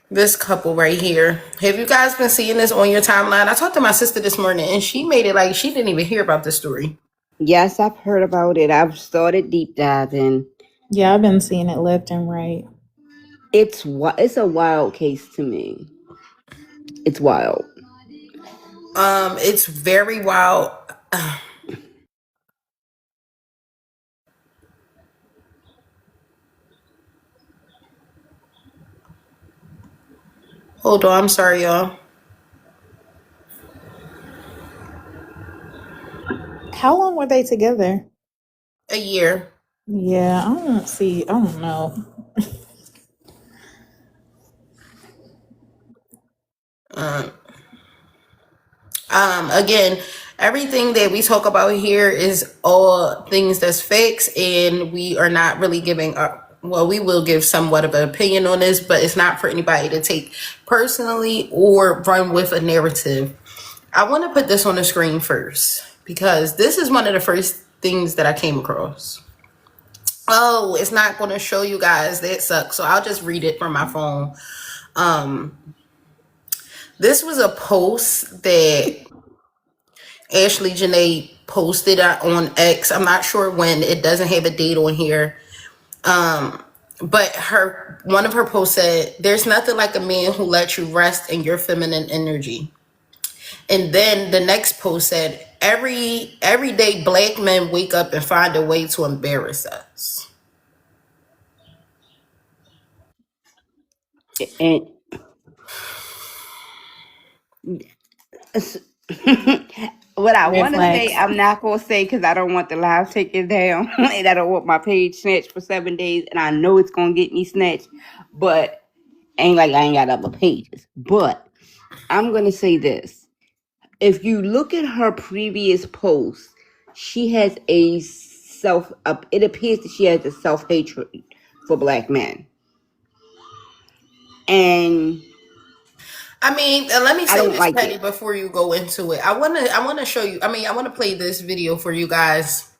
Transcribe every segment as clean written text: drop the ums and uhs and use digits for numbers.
This couple right here. Have you guys been seeing this on your timeline? I talked to my sister this morning and she made it like she didn't even hear about this story. Yes, I've heard about it. I've started deep diving. Yeah, I've been seeing it left and right. It's a wild case to me. It's wild. It's very wild. Hold on, I'm sorry, y'all. How long were they together? A year. Yeah, I don't know. Again, everything that we talk about here is all things that's fixed, and we are not really giving up. Well, we will give somewhat of an opinion on this, but it's not for anybody to take personally or run with a narrative. I want to put this on the screen first because this is one of the first things that I came across. Oh, it's not going to show you guys. That sucks. So I'll just read it from my phone. This was a post that Ashlee Jenae posted on X. I'm not sure when. It doesn't have a date on here. But one of her posts said, "There's nothing like a man who lets you rest in your feminine energy." And then the next post said, every day black men wake up and find a way to embarrass us. And what I Red want to say, flags. I'm not going to say because I don't want the live taken down. And I don't want my page snatched for 7 days. And I know it's going to get me snatched. But ain't like I ain't got other pages. But I'm going to say this. If you look at her previous posts, she has it appears that she has a self-hatred for black men. And I mean, let me I say don't this, like Petty, it. before you go into it. I wanna show you. I mean, I wanna play this video for you guys.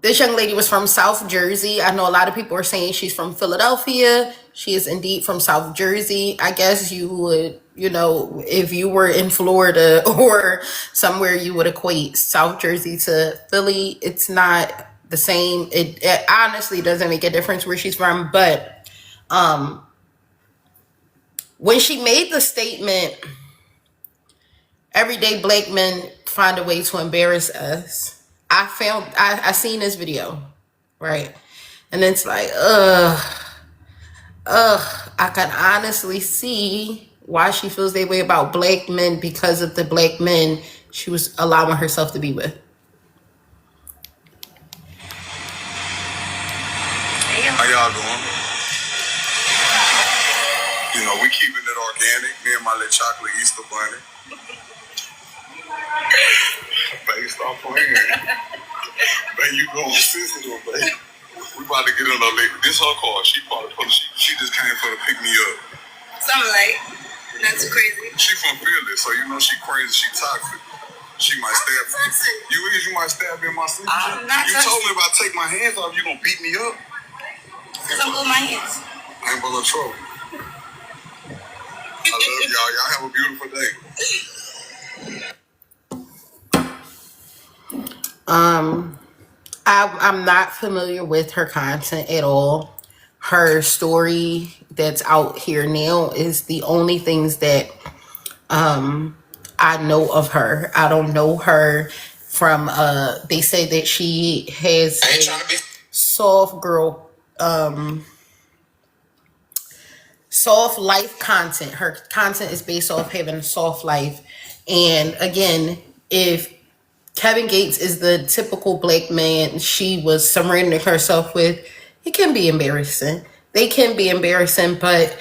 This young lady was from South Jersey. I know a lot of people are saying she's from Philadelphia. She is indeed from South Jersey. I guess you would, if you were in Florida or somewhere, you would equate South Jersey to Philly. It's not the same. It honestly doesn't make a difference where she's from. But when she made the statement, everyday black men find a way to embarrass us, I seen this video, right? And it's like, I can honestly see why she feels that way about black men because of the black men she was allowing herself to be with. How y'all doing? We keeping it organic. Me and my little chocolate Easter bunny. Babe, stop playing. Babe, you going sensitive, babe. We about to get in there later. This her car. She just came for to pick me up. Something like, not too crazy. She from Philly, so she crazy. She toxic. She might stab you. You might stab me in my sleep. You told me if I take my hands off, you gonna beat me up. Because I'm blowing my hands. I ain't blowing trouble. I love y'all. Y'all have a beautiful day. I'm not familiar with her content at all. Her story that's out here now is the only things that I know of her. I don't know her from they say that she has soft girl soft life content. Her content is based off having a soft life. And again, if Kevin Gates is the typical black man she was surrounding herself with, it can be embarrassing. They can be embarrassing, but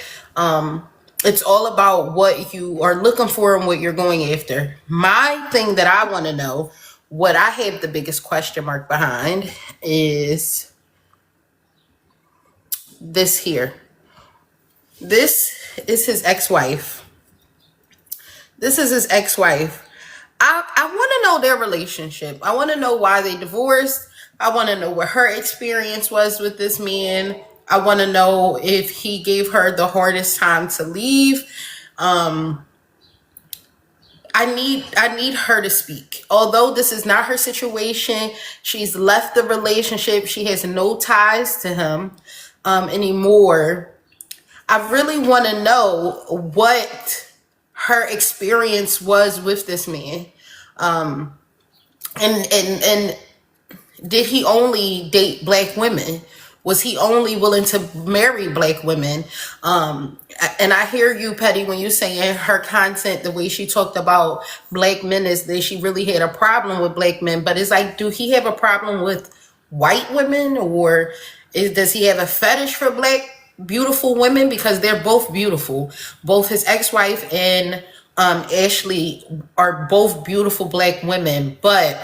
it's all about what you are looking for and what you're going after. My thing that I want to know, what I have the biggest question mark behind, is this here. This is his ex-wife. This is his ex-wife. I want to know their relationship. I want to know why they divorced. I want to know what her experience was with this man. I want to know if he gave her the hardest time to leave. I need her to speak. Although this is not her situation, she's left the relationship. She has no ties to him anymore. I really want to know what her experience was with this man. And did he only date black women? Was he only willing to marry black women? And I hear you, Petty, when you saying her content, the way she talked about black men, is that she really had a problem with black men. But it's like, do he have a problem with white women, or does he have a fetish for black beautiful women? Because they're both beautiful. Both his ex-wife and Ashlee are both beautiful black women. But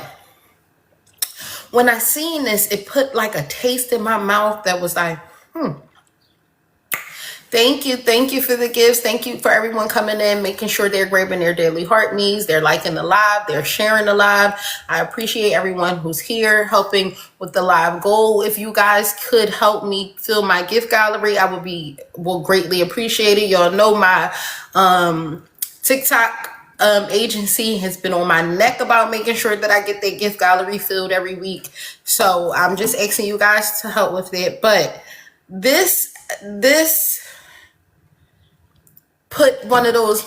when I seen this, it put like a taste in my mouth that was like, Thank you for the gifts. Thank you for everyone coming in, making sure they're grabbing their daily heart needs. They're liking the live. They're sharing the live. I appreciate everyone who's here helping with the live goal. If you guys could help me fill my gift gallery, I will greatly appreciate it. Y'all know my TikTok agency has been on my neck about making sure that I get that gift gallery filled every week. So I'm just asking you guys to help with it. But this put one of those,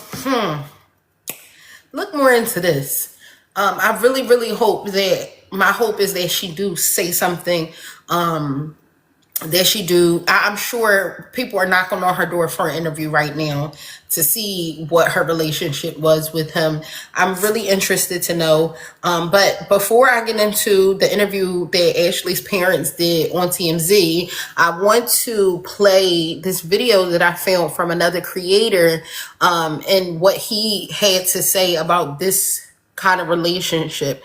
look more into this. I really hope that, my hope is that she do say something, I'm sure people are knocking on her door for an interview right now to see what her relationship was with him. I'm really interested to know. But before I get into the interview that Ashlee's parents did on TMZ, I want to play this video that I found from another creator, and what he had to say about this kind of relationship.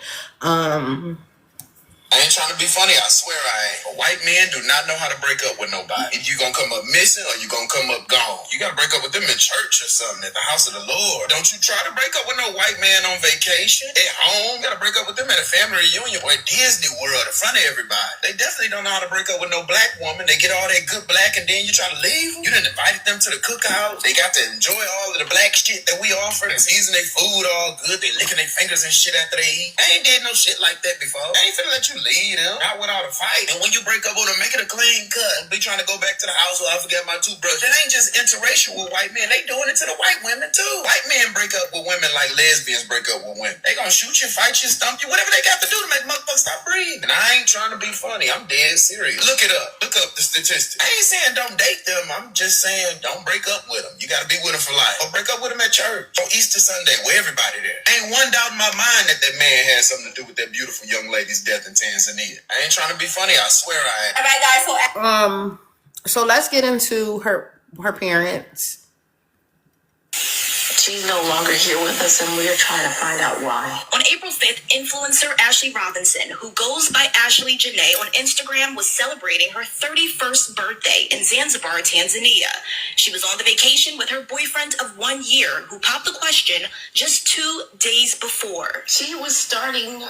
I ain't trying to be funny, I swear I ain't. But white men do not know how to break up with nobody. Either you gonna come up missing or you gonna come up gone. You gotta break up with them in church or something, at the house of the Lord. Don't you try to break up with no white man on vacation, at home. You gotta break up with them at a family reunion or at Disney World in front of everybody. They definitely don't know how to break up with no black woman. They get all that good black and then you try to leave them. You done invited them to the cookout. They got to enjoy all of the black shit that we offer. They season their food all good. They licking their fingers and shit after they eat. I ain't did no shit like that before. I ain't finna let you leave them, not without a fight. And when you break up with them, make it a clean cut. Be trying to go back to the house where I forgot my toothbrush. That ain't just interracial with white men. They doing it to the white women too. White men break up with women like lesbians break up with women. They gonna shoot you, fight you, stump you, whatever they got to do to make motherfuckers stop breathing. And I ain't trying to be funny. I'm dead serious. Look it up. Look up the statistics. I ain't saying don't date them. I'm just saying don't break up with them. You gotta be with them for life. Or break up with them at church on Easter Sunday with everybody there. Ain't one doubt in my mind that man had something to do with that beautiful young lady's death in Tanzania. I ain't trying to be funny. I swear I ain't. All right, guys. So let's get into her parents. She's no longer here with us, and we're trying to find out why. On April 5th, influencer Ashlee Robinson, who goes by Ashlee Jenae on Instagram, was celebrating her 31st birthday in Zanzibar, Tanzania. She was on the vacation with her boyfriend of 1 year, who popped the question just 2 days before. She was starting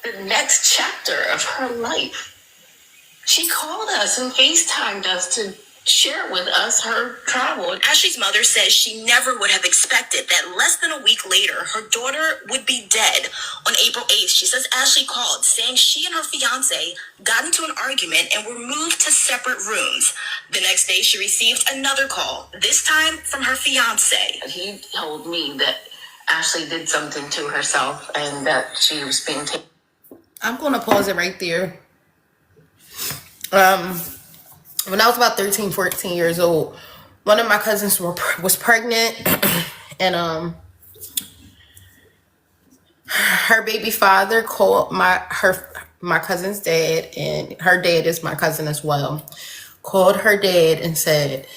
the next chapter of her life. She called us and FaceTimed us to share with us her travel. Ashlee's mother says she never would have expected that less than a week later, her daughter would be dead. On April 8th, she says Ashlee called saying she and her fiance got into an argument and were moved to separate rooms. The next day, she received another call, this time from her fiance. He told me that Ashlee did something to herself and that she was being taken. I'm going to pause it right there. When I was about 13, 14 years old, one of my cousins was pregnant, and her baby father called my cousin's dad, and her dad is my cousin as well, called her dad and said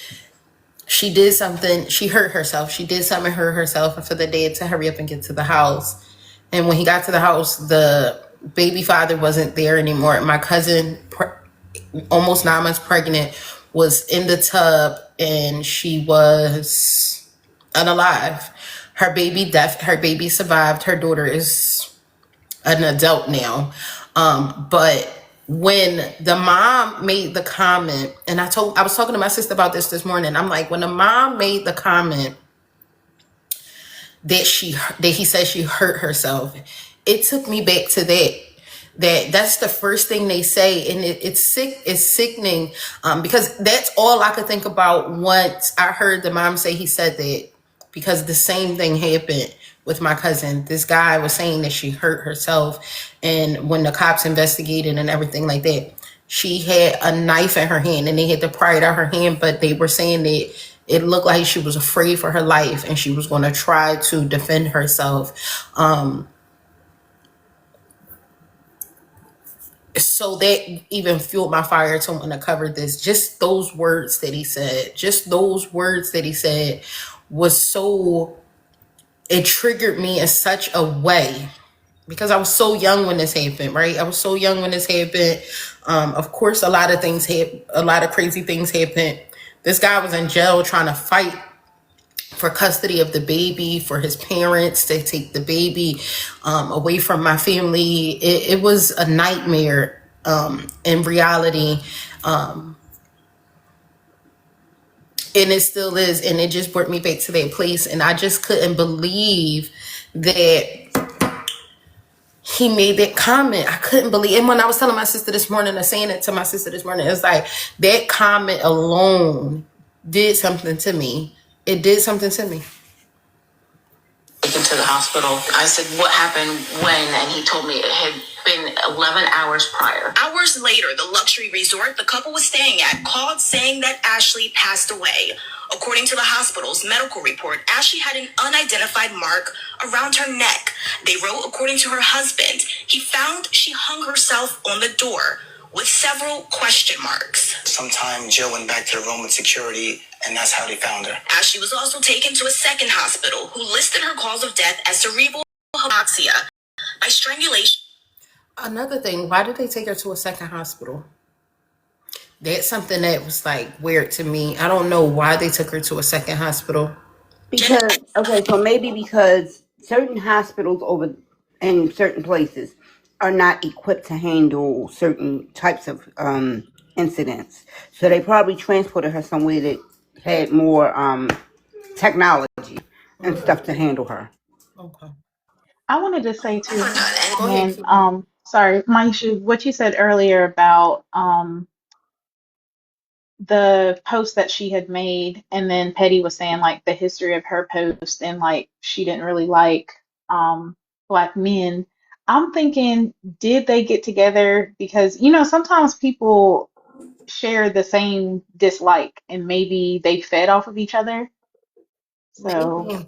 she did something, she hurt herself. She did something, hurt herself, and for the dad to hurry up and get to the house. And when he got to the house, the baby father wasn't there anymore. My cousin, almost 9 months pregnant, was in the tub and she was unalive. Her baby survived. Her daughter is an adult now. But when the mom made the comment, and I was talking to my sister about this morning. I'm like, when the mom made the comment that he said she hurt herself, it took me back to that's the first thing they say, and it's sickening, because that's all I could think about once I heard the mom say he said that, because the same thing happened with my cousin. This guy was saying that she hurt herself, and when the cops investigated and everything like that, she had a knife in her hand, and they had to pry it out her hand, but they were saying that it looked like she was afraid for her life and she was going to try to defend herself. So that even fueled my fire to want to cover this. Just those words that he said, was so, it triggered me in such a way, because I was so young when this happened, right? I was so young when this happened. Of course, a lot of crazy things happened. This guy was in jail trying to fight for custody of the baby, for his parents to take the baby away from my family. It was a nightmare in reality. And it still is. And it just brought me back to that place. And I just couldn't believe that he made that comment. I couldn't believe it. And when I was telling my sister this morning, or saying it to my sister this morning, it's like that comment alone did something to me. It did something to me. Taken to the hospital. I said, what happened when? And he told me it had been 11 hours prior. Hours later, the luxury resort the couple was staying at called saying that Ashlee passed away. According to the hospital's medical report, Ashlee had an unidentified mark around her neck. They wrote, according to her husband, he found she hung herself on the door with several question marks. Sometime Jill went back to the room with security, and that's how they found her. Ashlee was also taken to a second hospital, who listed her cause of death as cerebral hypoxia by strangulation. Another thing, why did they take her to a second hospital? That's something that was like weird to me. I don't know why they took her to a second hospital. Because, okay, so maybe because certain hospitals over in certain places are not equipped to handle certain types of incidents. So they probably transported her somewhere that had more technology and stuff to handle her. Okay. I wanted to say too, Go ahead, and Phoebe. sorry, Maisha, what you said earlier about the post that she had made, and then Petty was saying like the history of her post, and like she didn't really like black men. I'm thinking, did they get together because sometimes people share the same dislike and maybe they fed off of each other. So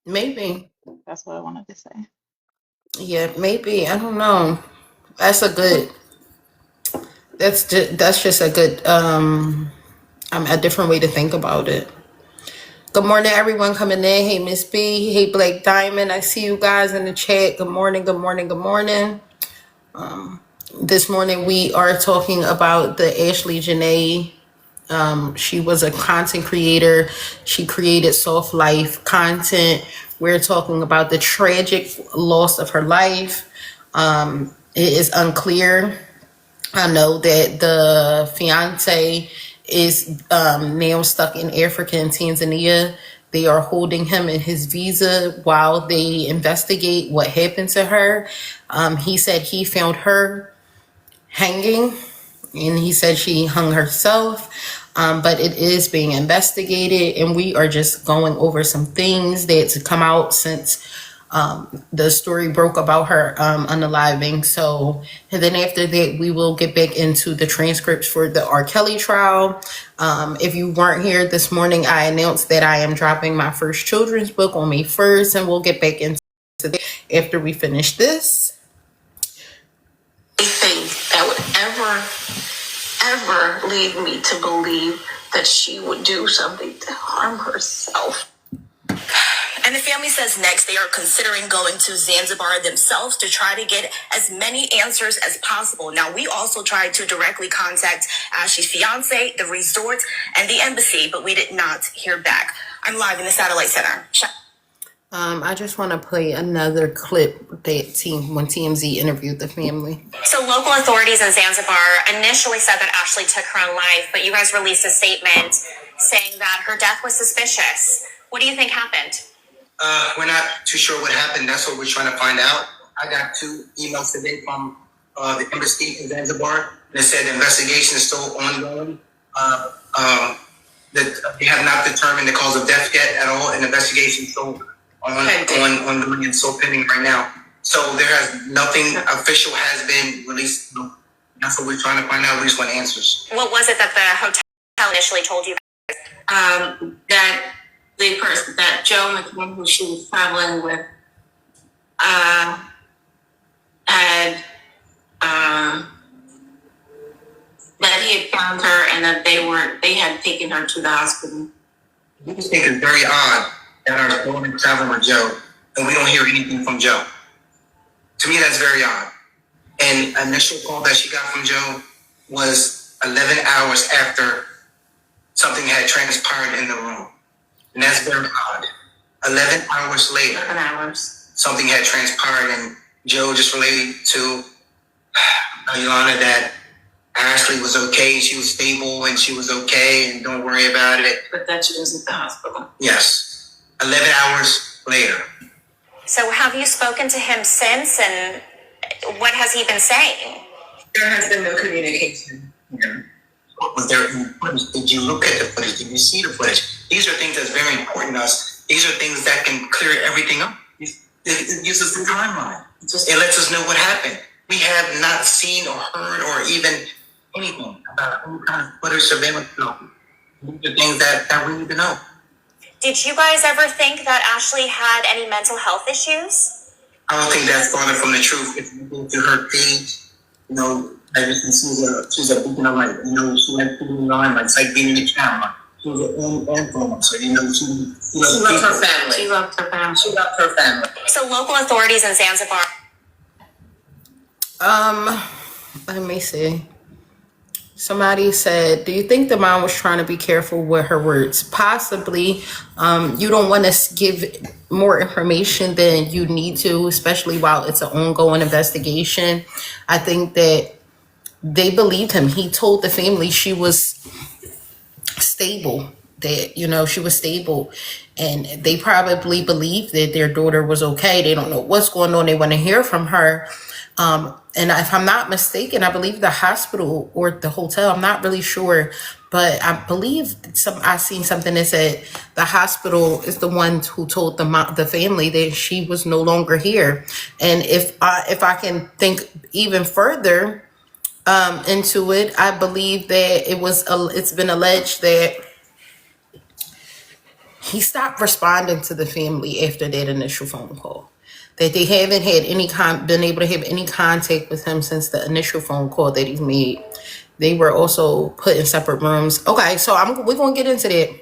Maybe. that's what I wanted to say. Yeah, maybe. I don't know. That's just a good a different way to think about it. Good morning, everyone coming in. Hey, Miss B. Hey, Blake Diamond. I see you guys in the chat. Good morning. Good morning. Good morning. This morning we are talking about the Ashlee Jenae. She was a content creator. She created soft life content. We're talking about the tragic loss of her life. It is unclear. I know that the fiance is now stuck in Africa and Tanzania. They are holding him in his visa while they investigate what happened to her. He said he found her hanging, and he said she hung herself. But it is being investigated, and we are just going over some things that's come out since the story broke about her unaliving. So, and then after that, we will get back into the transcripts for the R. Kelly trial. If you weren't here this morning, I announced that I am dropping my first children's book on May 1st, and we'll get back into that after we finish this. Anything that would ever lead me to believe that she would do something to harm herself. And the family says next they are considering going to Zanzibar themselves to try to get as many answers as possible. Now, we also tried to directly contact Ashlee's fiance, the resort, and the embassy, but we did not hear back. I'm live in the Satellite Center. I just want to play another clip that when TMZ interviewed the family. So local authorities in Zanzibar initially said that Ashlee took her own life, but you guys released a statement saying that her death was suspicious. What do you think happened? We're not too sure what happened. That's what we're trying to find out. I got 2 emails today from the embassy in Zanzibar. They said the investigation is still ongoing. That they have not determined the cause of death yet at all. An investigation is still ongoing and still pending right now. So there has nothing official has been released. That's what we're trying to find out. We just want answers. What was it that the hotel initially told you? That the person, that Joe McMahon, who she was traveling with, had that he had found her and that they had taken her to the hospital. We just think it's very odd that our daughter traveling with Joe and we don't hear anything from Joe. To me, that's very odd. And initial call that she got from Joe was 11 hours after something had transpired in the room. And that's very odd. 11 hours later, 11 hours. Something had transpired and Joe just relayed to Yolanda that Ashlee was okay, she was stable and she was okay and don't worry about it. But that she was at the hospital. Yes. 11 hours later. So have you spoken to him since, and what has he been saying? There has been no communication. Was there any footage? Did you look at the footage? Did you see the footage? These are things that's very important to us. These are things that can clear everything up. It gives us the timeline. It lets us know what happened. We have not seen or heard or even anything about any kind of footage surveillance. These are things that we need to know. Did you guys ever think that Ashlee had any mental health issues? I don't think that's farther from the truth. If you go to her page, ever since she's a beacon of light. She went through the line, like, it's like being in the camera. She was an influencer. She loved her family. She loved her family. She loved her family. So local authorities in Zanzibar. Let me see. Somebody said, do you think the mom was trying to be careful with her words? Possibly. You don't want to give more information than you need to, especially while it's an ongoing investigation. I think that they believed him. He told the family she was stable, that, she was stable. And they probably believed that their daughter was okay. They don't know what's going on. They want to hear from her. And if I'm not mistaken, I believe the hospital or the hotel, I'm not really sure, but I believe I seen something that said the hospital is the one who told the family that she was no longer here. And if I can think even further into it, I believe that it's been alleged that he stopped responding to the family after that initial phone call. That they haven't had been able to have any contact with him since the initial phone call that he's made. They were also put in separate rooms. Okay, so we're gonna get into that.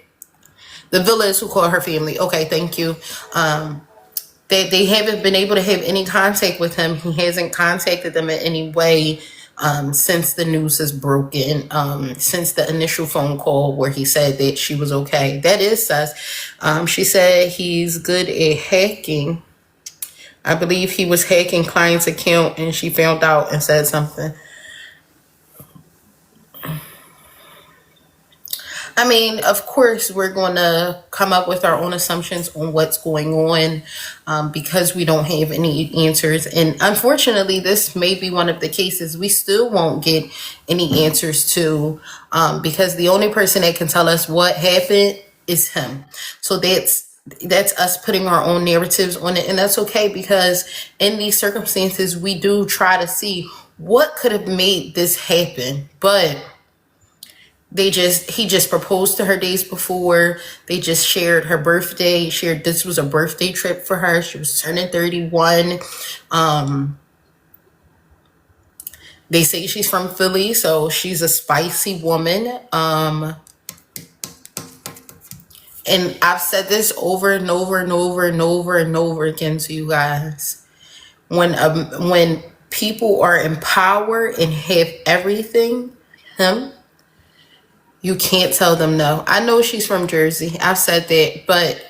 The Villas who called her family. Okay, thank you. That they haven't been able to have any contact with him. He hasn't contacted them in any way since the news is broken. Since the initial phone call where he said that she was okay. That is sus. She said he's good at hacking. I believe he was hacking client's account and she found out and said something. I mean, of course, we're going to come up with our own assumptions on what's going on because we don't have any answers. And unfortunately, this may be one of the cases we still won't get any answers to because the only person that can tell us what happened is him. So that's us putting our own narratives on it. And that's okay because in these circumstances, we do try to see what could have made this happen. But he just proposed to her days before. They just shared her birthday, this was a birthday trip for her. She was turning 31. They say she's from Philly, so she's a spicy woman. And I've said this over and over and over and over and over again to you guys. When people are in power and have everything, you can't tell them no. I know she's from Jersey. I've said that, but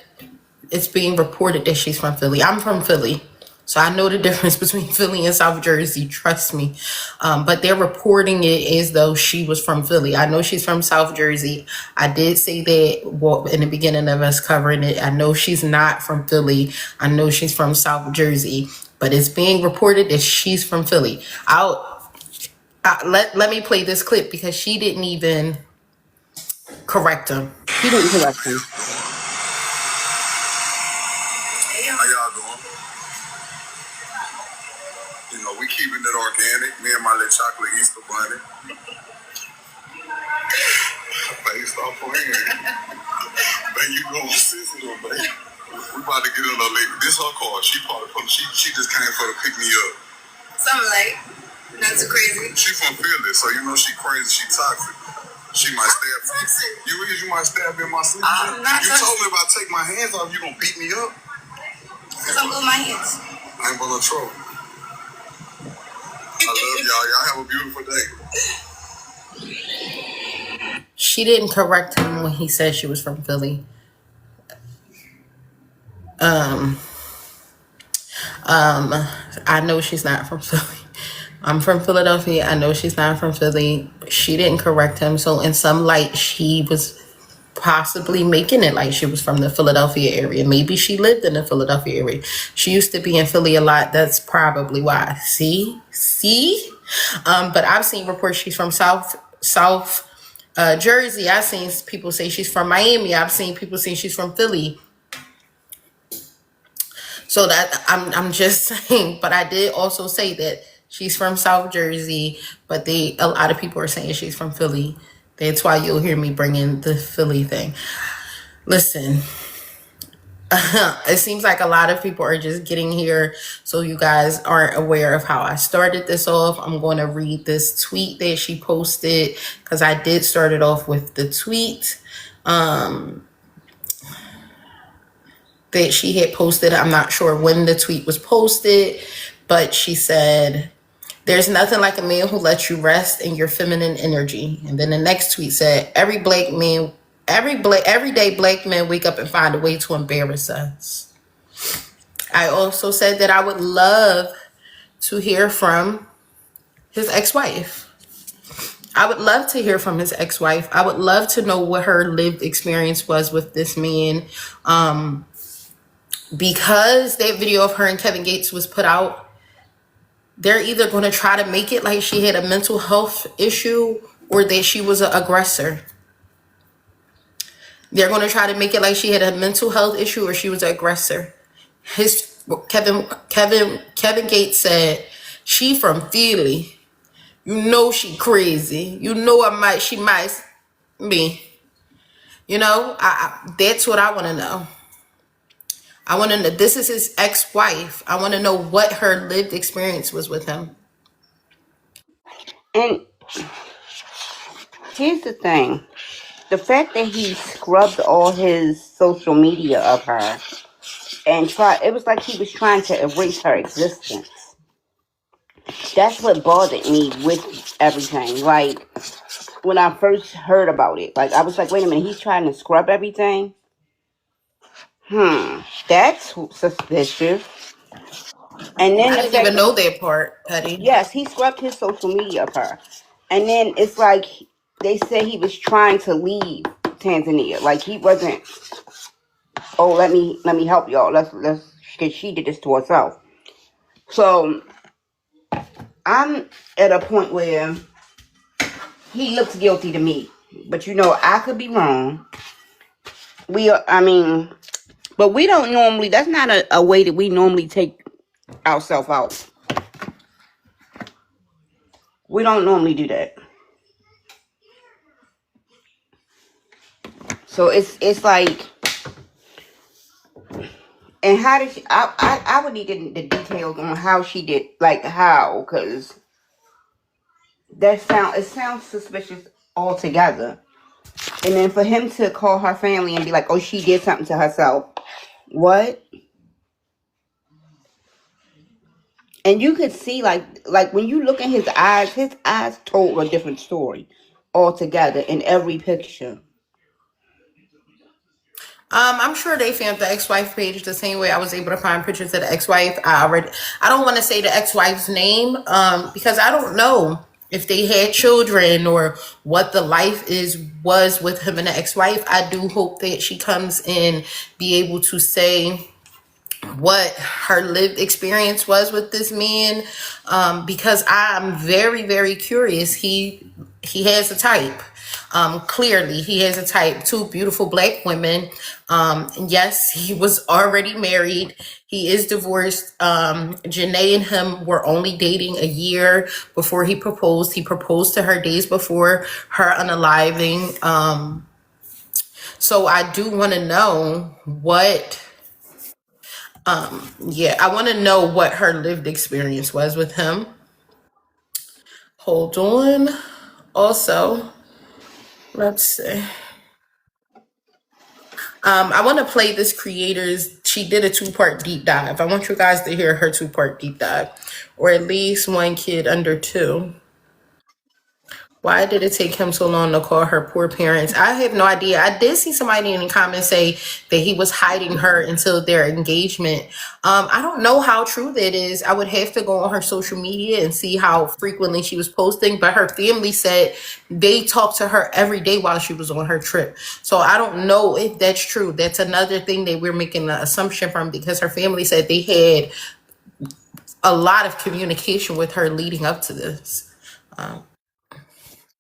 it's being reported that she's from Philly. I'm from Philly, so I know the difference between Philly and South Jersey. Trust me. But they're reporting it as though she was from Philly. I know she's from South Jersey. I did say that in the beginning of us covering it. I know she's not from Philly. I know she's from South Jersey. But it's being reported that she's from Philly. Let me play this clip because she didn't even correct him. She didn't correct him. How y'all doing? You know, we keeping it organic. Me and my little chocolate Easter bunny. Based off of here. Man, you going sensitive, baby. We about to get in a lady. This her car. She just came for to pick me up. Something like, not too crazy. She from Philly, so you know she crazy. She toxic. She might stab you. You might stab me in my sleep. You told me if I take my hands off, you gonna beat me up. Because I'm with my hands. I ain't gonna troll. I love y'all. Y'all have a beautiful day. She didn't correct him when he said she was from Philly. I know she's not from Philly. I'm from Philadelphia. I know she's not from Philly. She didn't correct him. So in some light, she was possibly making it like she was from the Philadelphia area. Maybe she lived in the Philadelphia area. She used to be in Philly a lot. That's probably why. See? But I've seen reports she's from South Jersey. I've seen people say she's from Miami. I've seen people say she's from Philly. So that I'm just saying, but I did also say that she's from South Jersey, but a lot of people are saying she's from Philly. That's why you'll hear me bring in the Philly thing. Listen, it seems like a lot of people are just getting here, so you guys aren't aware of how I started this off. I'm going to read this tweet that she posted because I did start it off with the tweet that she had posted. I'm not sure when the tweet was posted, but she said, "There's nothing like a man who lets you rest in your feminine energy." And then the next tweet said, every day black men wake up and find a way to embarrass us. I also said that I would love to hear from his ex-wife. I would love to hear from his ex-wife. I would love to know what her lived experience was with this man. Because that video of her and Kevin Gates was put out, they're either going to try to make it like she had a mental health issue or that she was an aggressor. They're going to try to make it like she had a mental health issue or she was an aggressor. Kevin Gates said, "She from Philly. You know she crazy. You know she might be." You know, that's what I want to know. I want to know, this is his ex-wife. I want to know what her lived experience was with him. And here's the thing. The fact that he scrubbed all his social media of her and it was like he was trying to erase her existence. That's what bothered me with everything. Like, when I first heard about it, like, I was like, wait a minute, he's trying to scrub everything? That's suspicious. And then I didn't even know that part, Petty. Yes, he scrubbed his social media of her. And then it's like they said he was trying to leave Tanzania. Like, he wasn't, oh, let me help y'all. Let's because she did this to herself. So I'm at a point where he looks guilty to me. But I could be wrong. But we don't normally, that's not a way that we normally take ourselves out. We don't normally do that. So it's like, and how did she, I would need the details on how she did, like how, because it sounds suspicious altogether. And then for him to call her family and be like, oh, she did something to herself. What? And you could see, like when you look at his eyes told a different story altogether in every picture. I'm sure they found the ex-wife page the same way I was able to find pictures of the ex-wife. I don't want to say the ex-wife's name, because I don't know if they had children or what the life was with him and the ex-wife. I do hope that she comes and be able to say what her lived experience was with this man, because I'm very, very curious. He has a type. Clearly he has a type. Two beautiful black women. Yes, he was already married. He is divorced. Jenae and him were only dating a year before he proposed. He proposed to her days before her unaliving. So I do want to know what I want to know what her lived experience was with him. Hold on. Also, let's see. I want to play this creator's. She did a 2-part deep dive. I want you guys to hear her 2-part deep dive, or at least one kid under 2. Why did it take him so long to call her poor parents? I have no idea. I did see somebody in the comments say that he was hiding her until their engagement. I don't know how true that is. I would have to go on her social media and see how frequently she was posting, but her family said they talked to her every day while she was on her trip. So I don't know if that's true. That's another thing that we're making an assumption from, because her family said they had a lot of communication with her leading up to this.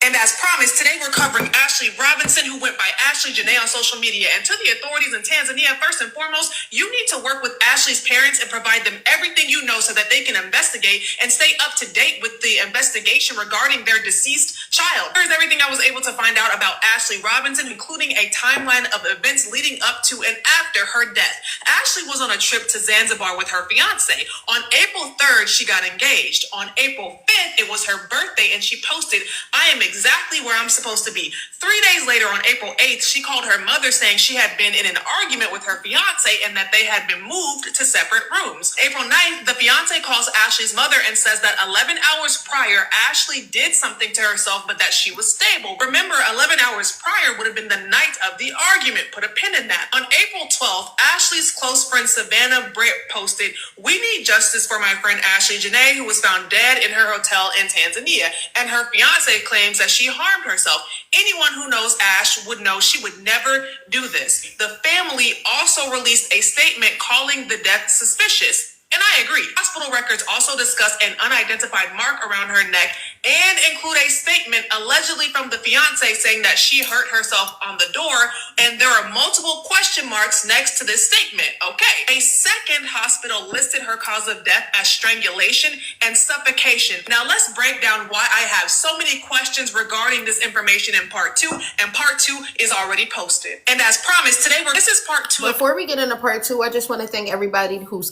And as promised, today we're covering Ashlee Robinson, who went by Ashlee Jenae on social media. And to the authorities in Tanzania, first and foremost, you need to work with Ashlee's parents and provide them everything you know so that they can investigate and stay up to date with the investigation regarding their deceased child. Here's everything I was able to find out about Ashlee Robinson, including a timeline of events leading up to and after her death. Ashlee was on a trip to Zanzibar with her fiance. On April 3rd, she got engaged. On April 5th, it was her birthday, and she posted, "I am exactly where I'm supposed to be." 3 days later, on April 8th, she called her mother saying she had been in an argument with her fiance and that they had been moved to separate rooms. April 9th, the fiance calls Ashlee's mother and says that 11 hours prior, Ashlee did something to herself, but that she was stable. Remember, 11 hours prior would have been the night of the argument. Put a pin in that. On April 12th, Ashlee's close friend Savannah Britt posted, "We need justice for my friend Ashlee Jenae, who was found dead in her hotel in Tanzania." And her fiance claims that she harmed herself. Anyone who knows Ash would know she would never do this. The family also released a statement calling the death suspicious. And I agree. Hospital records also discuss an unidentified mark around her neck and include a statement allegedly from the fiance saying that she hurt herself on the door. And there are multiple question marks next to this statement. Okay. A second hospital listed her cause of death as strangulation and suffocation. Now let's break down why I have so many questions regarding this information in part 2. And part 2 is already posted. And as promised, today this is part 2. Before we get into part 2, I just want to thank everybody who's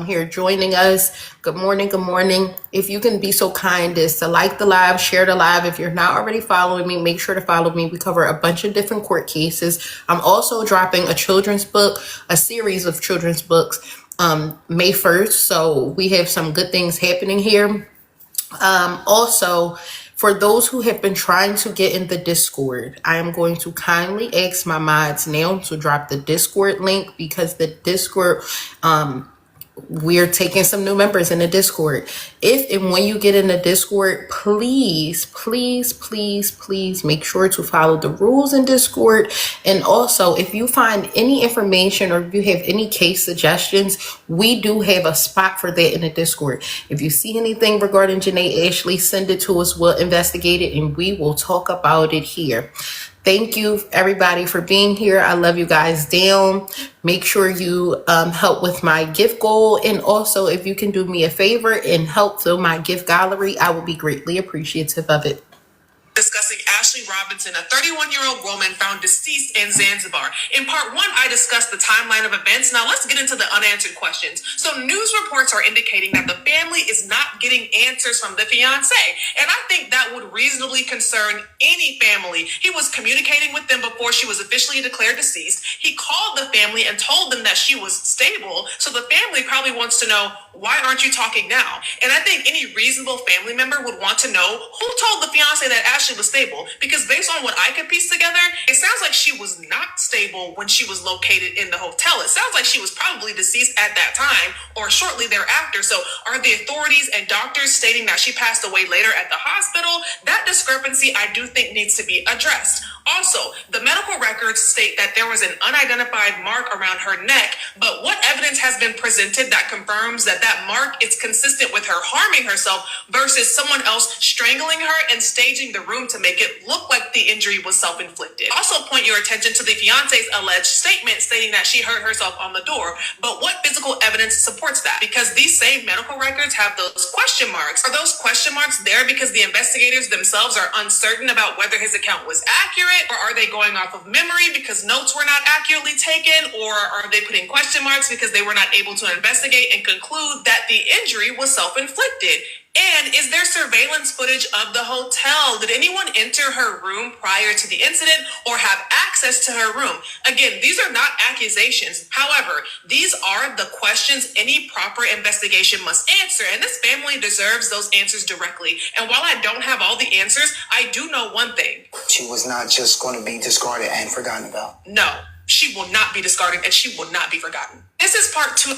here joining us. Good morning. Good morning. If you can be so kind as to like the live, share the live. If you're not already following me, make sure to follow me. We cover a bunch of different court cases. I'm also dropping a children's book, a series of children's books, May 1st. So we have some good things happening here. Also, for those who have been trying to get in the Discord, I am going to kindly ask my mods now to drop the Discord link, because the Discord, we're taking some new members in the Discord. If and when you get in the Discord, please make sure to follow the rules in Discord. And also, if you find any information or if you have any case suggestions, we do have a spot for that in the Discord. If you see anything regarding Jenae Ashlee, send it to us. We'll investigate it and we will talk about it here. Thank you, everybody, for being here. I love you guys down. Make sure you help with my gift goal. And also, if you can do me a favor and help fill my gift gallery, I will be greatly appreciative of it. Discussing Ashlee Robinson, a 31-year-old woman found deceased in Zanzibar. In part 1, I discussed the timeline of events. Now let's get into the unanswered questions. So news reports are indicating that the family is not getting answers from the fiance. And I think that would reasonably concern any family. He was communicating with them before she was officially declared deceased. He called the family and told them that she was stable. So the family probably wants to know, why aren't you talking now? And I think any reasonable family member would want to know who told the fiance that Ashlee was stable. Because based on what I could piece together, it sounds like she was not stable when she was located in the hotel. It sounds like she was probably deceased at that time or shortly thereafter. So are the authorities and doctors stating that she passed away later at the hospital? That discrepancy, I do think, needs to be addressed. Also, the medical records state that there was an unidentified mark around her neck, but what evidence has been presented that confirms that that mark is consistent with her harming herself versus someone else strangling her and staging the room to make it look like the injury was self-inflicted? Also point your attention to the fiance's alleged statement stating that she hurt herself on the door, but what physical evidence supports that? Because these same medical records have those question marks. Are those question marks there because the investigators themselves are uncertain about whether his account was accurate? Or are they going off of memory because notes were not accurately taken? Or are they putting question marks because they were not able to investigate and conclude that the injury was self-inflicted? And is there surveillance footage of the hotel? Did anyone enter her room prior to the incident or have access to her room? Again, these are not accusations. However, these are the questions any proper investigation must answer. And this family deserves those answers directly. And while I don't have all the answers, I do know one thing. She was not just going to be discarded and forgotten about. No, she will not be discarded and she will not be forgotten. This is part 2.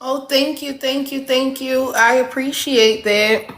Oh, thank you, thank you, thank you. I appreciate that.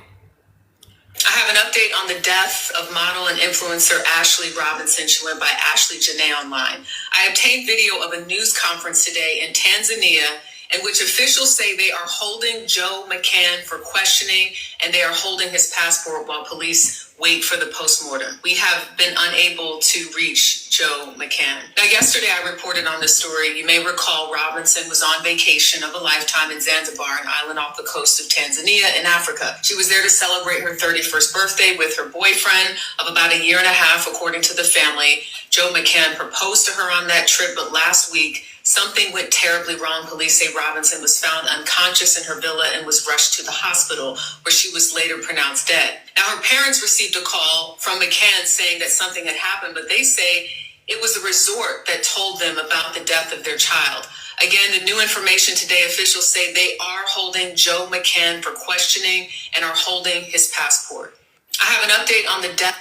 I have an update on the death of model and influencer Ashlee Robinson. She went by Ashlee Jenae online. I obtained video of a news conference today in Tanzania in which officials say they are holding Joe McCann for questioning and they are holding his passport while police wait for the postmortem. We have been unable to reach Joe McCann. Now, yesterday I reported on this story. You may recall Robinson was on vacation of a lifetime in Zanzibar, an island off the coast of Tanzania in Africa. She was there to celebrate her 31st birthday with her boyfriend of about a year and a half, according to the family. Joe McCann proposed to her on that trip, but last week, something went terribly wrong. Police say Robinson was found unconscious in her villa and was rushed to the hospital, where she was later pronounced dead. Now, her parents received a call from McCann saying that something had happened, but they say it was a resort that told them about the death of their child. Again, the new information today, officials say they are holding Joe McCann for questioning and are holding his passport. I have an update on the death.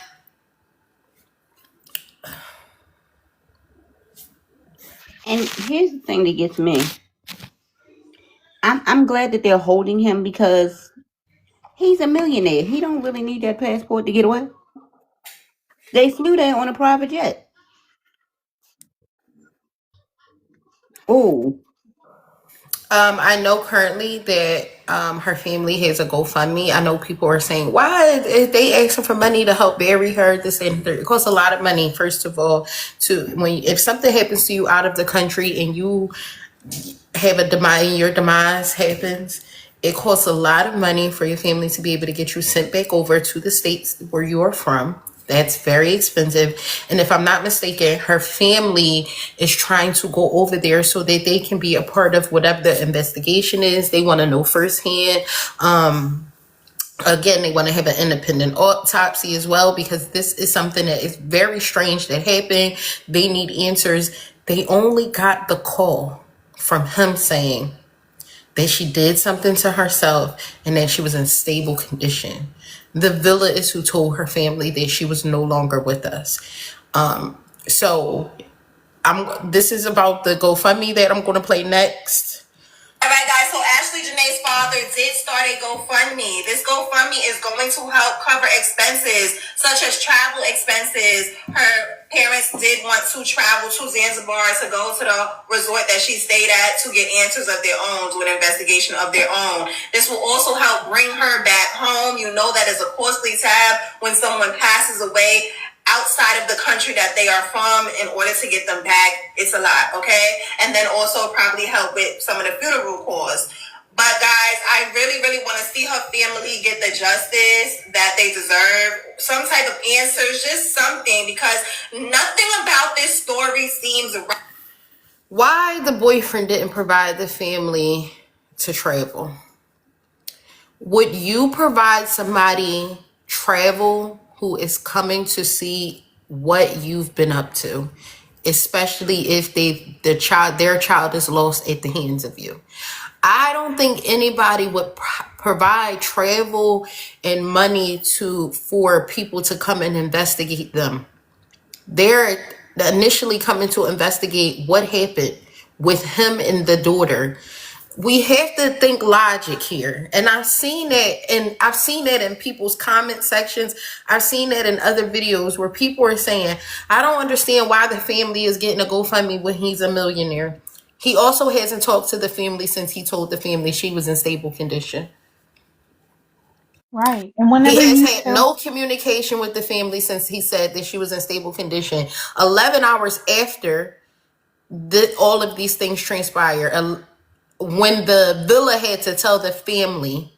And here's the thing that gets me. I'm glad that they're holding him because he's a millionaire. He don't really need that passport to get away. They flew there on a private jet. Oh. I know currently that her family has a GoFundMe. I know people are saying, why is they asking for money to help bury her? This and it costs a lot of money, first of all, if something happens to you out of the country and you have a demise, your demise happens, it costs a lot of money for your family to be able to get you sent back over to the states where you are from. That's very expensive. And if I'm not mistaken, her family is trying to go over there so that they can be a part of whatever the investigation is. They want to know firsthand. Again, they want to have an independent autopsy as well, because this is something that is very strange that happened. They need answers. They only got the call from him saying that she did something to herself and that she was in stable condition. The villa is who told her family that she was no longer with us. This is about the GoFundMe that I'm going to play next. All right, guys, so Ashlee Jenae's father did start a GoFundMe. This GoFundMe is going to help cover expenses such as travel expenses. Her parents did want to travel to Zanzibar to go to the resort that she stayed at to get answers of their own, do an investigation of their own. This will also help bring her back home. You know that is a costly tab when someone passes away outside of the country that they are from. In order to get them back, it's a lot, okay? And then also probably help with some of the funeral costs. But guys, I really, really want to see her family get the justice that they deserve. Some type of answers, just something, because nothing about this story seems right. Why the boyfriend didn't provide the family to travel? Would you provide somebody travel who is coming to see what you've been up to? especially if their child is lost at the hands of you. I don't think anybody would provide travel and money for people to come and investigate them. They're initially coming to investigate what happened with him and the daughter. We have to think logic here. And I've seen that in people's comment sections. I've seen that in other videos where people are saying, I don't understand why the family is getting a GoFundMe when he's a millionaire. He also hasn't talked to the family since he told the family she was in stable condition. Right. And He whenever has you had tell, no communication with the family since he said that she was in stable condition. 11 hours after all of these things transpire, when the villa had to tell the family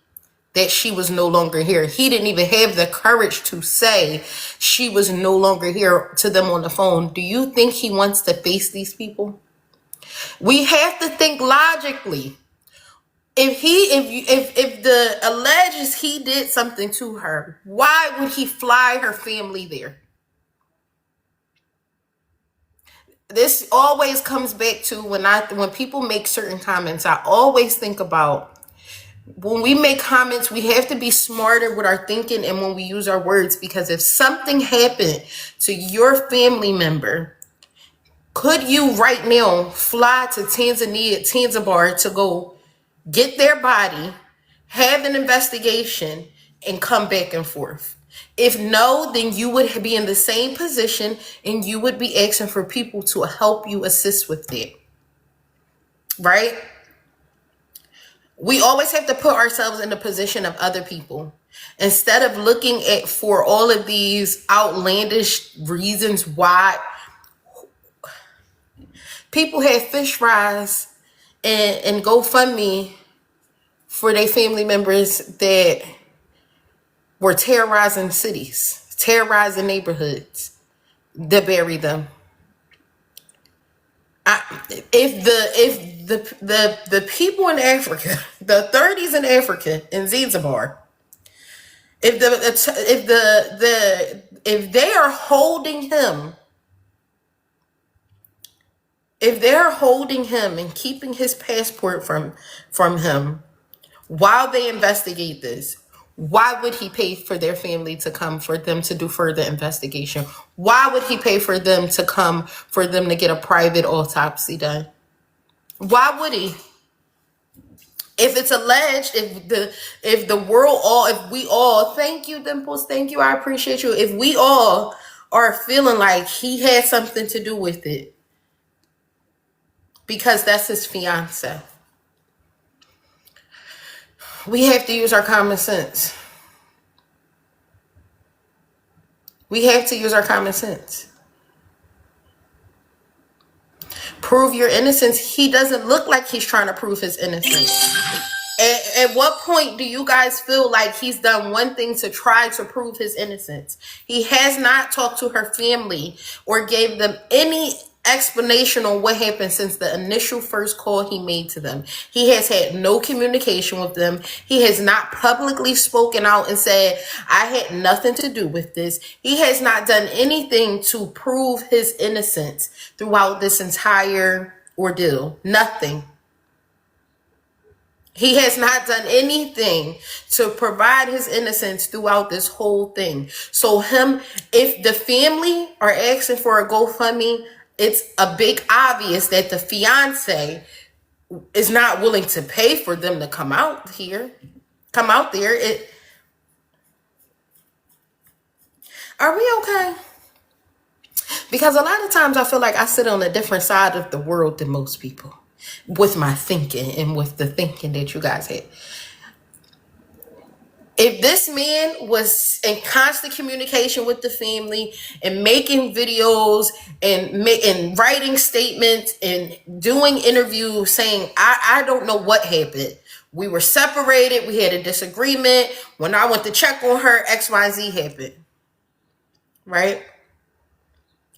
that she was no longer here, he didn't even have the courage to say she was no longer here to them on the phone. Do you think he wants to face these people? We have to think logically. If the alleges he did something to her, why would he fly her family there? This always comes back to when people make certain comments, I always think about, when we make comments, we have to be smarter with our thinking and when we use our words, because if something happened to your family member, could you right now fly to Zanzibar to go get their body, have an investigation, and come back and forth? If no, then you would be in the same position and you would be asking for people to help you assist with it, right? We always have to put ourselves in the position of other people. Instead of looking for all of these outlandish reasons why people have fish fries and GoFundMe for their family members that were terrorizing cities, terrorizing neighborhoods, to bury them. If the people in Africa, the 30s in Africa, in Zanzibar, if they are holding him, if they're holding him and keeping his passport from him while they investigate this, why would he pay for their family to come for them to do further investigation? Why would he pay for them to come for them to get a private autopsy done? Why would he? If it's alleged, if the world all, if we all, thank you, Dimples, thank you, I appreciate you. If we all are feeling like he had something to do with it, because that's his fiance, we have to use our common sense. We have to use our common sense. Prove your innocence. He doesn't look like he's trying to prove his innocence. At what point do you guys feel like he's done one thing to try to prove his innocence? He has not talked to her family or gave them any explanation on what happened since the initial first call he made to them. He has had no communication with them. He has not publicly spoken out and said, I had nothing to do with this. He has not done anything to prove his innocence throughout this entire ordeal. Nothing. He has not done anything to provide his innocence throughout this whole thing. So if the family are asking for a GoFundMe, it's a big obvious that the fiance is not willing to pay for them to come out there. Are we okay? Because a lot of times I feel like I sit on a different side of the world than most people with my thinking and with the thinking that you guys had. If this man was in constant communication with the family and making videos and writing statements and doing interviews saying, I don't know what happened. We were separated. We had a disagreement. When I went to check on her, XYZ happened. Right?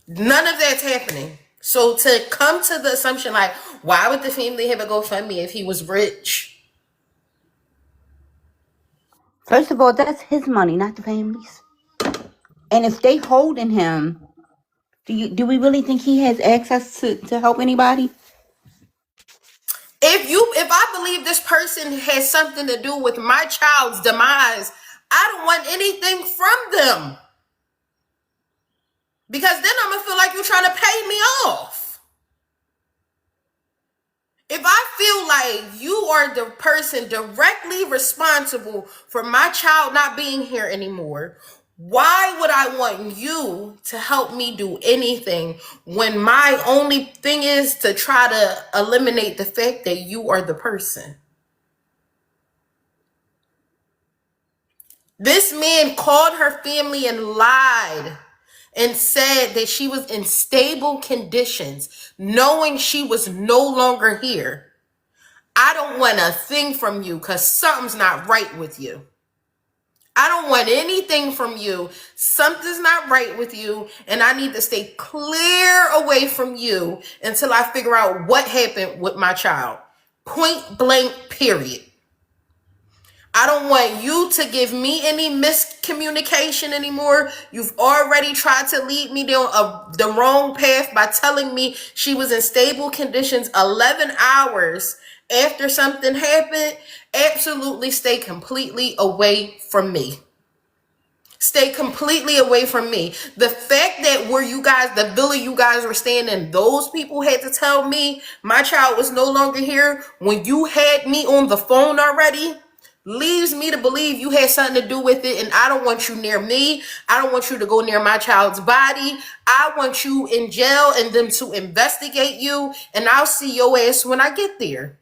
None of that's happening. So to come to the assumption like, why would the family have a GoFundMe if he was rich? First of all, that's his money, not the family's. And if they holding him Do we really think he has access to help anybody? If I believe this person has something to do with my child's demise, I don't want anything from them. Because then I'm gonna feel like you're trying to pay me off. If I feel like you are the person directly responsible for my child not being here anymore, why would I want you to help me do anything when my only thing is to try to eliminate the fact that you are the person? This man called her family and lied and said that she was in stable conditions, knowing she was no longer here. I don't want a thing from you because something's not right with you. I don't want anything from you. Something's not right with you, and I need to stay clear away from you until I figure out what happened with my child. Point blank, period. I don't want you to give me any miscommunication anymore. You've already tried to lead me down the wrong path by telling me she was in stable conditions 11 hours after something happened. Absolutely stay completely away from me. Stay completely away from me. The fact that where you guys, the villa you guys were staying in, those people had to tell me my child was no longer here when you had me on the phone already leaves me to believe you had something to do with it, and I don't want you near me. I don't want you to go near my child's body. I want you in jail and them to investigate you, and I'll see your ass when I get there.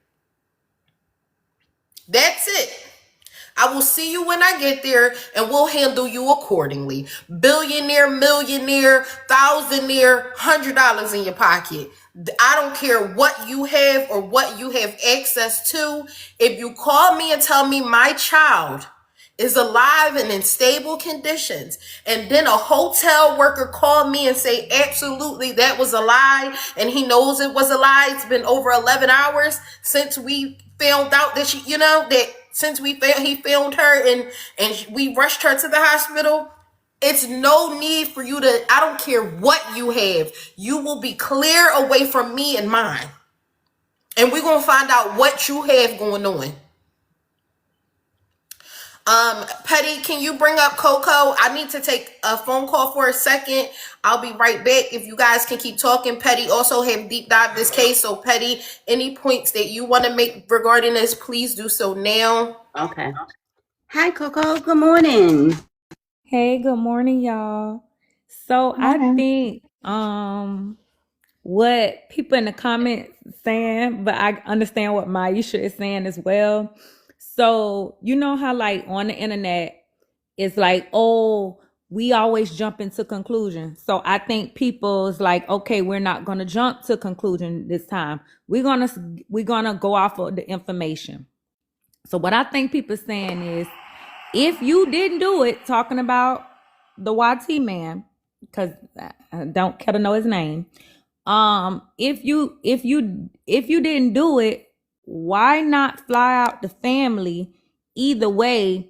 That's it. I will see you when I get there, and we'll handle you accordingly. Billionaire, millionaire, thousandaire, $100 in your pocket. I don't care what you have or what you have access to. If you call me and tell me my child is alive and in stable conditions, and then a hotel worker called me and say, absolutely, that was a lie, and he knows it was a lie. It's been over 11 hours since we found out that he found her and we rushed her to the hospital. It's no need for you to, I don't care what you have. You will be clear away from me and mine. And we're going to find out what you have going on. Petty, can you bring up Coco? I need to take a phone call for a second. I'll be right back. If you guys can keep talking. Petty also have deep dive this case. So Petty, any points that you want to make regarding this, please do so now. Okay. Hi, Coco. Good morning. Hey, good morning, y'all. So I think what people in the comments saying, but I understand what Maisha is saying as well. So you know how like on the internet, it's like, oh, we always jump into conclusions. So I think people's like, okay, we're not gonna jump to conclusion this time. We're gonna go off of the information. So what I think people saying is, if you didn't do it, talking about the YT man, because I don't care to know his name. If you didn't do it, why not fly out the family either way?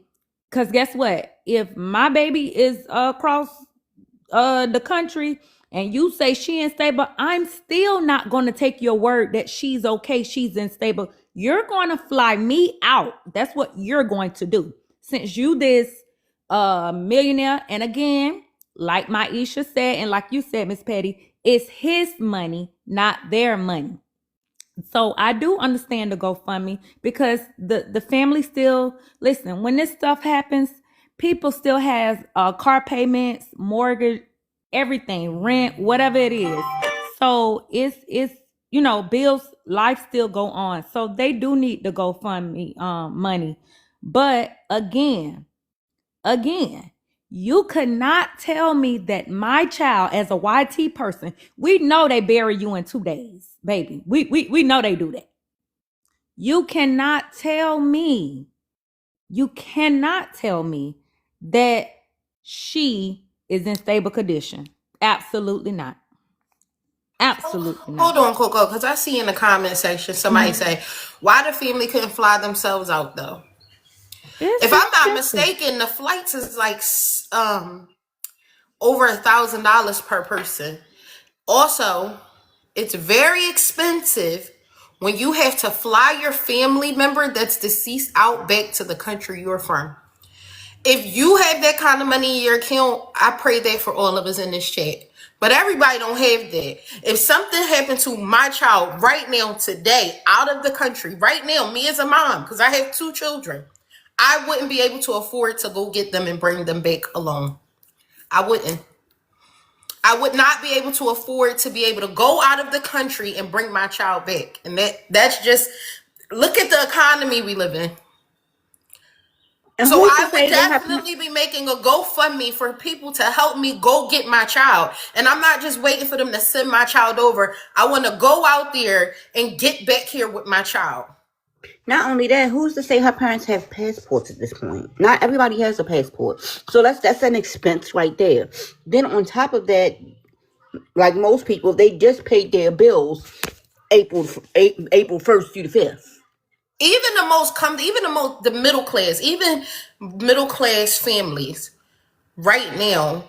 Because guess what? If my baby is across the country and you say she unstable, I'm still not going to take your word that she's okay, she's unstable. You're going to fly me out. That's what you're going to do. Since you this millionaire, and again, like Maisha said, and like you said, Miss Petty, it's his money, not their money. So I do understand the GoFundMe because the family still, listen, when this stuff happens, people still have car payments, mortgage, everything, rent, whatever it is. So it's you know, bills, life still go on. So they do need the GoFundMe money. But again, you could not tell me that my child, as a YT person, we know they bury you in 2 days, baby. We know they do that. You cannot tell me that she is in stable condition. Absolutely not. Absolutely not. Hold on, Coco, because I see in the comment section somebody say, why the family couldn't fly themselves out though? If I'm not mistaken, the flights is like over $1,000 per person. Also, it's very expensive when you have to fly your family member that's deceased out back to the country you're from. If you have that kind of money in your account, I pray that for all of us in this chat. But everybody don't have that. If something happened to my child right now, today, out of the country, right now, me as a mom, because I have 2 children, I wouldn't be able to afford to go get them and bring them back alone. I wouldn't. I would not be able to afford to be able to go out of the country and bring my child back. And that's just, look at the economy we live in. And So who's to I would say they have definitely be making a GoFundMe for people to help me go get my child. And I'm not just waiting for them to send my child over. I want to go out there and get back here with my child. Not only that, who's to say her parents have passports at this point? Not everybody has a passport. So that's an expense right there. Then on top of that, like most people, they just paid their bills April 1st through the 5th. Even the middle class, even middle class families right now,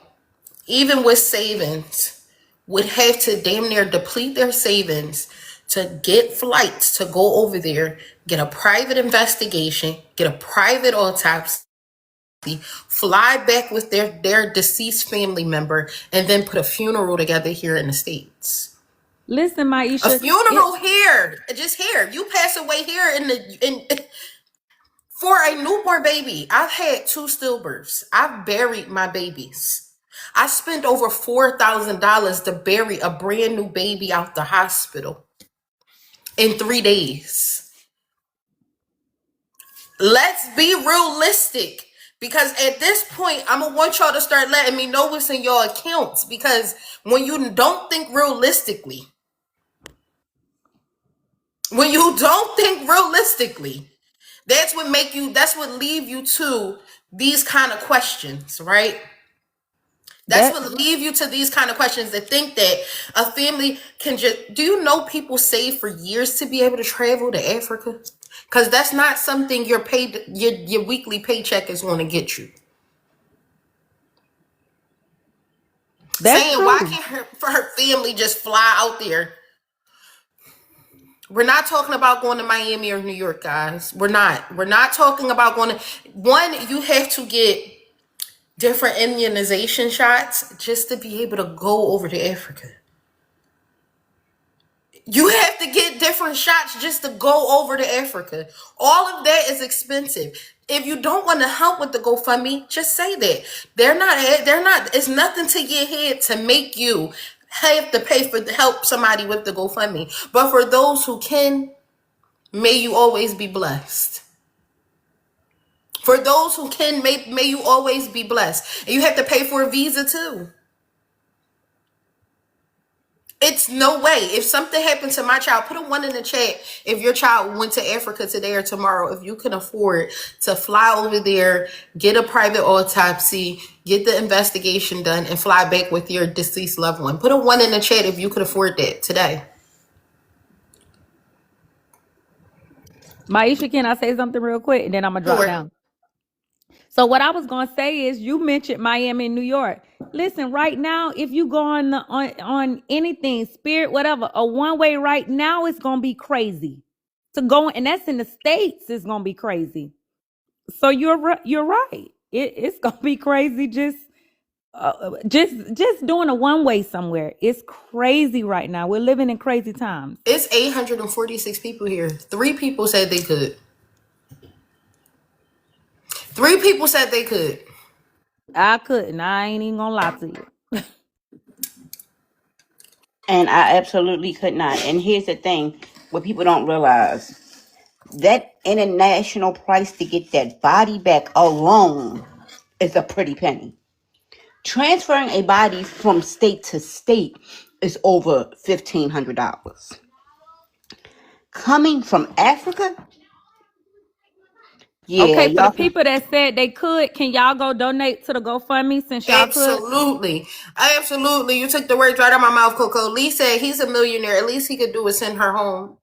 even with savings, would have to damn near deplete their savings to get flights to go over there, get a private investigation, get a private autopsy, fly back with their deceased family member, and then put a funeral together here in the States. Listen, A Maisha, funeral here, just here. You pass away here for a newborn baby. I've had 2 stillbirths. I've buried my babies. I spent over $4,000 to bury a brand new baby out the hospital in 3 days. Let's be realistic, because at this point, I'm gonna want y'all to start letting me know what's in your accounts, because when you don't think realistically, that's what leave you to these kind of questions, right? That's that what leave you to these kind of questions, that think that a family can just, do you know people save for years to be able to travel to Africa? Because that's not something your weekly paycheck is going to get you. that's Saying, why true. can't her family just fly out there? We're not talking about going to Miami or New York, guys. We're not talking about going to, one, you have to get different immunization shots just to be able to go over to Africa. You have to get different shots just to go over to Africa. All of that is expensive. If you don't want to help with the GoFundMe, just say that. They're not, it's nothing to your head to make you have to pay for help somebody with the GoFundMe. But for those who can, may you always be blessed. For those who can, may you always be blessed. And you have to pay for a visa too. It's no way. If something happened to my child, put a 1 in the chat if your child went to Africa today or tomorrow, if you can afford to fly over there, get a private autopsy, get the investigation done, and fly back with your deceased loved one. Put a 1 in the chat if you could afford that today. Maisha, can I say something real quick and then I'm gonna drop Sure. down? So what I was gonna say is, you mentioned Miami and New York. Listen, right now, if you go on anything, Spirit, whatever, a one-way right now, it's gonna be crazy. To go, and that's in the States, it's gonna be crazy. So you're right. It's gonna be crazy. Just doing a one-way somewhere. It's crazy right now. We're living in crazy times. It's 846 people here. 3 people said they could. 3 people said they could. I couldn't. I ain't even gonna lie to you. And I absolutely could not. And here's the thing, what people don't realize, that international price to get that body back alone is a pretty penny. Transferring a body from state to state is over $1,500. Coming from Africa, yeah, Okay, for the y'all. people that said they could, can y'all go donate to the GoFundMe since y'all could? Absolutely. You took the words right out of my mouth, Coco. Lee said he's a millionaire. At least he could do is send her home.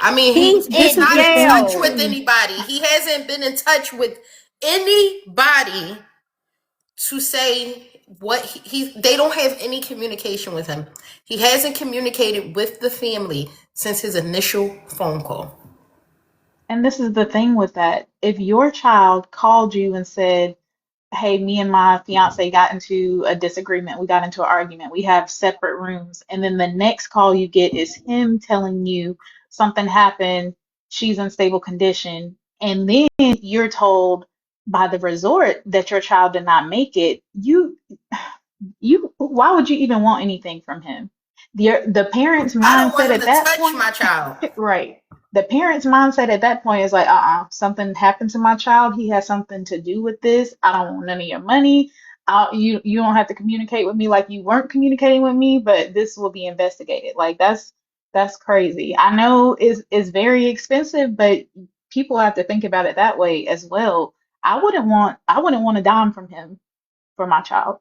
I mean, He's he's in not in touch jail. with anybody. He hasn't been in touch with anybody to say they don't have any communication with him. He hasn't communicated with the family since his initial phone call. And this is the thing with that. If your child called you and said, hey, me and my fiance got into a disagreement, we got into an argument, we have separate rooms, and then the next call you get is him telling you something happened, she's in stable condition, and then you're told by the resort that your child did not make it, you why would you even want anything from him? The parents' I don't want mindset him at to that touch point, my child. right? The parents' mindset at that point is like, something happened to my child. He has something to do with this. I don't want none of your money. You don't have to communicate with me like you weren't communicating with me, but this will be investigated. Like that's crazy. I know it's very expensive, but people have to think about it that way as well. I wouldn't want a dime from him for my child.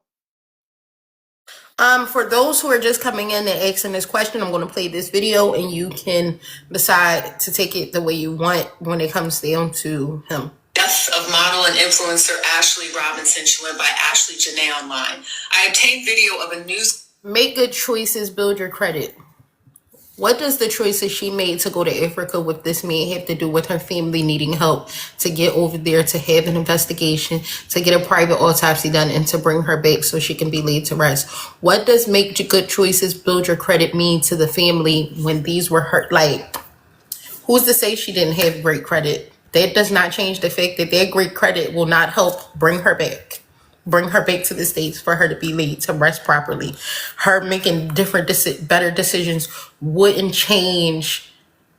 For those who are just coming in and asking this question, I'm going to play this video and you can decide to take it the way you want when it comes down to him. Death of model and influencer Ashlee Robinson. She went by Ashlee Jenae online. I obtained video of a news. Make good choices, build your credit. What does the choices she made to go to Africa with this man have to do with her family needing help to get over there, to have an investigation, to get a private autopsy done, and to bring her back so she can be laid to rest? What does make good choices, build your credit mean to the family when these were her? Like, who's to say she didn't have great credit? That does not change the fact that their great credit will not help bring her back. Bring her back to the States for her to be laid to rest properly. Her making better decisions wouldn't change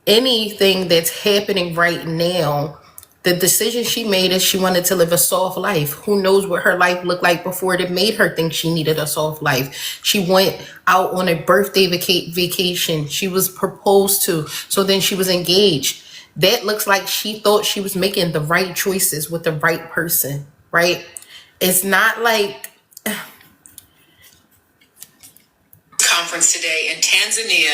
anything that's happening right now. The decision she made is she wanted to live a soft life. Who knows what her life looked like before it made her think she needed a soft life. She went out on a birthday vacation. She was proposed to. So then she was engaged. That looks like she thought she was making the right choices with the right person, right? It's not like conference today in Tanzania,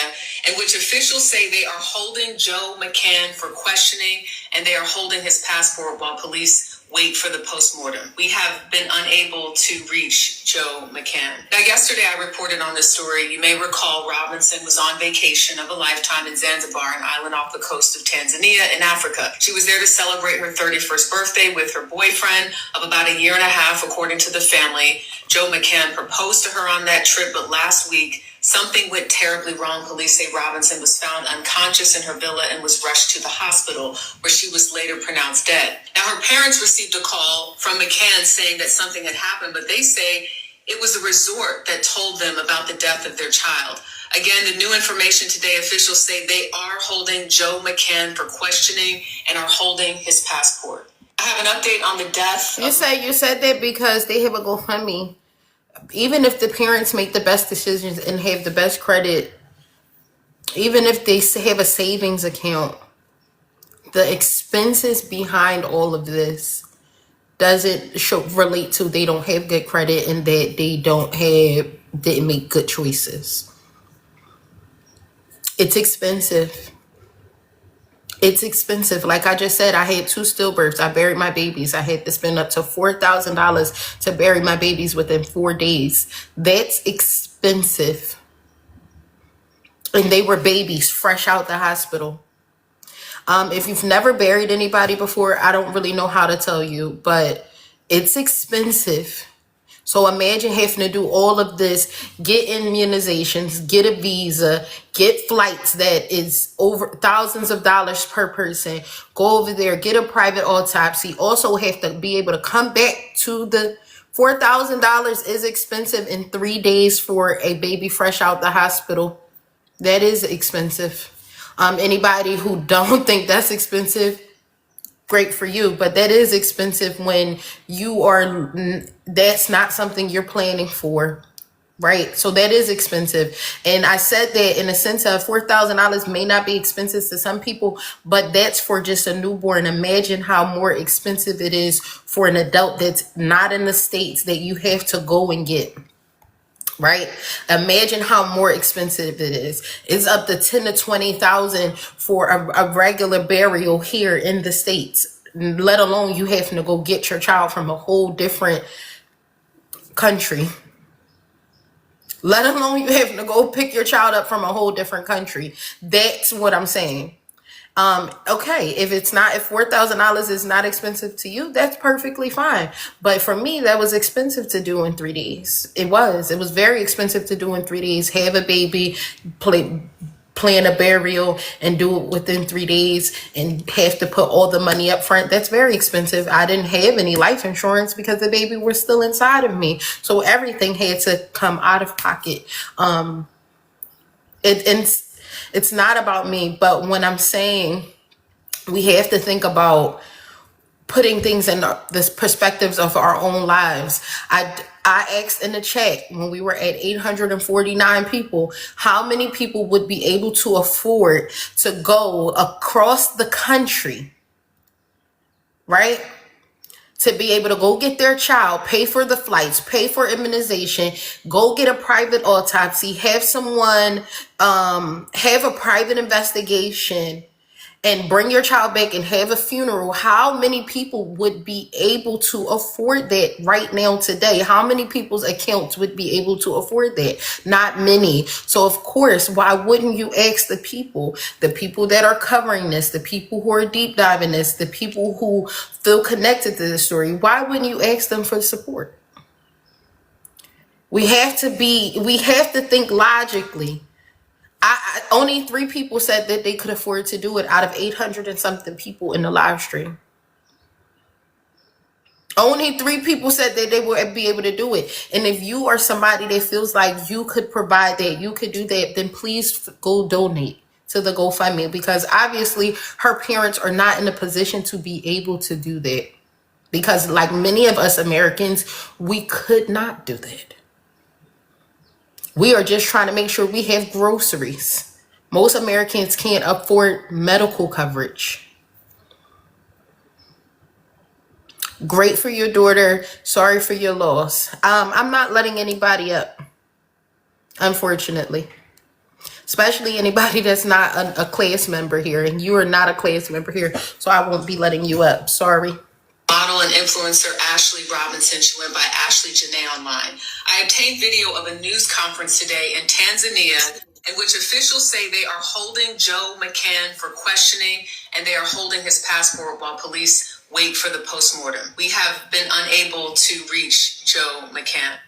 in which officials say they are holding Joe McCann for questioning and they are holding his passport while police wait for the postmortem. We have been unable to reach Joe McCann. Now, yesterday I reported on this story. You may recall Robinson was on vacation of a lifetime in Zanzibar, an island off the coast of Tanzania in Africa. She was there to celebrate her 31st birthday with her boyfriend of about a year and a half, according to the family. Joe McCann proposed to her on that trip, but last week, something went terribly wrong. Police say Robinson was found unconscious in her villa and was rushed to the hospital, where she was later pronounced dead. Now, her parents received a call from McCann saying that something had happened, but they say it was the resort that told them about the death of their child. Again, the new information today, officials say they are holding Joe McCann for questioning and are holding his passport. I have an update on the death. you said that because they have a GoFundMe. Even if the parents make the best decisions and have the best credit, even if they have a savings account, the expenses behind all of this doesn't relate to they don't have good credit and that they didn't make good choices. It's expensive. It's expensive. Like I just said, I had 2 stillbirths. I buried my babies. I had to spend up to $4,000 to bury my babies within 4 days. That's expensive. And they were babies fresh out the hospital. If you've never buried anybody before, I don't really know how to tell you, but it's expensive. So imagine having to do all of this, get immunizations, get a visa, get flights that is over thousands of dollars per person, go over there, get a private autopsy, also have to be able to come back to the $4,000 is expensive in 3 days for a baby fresh out the hospital. That is expensive. Anybody who don't think that's expensive, great for you, but that is expensive when that's not something you're planning for, right? So that is expensive. And I said that in a sense of $4,000 may not be expensive to some people, but that's for just a newborn. Imagine how more expensive it is for an adult that's not in the States that you have to go and get. Right? Imagine how more expensive it is. It's up to 10 to 20,000 for a regular burial here in the States, let alone you having to go get your child from a whole different country. Let alone you having to go pick your child up from a whole different country. That's what I'm saying. Okay, if $4,000 is not expensive to you, that's perfectly fine. But for me, that was expensive to do in 3 days. It was very expensive to do in 3 days. Have a baby, plan a burial, and do it within 3 days, and have to put all the money up front. That's very expensive. I didn't have any life insurance because the baby was still inside of me, so everything had to come out of pocket. It's not about me, but when I'm saying we have to think about putting things in the perspectives of our own lives. I asked in the chat when we were at 849 people, how many people would be able to afford to go across the country, right? To be able to go get their child, pay for the flights, pay for immunization, go get a private autopsy, have someone have a private investigation, and bring your child back and have a funeral. How many people would be able to afford that right now today? How many people's accounts would be able to afford that? Not many. So of course, why wouldn't you ask the people that are covering this, the people who are deep diving this, the people who feel connected to this story? Why wouldn't you ask them for support? We have to think logically. Only 3 people said that they could afford to do it out of 800 and something people in the live stream. Only 3 people said that they would be able to do it. And if you are somebody that feels like you could provide that, you could do that, then please go donate to the GoFundMe, because obviously her parents are not in a position to be able to do that. Because like many of us Americans, we could not do that. We are just trying to make sure we have groceries. Most Americans can't afford medical coverage. Great for your daughter. Sorry for your loss. I'm not letting anybody up, unfortunately. Especially anybody that's not a class member here. And you are not a class member here, so I won't be letting you up. Sorry. Model and influencer Ashlee Robinson. She went by Ashlee Jenae online. I obtained video of a news conference today in Tanzania in which officials say they are holding Joe McCann for questioning, and they are holding his passport while police wait for the postmortem. We have been unable to reach Joe McCann.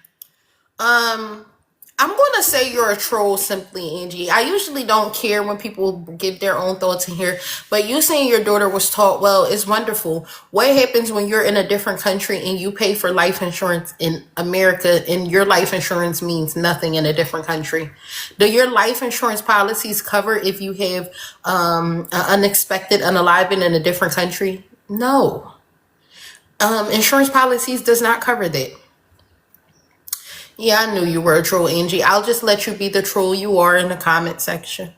I'm going to say you're a troll, simply, Angie. I usually don't care when people give their own thoughts in here, but you saying your daughter was taught well is wonderful. What happens when you're in a different country and you pay for life insurance in America, and your life insurance means nothing in a different country? Do your life insurance policies cover if you have an unexpected unaliving in a different country? No. Insurance policies does not cover that. Yeah, I knew you were a troll, Angie. I'll just let you be the troll you are in the comment section.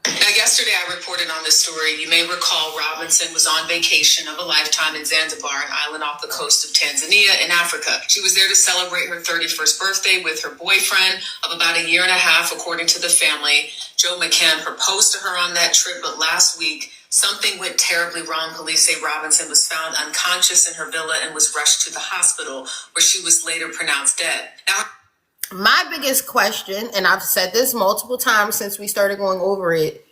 Now, yesterday I reported on this story. You may recall Robinson was on vacation of a lifetime in Zanzibar, an island off the coast of Tanzania in Africa. She was there to celebrate her 31st birthday with her boyfriend of about a year and a half, according to the family. Joe McCann proposed to her on that trip, but last week, something went terribly wrong. Police say Robinson was found unconscious in her villa and was rushed to the hospital, where she was later pronounced dead. Now, my biggest question, and I've said this multiple times since we started going over it,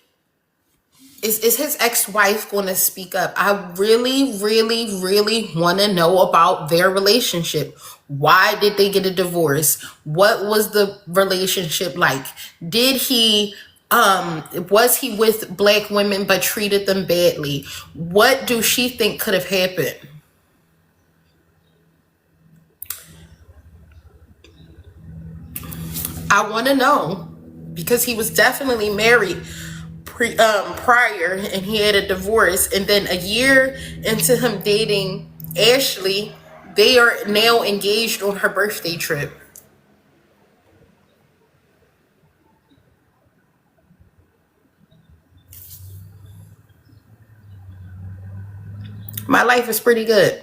is his ex-wife going to speak up? I really, really, really want to know about their relationship. Why did they get a divorce? What was the relationship like? Did he was he with black women but treated them badly? What do she think could have happened? I want to know, because he was definitely married prior, and he had a divorce, and then a year into him dating Ashlee, they are now engaged on her birthday trip. My life is pretty good.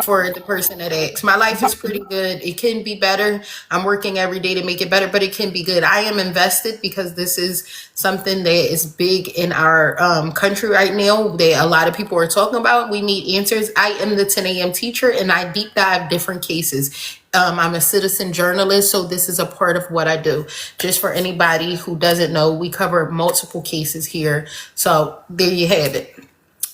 for the person that asks. My life is pretty good. It can be better. I'm working every day to make it better, but it can be good. I am invested because this is something that is big in our country right now that a lot of people are talking about. We need answers. I am the 10 a.m. teacher and I deep dive different cases. I'm a citizen journalist, so this is a part of what I do. Just for anybody who doesn't know, we cover multiple cases here. So there you have it.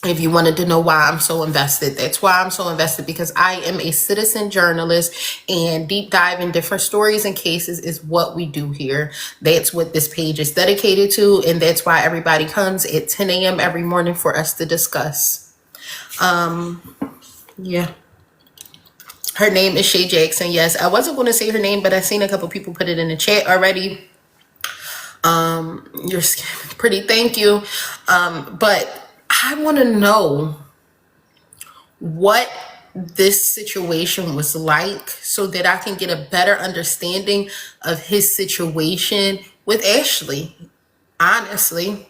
If you wanted to know why I'm so invested, that's why I'm so invested, because I am a citizen journalist and deep dive in different stories and cases is what we do here. That's what this page is dedicated to. And that's why everybody comes at 10 a.m. every morning for us to discuss. Yeah. Her name is Shay Jackson. Yes, I wasn't going to say her name, but I've seen a couple people put it in the chat already. You're pretty. Thank you. But I want to know what this situation was like so that I can get a better understanding of his situation with Ashlee. Honestly.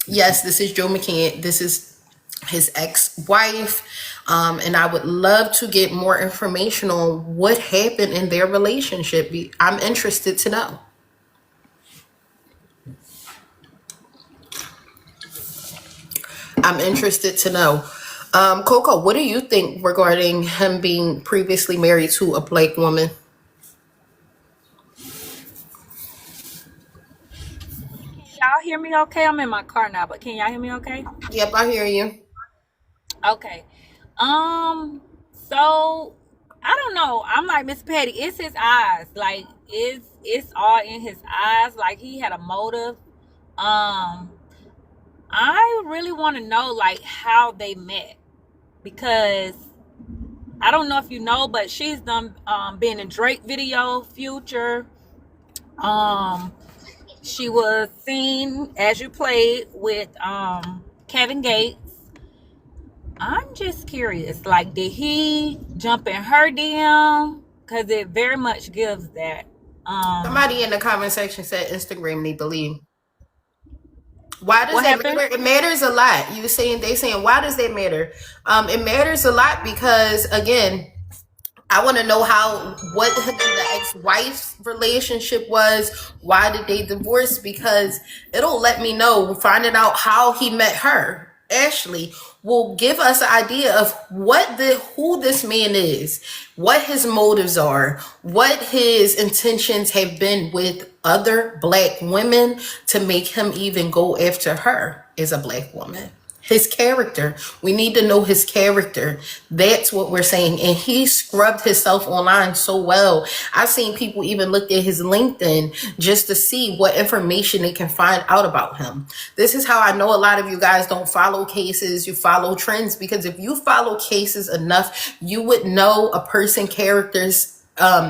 Yes, this is Joe McCann. This is his ex-wife. And I would love to get more information on what happened in their relationship. I'm interested to know. I'm interested to know. Coco, what do you think regarding him being previously married to a black woman? Y'all hear me okay? I'm in my car now, but can y'all hear me okay? Yep, I hear you. Okay. So I don't know. I'm like, Miss Patty, it's his eyes. Like it's all in his eyes. Like he had a motive. I really want to know like how they met, because I don't know if you know, but she's done been in Drake video, Future. She was seen, as you played, with Kevin Gates. I'm just curious, like, did he jump in her DM? Because it very much gives that. Somebody in the comment section said Instagram need to leave. Why does What that happened? matter? It matters a lot. They saying, why does that matter? It matters a lot because, again, I want to know what him and the ex-wife's relationship was. Why did they divorce? Because it'll let me know. Finding out how he met her, Ashlee, will give us an idea of who this man is, what his motives are, what his intentions have been with other black women to make him even go after her as a black woman. His character. We need to know his character. That's what we're saying. And he scrubbed himself online so well. I've seen people even look at his LinkedIn just to see what information they can find out about him. This is how I know a lot of you guys don't follow cases. You follow trends, because if you follow cases enough, you would know a person's characters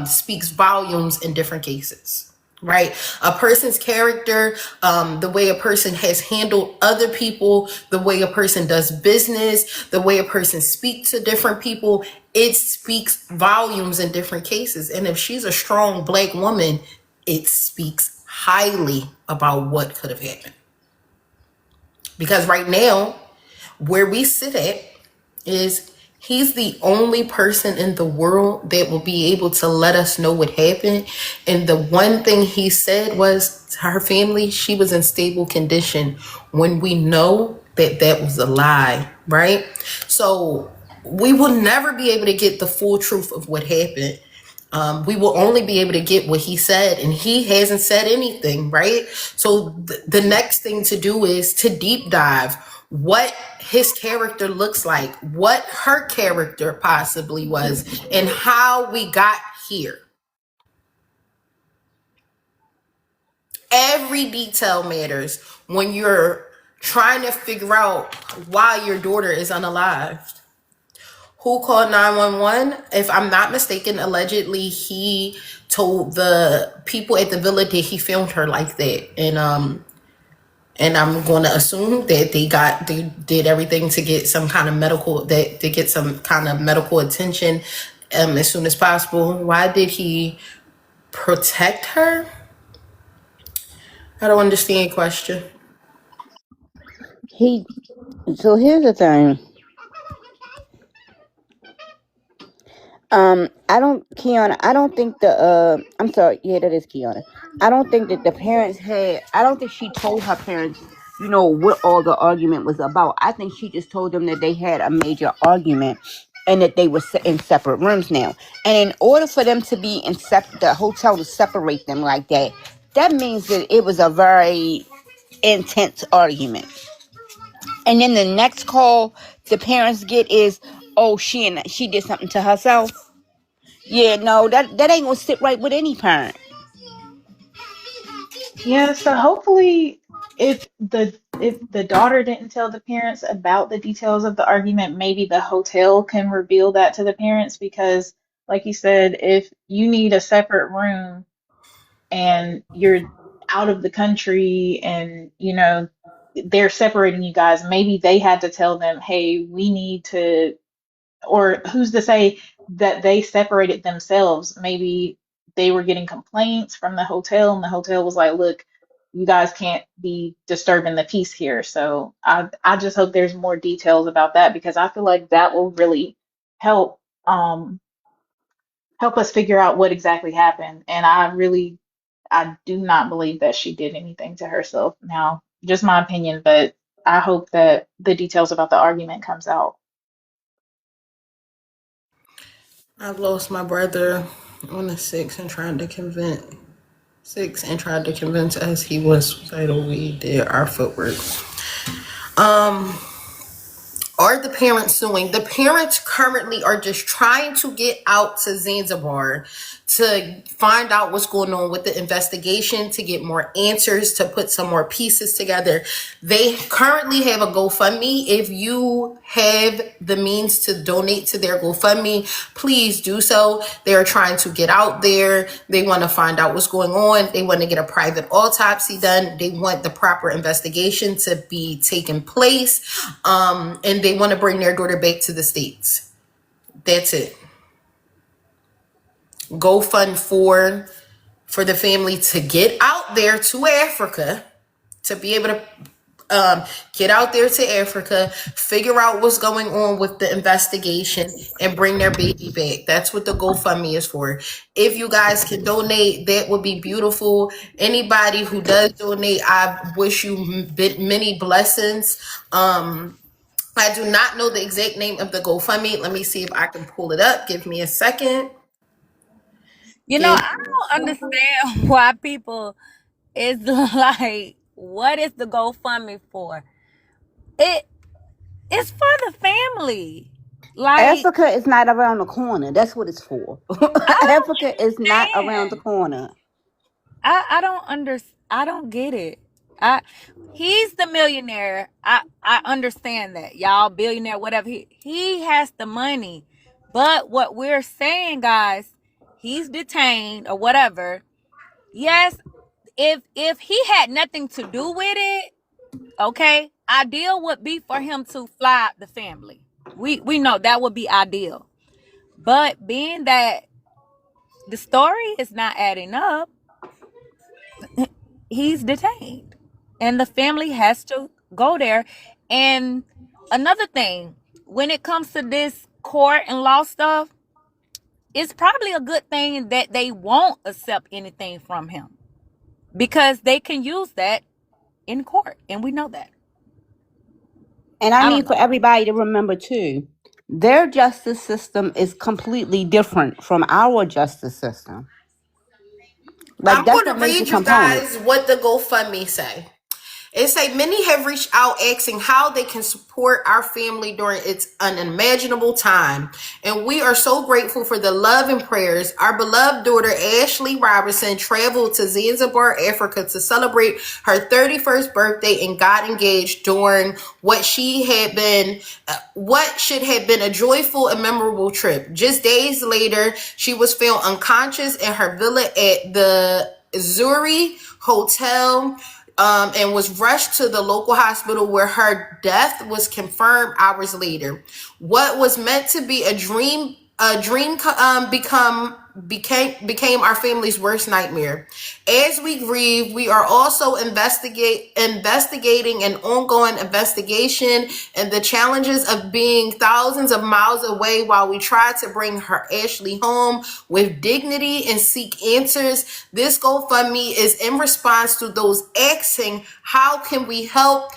speaks volumes in different cases. Right? A person's character, the way a person has handled other people, the way a person does business, the way a person speaks to different people, it speaks volumes in different cases. And if she's a strong black woman, it speaks highly about what could have happened. Because right now, where we sit at is he's the only person in the world that will be able to let us know what happened. And the one thing he said was to her family, she was in stable condition, when we know that that was a lie, right? So we will never be able to get the full truth of what happened. We will only be able to get what he said, and he hasn't said anything, right? So the next thing to do is to deep dive what his character looks like, what her character possibly was, and how we got here. Every detail matters when you're trying to figure out why your daughter is unalived. Who called 911? If I'm not mistaken, allegedly he told the people at the villa that he filmed her like that. And I'm going to assume that they did everything to get some kind of medical attention as soon as possible. Why did he protect her? I don't understand your question. So here's the thing. I don't think I'm sorry, yeah, that is Kiana. I don't think that the parents I don't think she told her parents, what all the argument was about. I think she just told them that they had a major argument and that they were in separate rooms now. And in order for them to be the hotel to separate them like that, that means that it was a very intense argument. And then the next call the parents get is, oh, she did something to herself. Yeah, no, that ain't gonna sit right with any parent. Yeah, so hopefully if the daughter didn't tell the parents about the details of the argument, maybe the hotel can reveal that to the parents because like you said, if you need a separate room and you're out of the country and they're separating you guys, maybe they had to tell them, "Hey, we need to," or who's to say that they separated themselves? Maybe they were getting complaints from the hotel, and the hotel was like, "Look, you guys can't be disturbing the peace here." So I just hope there's more details about that because I feel like that will really help help us figure out what exactly happened. And I do not believe that she did anything to herself. Now, just my opinion, but I hope that the details about the argument comes out. I've lost my brother on the 6th and tried to convince us he was suicidal. We did our footwork. Are the parents suing? The parents currently are just trying to get out to Zanzibar to find out what's going on with the investigation, to get more answers, to put some more pieces together. They currently have a GoFundMe. If you have the means to donate to their GoFundMe, please do so. They are trying to get out there. They want to find out what's going on. They want to get a private autopsy done. They want the proper investigation to be taking place. And they want to bring their daughter back to the States. That's it. GoFund for the family to get out there to Africa, to be able to get out there to Africa, figure out what's going on with the investigation, and bring their baby back. That's what the GoFundMe is for. If you guys can donate, that would be beautiful. Anybody who does donate, I wish you many blessings. I do not know the exact name of the GoFundMe. Let me see if I can pull it up. Give me a second. I don't understand why people is like, what is the GoFundMe for? It's for the family. Like, Africa is not around the corner. That's what it's for. I don't Africa is not around the understand. corner. I don't get it. He's the millionaire. I understand that. Y'all billionaire, whatever. He has the money. But what we're saying, guys, he's detained or whatever. Yes, if he had nothing to do with it, okay, ideal would be for him to fly out the family. We know that would be ideal. But being that the story is not adding up, he's detained. And the family has to go there. And another thing, when it comes to this court and law stuff, it's probably a good thing that they won't accept anything from him because they can use that in court. And we know that. And I I need don't for know. everybody to remember too, their justice system is completely different from our justice system. Like, I'm that's going a to major read you component. guys what the GoFundMe say. It say many have reached out asking how they can support our family during its unimaginable time. And we are so grateful for the love and prayers. Our beloved daughter, Ashlee Robinson, traveled to Zanzibar, Africa to celebrate her 31st birthday and got engaged during what should have been a joyful and memorable trip. Just days later, she was found unconscious in her villa at the Zuri Hotel, and was rushed to the local hospital where her death was confirmed hours later. What was meant to be a dream became our family's worst nightmare. As we grieve, we are also investigating an ongoing investigation and the challenges of being thousands of miles away while we try to bring her Ashlee home with dignity and seek answers. This GoFundMe is in response to those asking, how can we help,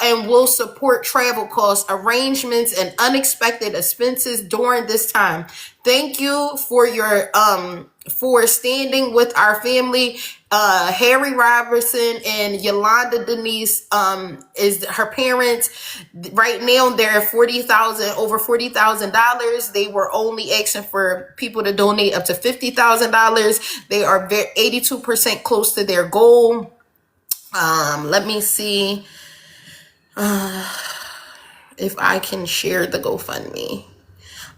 and will support travel costs, arrangements, and unexpected expenses during this time. Thank you for your for standing with our family. Harry Robertson and Yolanda Denise is her parents. Right now they're over $40,000. They were only asking for people to donate up to $50,000. They are 82% close to their goal. Let me see if I can share the GoFundMe.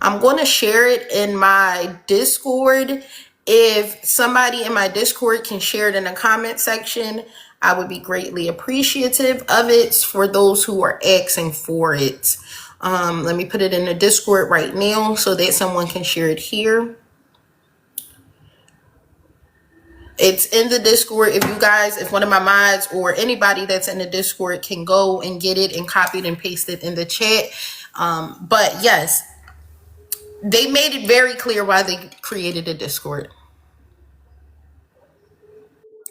I'm going to share it in my Discord. If somebody in my Discord can share it in the comment section, I would be greatly appreciative of it for those who are asking for it. Let me put it in the Discord right now so that someone can share it here. It's in the Discord. If one of my mods or anybody that's in the Discord can go and get it and copy it and paste it in the chat. But yes, they made it very clear why they created a Discord.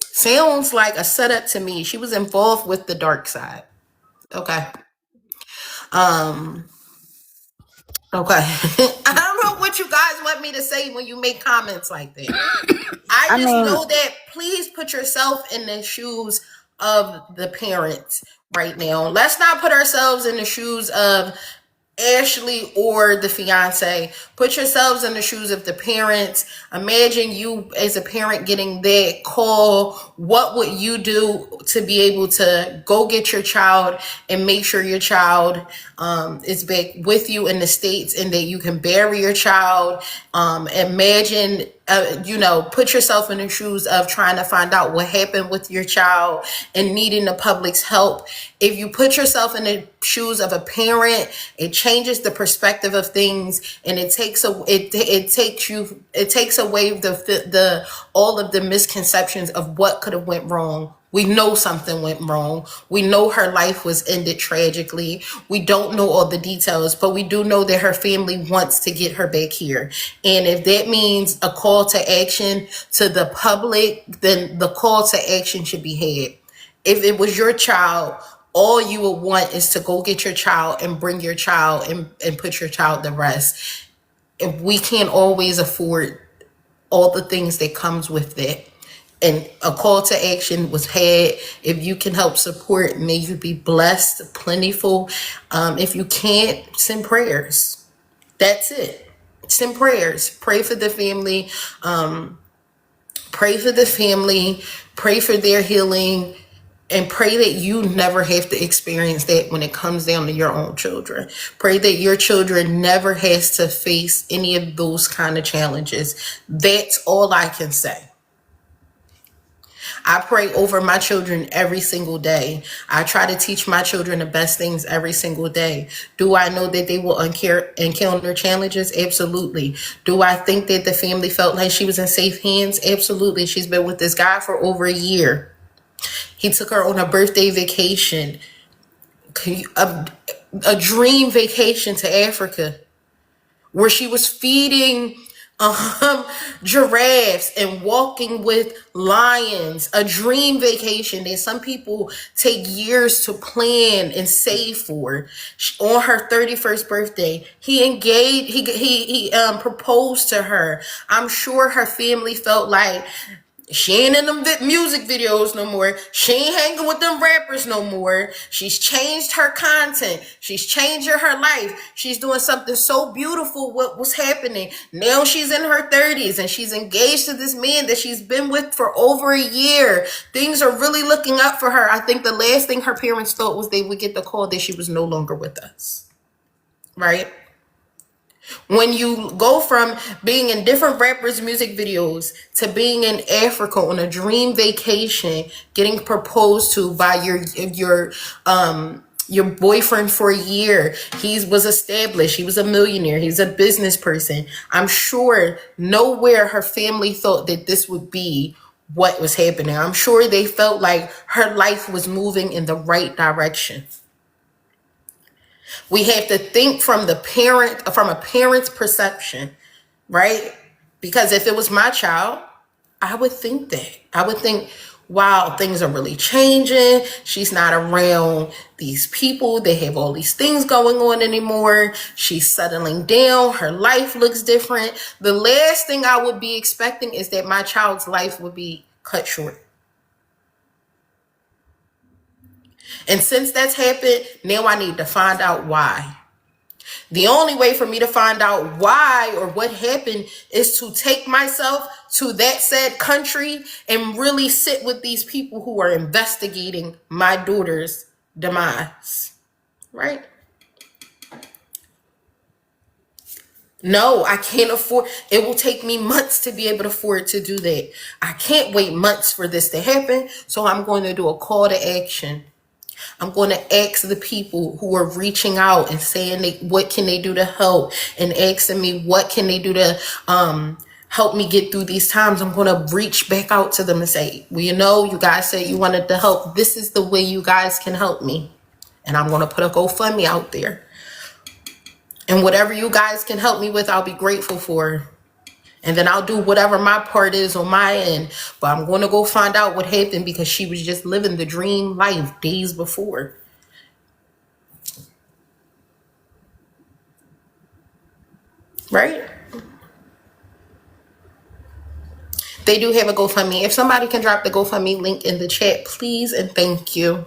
Sounds like a setup to me. She was involved with the dark side. Okay. Okay. I don't know what you guys want me to say when you make comments like that. I just know that please put yourself in the shoes of the parents right now. Let's not put ourselves in the shoes of Ashlee or the fiance. Put yourselves in the shoes of the parents. Imagine you as a parent getting that call. What would you do to be able to go get your child and make sure your child is back with you in the States and that you can bury your child? Imagine put yourself in the shoes of trying to find out what happened with your child and needing the public's help. If you put yourself in the shoes of a parent, it changes the perspective of things, and it takes away the all of the misconceptions of what could have went wrong. We know something went wrong. We know her life was ended tragically. We don't know all the details, but we do know that her family wants to get her back here. And if that means a call to action to the public, then the call to action should be had. If it was your child, all you would want is to go get your child and bring your child and put your child to rest. If we can't always afford all the things that comes with that. And a call to action was had. If you can help support, may you be blessed, plentiful. If you can't, send prayers. That's it. Send prayers. Pray for the family. Pray for the family. Pray for their healing. And pray that you never have to experience that when it comes down to your own children. Pray that your children never has to face any of those kind of challenges. That's all I can say. I pray over my children every single day. I try to teach my children the best things every single day. Do I know that they will encounter challenges? Absolutely. Do I think that the family felt like she was in safe hands? Absolutely. She's been with this guy for over a year. He took her on a birthday vacation, a dream vacation to Africa, where she was feeding giraffes and walking with lions. A dream vacation that some people take years to plan and save for. On her 31st birthday, he proposed to her. I'm sure her family felt like she ain't in them music videos no more. She ain't hanging with them rappers no more. She's changed her content. She's changing her life. She's doing something so beautiful. What was happening? Now she's in her 30s and she's engaged to this man that she's been with for over a year. Things are really looking up for her. I think the last thing her parents thought was they would get the call that she was no longer with us. Right? When you go from being in different rappers' music videos to being in Africa on a dream vacation, getting proposed to by your boyfriend for a year. He was established. He was a millionaire. He's a business person. I'm sure nowhere her family thought that this would be what was happening. I'm sure they felt like her life was moving in the right direction. We have to think from a parent's perception, right? Because if it was my child, I would think that. I would think, wow, things are really changing. She's not around these people. They have all these things going on anymore. She's settling down. Her life looks different. The last thing I would be expecting is that my child's life would be cut short. And since that's happened, now I need to find out why. The only way for me to find out why or what happened is to take myself to that said country and really sit with these people who are investigating my daughter's demise. Right? No, I can't afford. It will take me months to be able to afford to do that. I can't wait months for this to happen. So I'm going to do a call to action. I'm going to ask the people who are reaching out and saying what can they do to help, and asking me what can they do to help me get through these times. I'm going to reach back out to them and say, well, you guys said you wanted to help. This is the way you guys can help me. And I'm going to put a GoFundMe out there. And whatever you guys can help me with, I'll be grateful for. And then I'll do whatever my part is on my end. But I'm going to go find out what happened, because she was just living the dream life days before. Right? They do have a GoFundMe. If somebody can drop the GoFundMe link in the chat, please and thank you.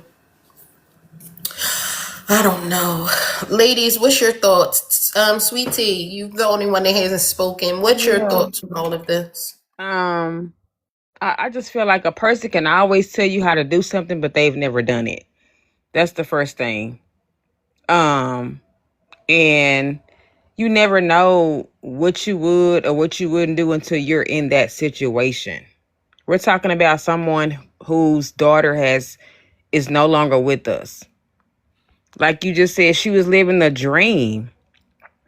I don't know. Ladies, what's your thoughts? Sweet Tea, you're the only one that hasn't spoken. What's your thoughts on all of this? I just feel like a person can always tell you how to do something, but they've never done it. That's the first thing. And you never know what you would or what you wouldn't do until you're in that situation. We're talking about someone whose daughter is no longer with us. Like you just said, she was living the dream.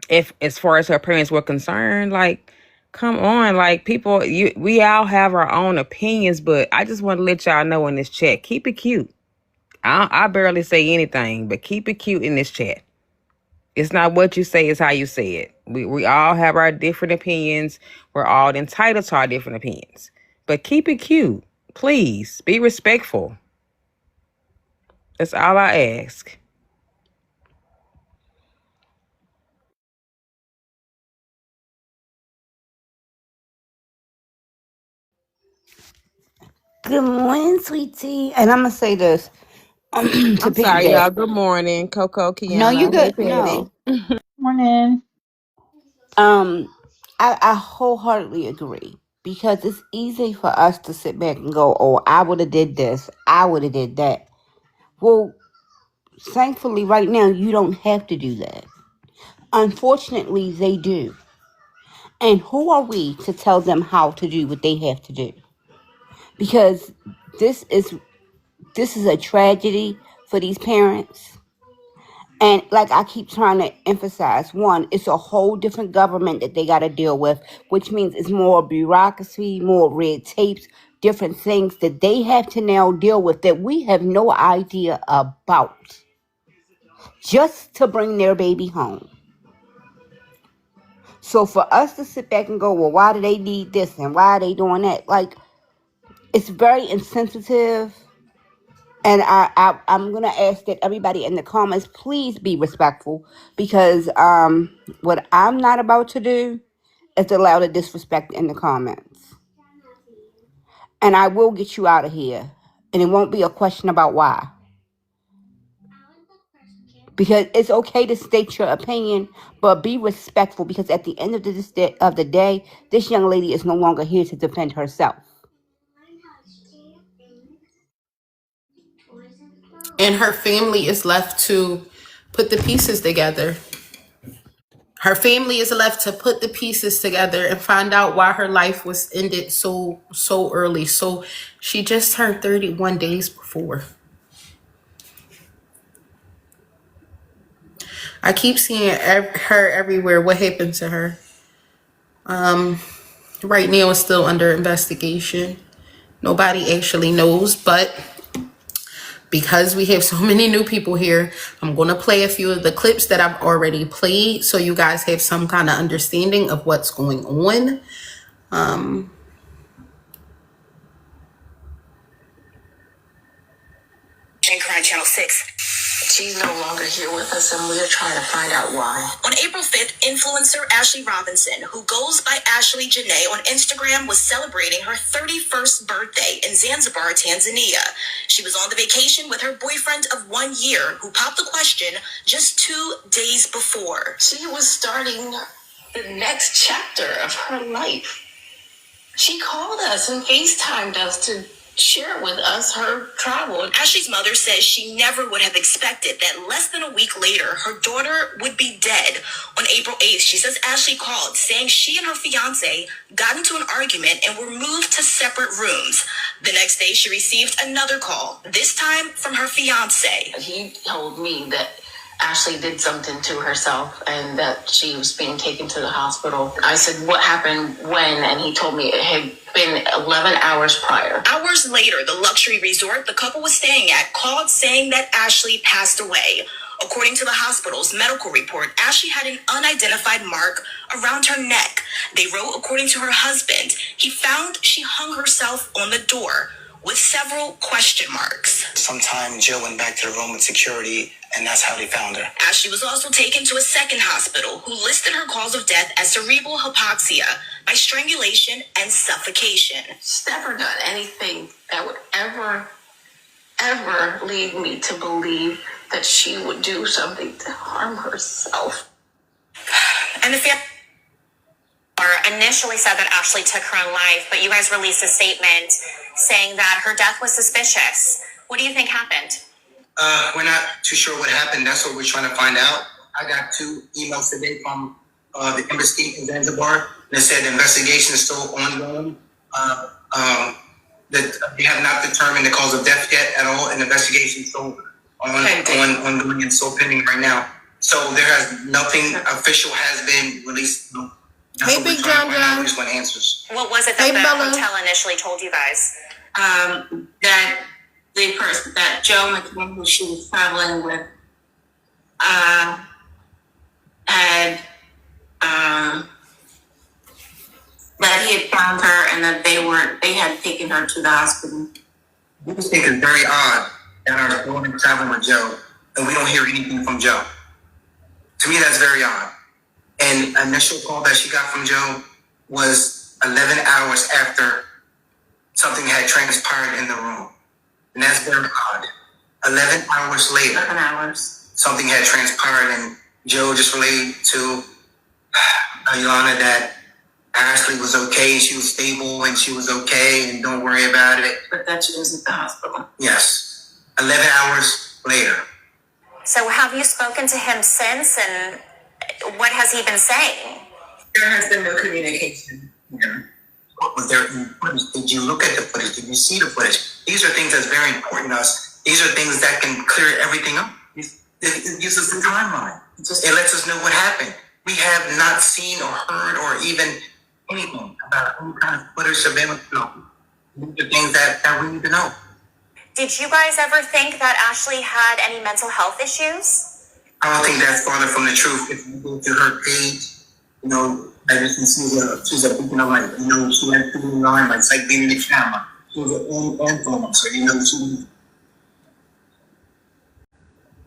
If as far as her parents were concerned, like, come on, like, people, we all have our own opinions, but I just want to let y'all know in this chat, keep it cute. I barely say anything, but keep it cute in this chat. It's not what you say, it's how you say it. We all have our different opinions. We're all entitled to our different opinions. But keep it cute. Please, be respectful. That's all I ask. Good morning, sweetie. And I'm gonna say this to I'm sorry, piggyback. y'all. Good morning, Coco, No, you Kiana. Hey, good. Patty. No. Morning. I wholeheartedly agree, because it's easy for us to sit back and go, "Oh, I would have did this. I would have did that." Well, thankfully, right now you don't have to do that. Unfortunately, they do. And who are we to tell them how to do what they have to do? Because this is a tragedy for these parents. And like I keep trying to emphasize, one, it's a whole different government that they got to deal with, which means it's more bureaucracy, more red tapes, different things that they have to now deal with that we have no idea about, just to bring their baby home. So for us to sit back and go, well, why do they need this and why are they doing that? Like, it's very insensitive. And I'm going to ask that everybody in the comments, please be respectful, because what I'm not about to do is allow the disrespect in the comments. And I will get you out of here. And it won't be a question about why. Because it's okay to state your opinion, but be respectful, because at the end of the day, this young lady is no longer here to defend herself. And her family is left to put the pieces together. Her family is left to put the pieces together and find out why her life was ended so early. So she just turned 31 days before. I keep seeing her everywhere. What happened to her? Right now it's still under investigation. Nobody actually knows, but because we have so many new people here, I'm going to play a few of the clips that I've already played so you guys have some kind of understanding of what's going on. Channel 6. She's no longer here with us, and we're trying to find out why. On April 5th, influencer Ashlee Robinson, who goes by Ashlee Jenae on Instagram, was celebrating her 31st birthday in Zanzibar, Tanzania. She was on the vacation with her boyfriend of 1 year, who popped the question just 2 days before. She was starting the next chapter of her life. She called us and FaceTimed us to share with us her travel. Ashlee's mother says she never would have expected that less than a week later, her daughter would be dead. On April 8th, she says Ashlee called saying she and her fiance got into an argument and were moved to separate rooms. The next day, she received another call, this time from her fiance. He told me that Ashlee did something to herself and that she was being taken to the hospital. I said, what happened when? And he told me it had been 11 hours prior. Hours later, the luxury resort the couple was staying at called saying that Ashlee passed away. According to the hospital's medical report, Ashlee had an unidentified mark around her neck. They wrote, according to her husband, he found she hung herself on the door with several question marks. Sometime Jill went back to the room with security, and that's how they found her. Ashlee was also taken to a second hospital who listed her cause of death as cerebral hypoxia by strangulation and suffocation. She's never done anything that would ever lead me to believe that she would do something to harm herself. And the family initially said that Ashlee took her own life, but you guys released a statement saying that her death was suspicious. What do you think happened? We're not too sure what happened. That's what we're trying to find out. I got 2 emails today from the embassy in Zanzibar that said the investigation is still ongoing. That they have not determined the cause of death yet at all, and the investigation is still ongoing and still pending right now. So there has nothing official has been released. That's Hey, what we're Big trying to John find out. John. We just want answers. What was it that Hey, the Bella. hotel initially told you guys? That the person, that Joe McCain, who she was traveling with, had that he had found her and that they had taken her to the hospital. We just think it's very odd that our woman is traveling with Joe and we don't hear anything from Joe. To me, that's very odd. And initial call that she got from Joe was 11 hours after something had transpired in the room. And that's very odd. 11 hours later, 11 hours. something had transpired and Joe just relayed to Ilana that Ashlee was okay, she was stable and she was okay and don't worry about it. But that she was at the hospital. Yes. 11 hours later. So have you spoken to him since, and what has he been saying? There has been no communication. Was there any footage? Did you look at the footage? Did you see the footage? These are things that's very important to us. These are things that can clear everything up. It gives us the timeline. It lets us know what happened. We have not seen or heard or even anything about any kind of footage surveillance. These are things that we need to know. Did you guys ever think that Ashlee had any mental health issues? I don't think that's farther from the truth. If you go to her page, as you can see, she's a beacon of light. She had people in line, like being in the camera. She was an influencer,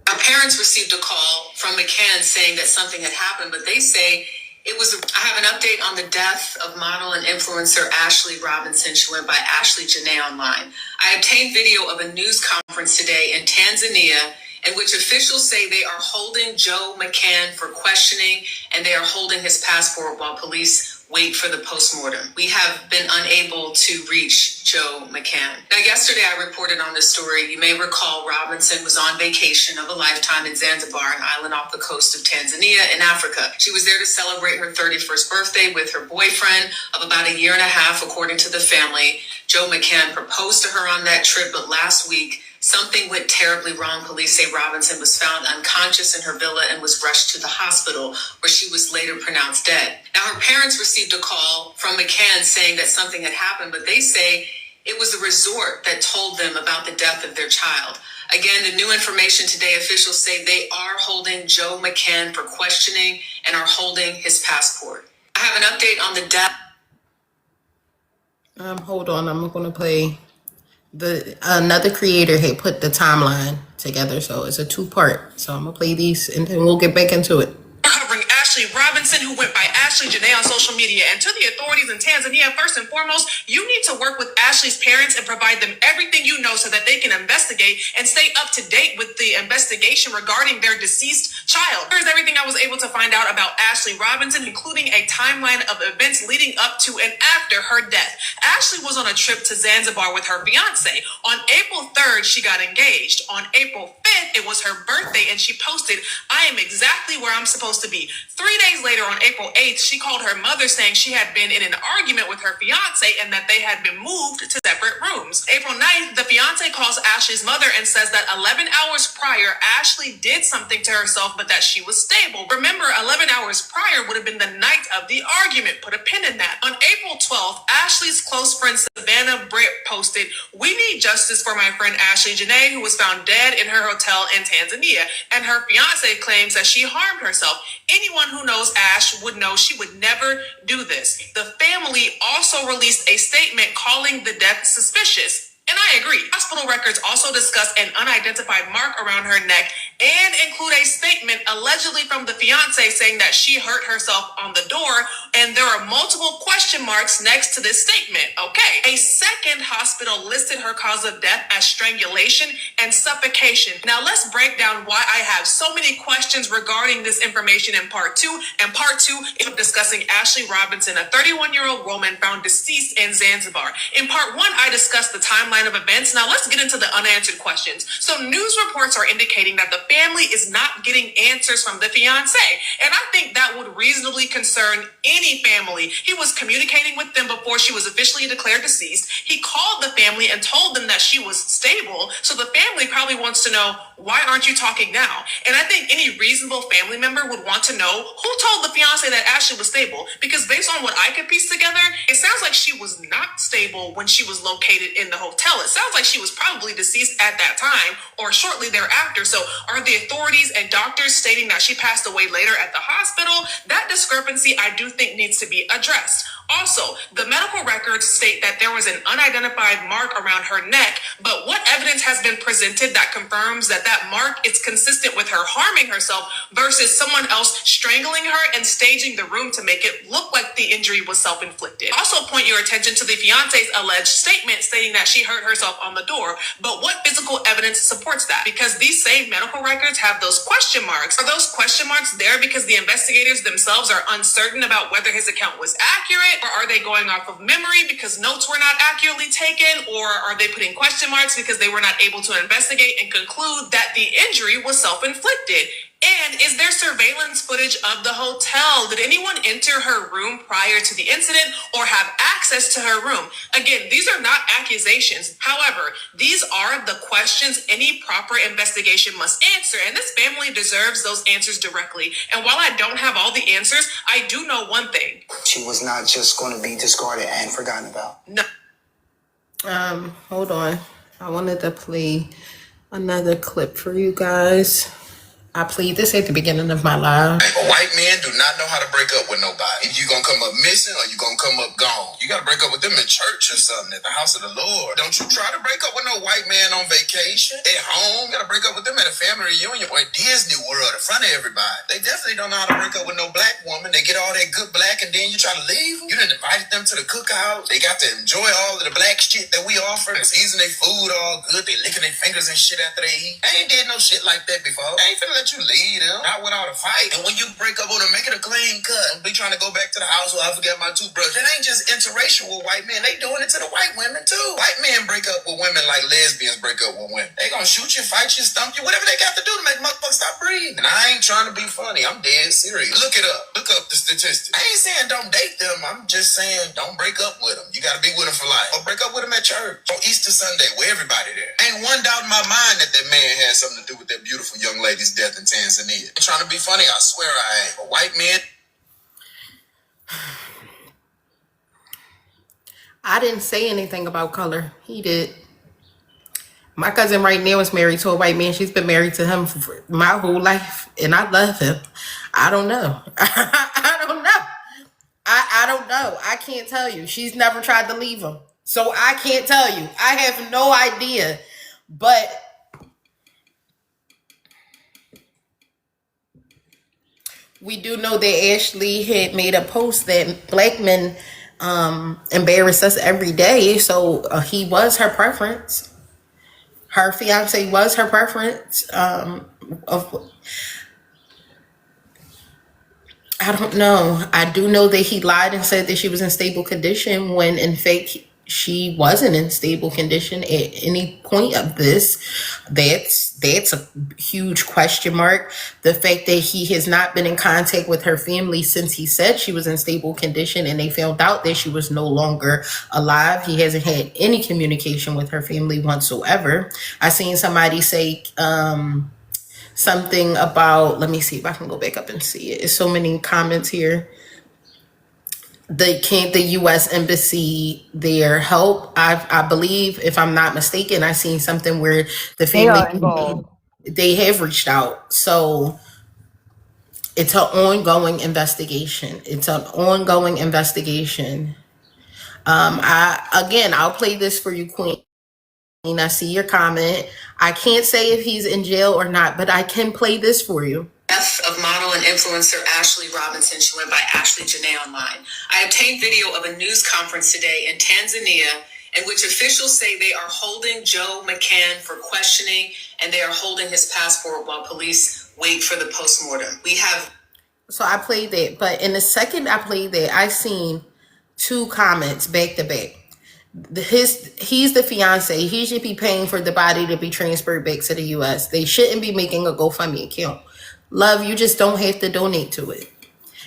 Our parents received a call from McCann saying that something had happened, but they say I have an update on the death of model and influencer Ashlee Robinson. She went by Ashlee Jenae online. I obtained video of a news conference today in Tanzania in which officials say they are holding Joe McCann for questioning and they are holding his passport while police wait for the postmortem. We have been unable to reach Joe McCann. Now, yesterday I reported on this story. You may recall Robinson was on vacation of a lifetime in Zanzibar, an island off the coast of Tanzania in Africa. She was there to celebrate her 31st birthday with her boyfriend of about a year and a half, according to the family. Joe McCann proposed to her on that trip, but last week Something went terribly wrong. Police say Robinson was found unconscious in her villa and was rushed to the hospital, where she was later pronounced dead. Now, her parents received a call from McCann saying that something had happened, but they say it was the resort that told them about the death of their child. Again, the new information today, officials say they are holding Joe McCann for questioning and are holding his passport. I have an update on the death. Hold on, I'm gonna play another creator had put the timeline together, so it's a 2-part. So I'm gonna play these and then we'll get back into it. Covering Ashlee Robinson, who went by Ashlee Jenae on social media. And to the authorities in Tanzania, first and foremost, you need to work with Ashlee's parents and provide them everything you know so that they can investigate and stay up to date with the investigation regarding their deceased child. Here's everything I was able to find out about Ashlee Robinson, including a timeline of events leading up to and after her death. Ashlee was on a trip to Zanzibar with her fiance. On April 3rd, she got engaged. On April 5th, it was her birthday, and she posted, "I am exactly where I'm supposed to be." 3 days later, on April 8th, she called her mother saying she had been in an argument with her fiance and that they had been moved to separate rooms. April 9th, the fiance calls Ashlee's mother and says that 11 hours prior, Ashlee did something to herself, but that she was stable. Remember, 11 hours prior would have been the night of the argument. Put a pin in that. On April 12th, Ashlee's close friend Savannah Britt posted, "We need justice for my friend Ashlee Jenae, who was found dead in her hotel in Tanzania, and her fiance claims that she harmed herself. Anyone who knows Ash would know she would never do this." The family also released a statement calling the death suspicious. And I agree. Hospital records also discuss an unidentified mark around her neck and include a statement allegedly from the fiance saying that she hurt herself on the door, and there are multiple question marks next to this statement. Okay. A second hospital listed her cause of death as strangulation and suffocation. Now let's break down why I have so many questions regarding this information in part 2. And part 2 is discussing Ashlee Robinson, a 31-year-old woman found deceased in Zanzibar. In part 1, I discussed the timeline of events. Now let's get into the unanswered questions. So news reports are indicating that the family is not getting answers from the fiance, and I think that would reasonably concern any family. He was communicating with them before she was officially declared deceased. He called the family and told them that she was stable, so the family probably wants to know, why aren't you talking now? And I think any reasonable family member would want to know who told the fiance that Ashlee was stable, because based on what I could piece together, it sounds like she was not stable when she was located in the hotel. It sounds like she was probably deceased at that time or shortly thereafter. So are the authorities and doctors stating that she passed away later at the hospital? That discrepancy I do think needs to be addressed. Also, the medical records state that there was an unidentified mark around her neck, but what evidence has been presented that confirms that that mark is consistent with her harming herself versus someone else strangling her and staging the room to make it look like the injury was self-inflicted? Also point your attention to the fiance's alleged statement stating that she hurt herself on the door, but what physical evidence supports that? Because these same medical records have those question marks. Are those question marks there because the investigators themselves are uncertain about whether his account was accurate? Or are they going off of memory because notes were not accurately taken? Or are they putting question marks because they were not able to investigate and conclude that the injury was self-inflicted? And is there surveillance footage of the hotel? Did anyone enter her room prior to the incident or have access to her room? Again, these are not accusations. However, these are the questions any proper investigation must answer, and this family deserves those answers directly. And while I don't have all the answers, I do know one thing. She was not just going to be discarded and forgotten about. No. Hold on. I wanted to play another clip for you guys. I played this at the beginning of my live. White men do not know how to break up with nobody. Either you gonna come up missing or you gonna come up gone. You gotta break up with them in church or something, at the house of the Lord. Don't you try to break up with no white man on vacation, at home. You gotta break up with them at a family reunion or at Disney World in front of everybody. They definitely don't know how to break up with no black woman. They get all that good black and then you try to leave them. You done invited them to the cookout. They got to enjoy all of the black shit that we offer. It's eating their food all good. They licking their fingers and shit after they eat. I ain't did no shit like that before. I ain't finna let you leave them, not without a fight. And when you break up with them, make it a clean cut. Don't be trying to go back to the house where I forgot my toothbrush. That ain't just interracial with white men. They doing it to the white women too. White men break up with women like lesbians break up with women. They gonna shoot you, fight you, stump you, whatever they got to do to make motherfuckers stop breathing. And I ain't trying to be funny. I'm dead serious. Look it up. Look up the statistics. I ain't saying don't date them. I'm just saying don't break up with them. You gotta be with them for life. Or break up with them at church on Easter Sunday where everybody there. Ain't ain't one doubt in my mind that man had something to do with that beautiful young lady's death in Tanzania. I'm trying to be funny, I swear I ain't. A white man. I didn't say anything about color. He did. My cousin right now is married to a white man. She's been married to him for my whole life, and I love him. I don't know. I don't know. I don't know. I can't tell you. She's never tried to leave him. So I can't tell you. I have no idea. But we do know that Ashlee had made a post that black men embarrass us every day. So he was her preference. Her fiance was her preference. I don't know. I do know that he lied and said that she was in stable condition when in fact she wasn't in stable condition at any point of this. That's a huge question mark. The fact that he has not been in contact with her family since he said she was in stable condition and they found out that she was no longer alive. He hasn't had any communication with her family whatsoever. I seen somebody say something about, let me see if I can go back up and see it. It's so many comments here. The U.S. Embassy there help? I believe, if I'm not mistaken, I seen something where the They are family, involved. they have reached out. So it's an ongoing investigation. I'll play this for you, Queen. I see your comment. I can't say if he's in jail or not, but I can play this for you. Death of model and influencer Ashlee Robinson. She went by Ashlee Jenae online. I obtained video of a news conference today in Tanzania in which officials say they are holding Joe McCann for questioning and they are holding his passport while police wait for the postmortem. So I played that, but in the second I played that, I seen two comments back to back. He's the fiance. He should be paying for the body to be transferred back to the U.S. They shouldn't be making a GoFundMe account. Love, you just don't have to donate to it.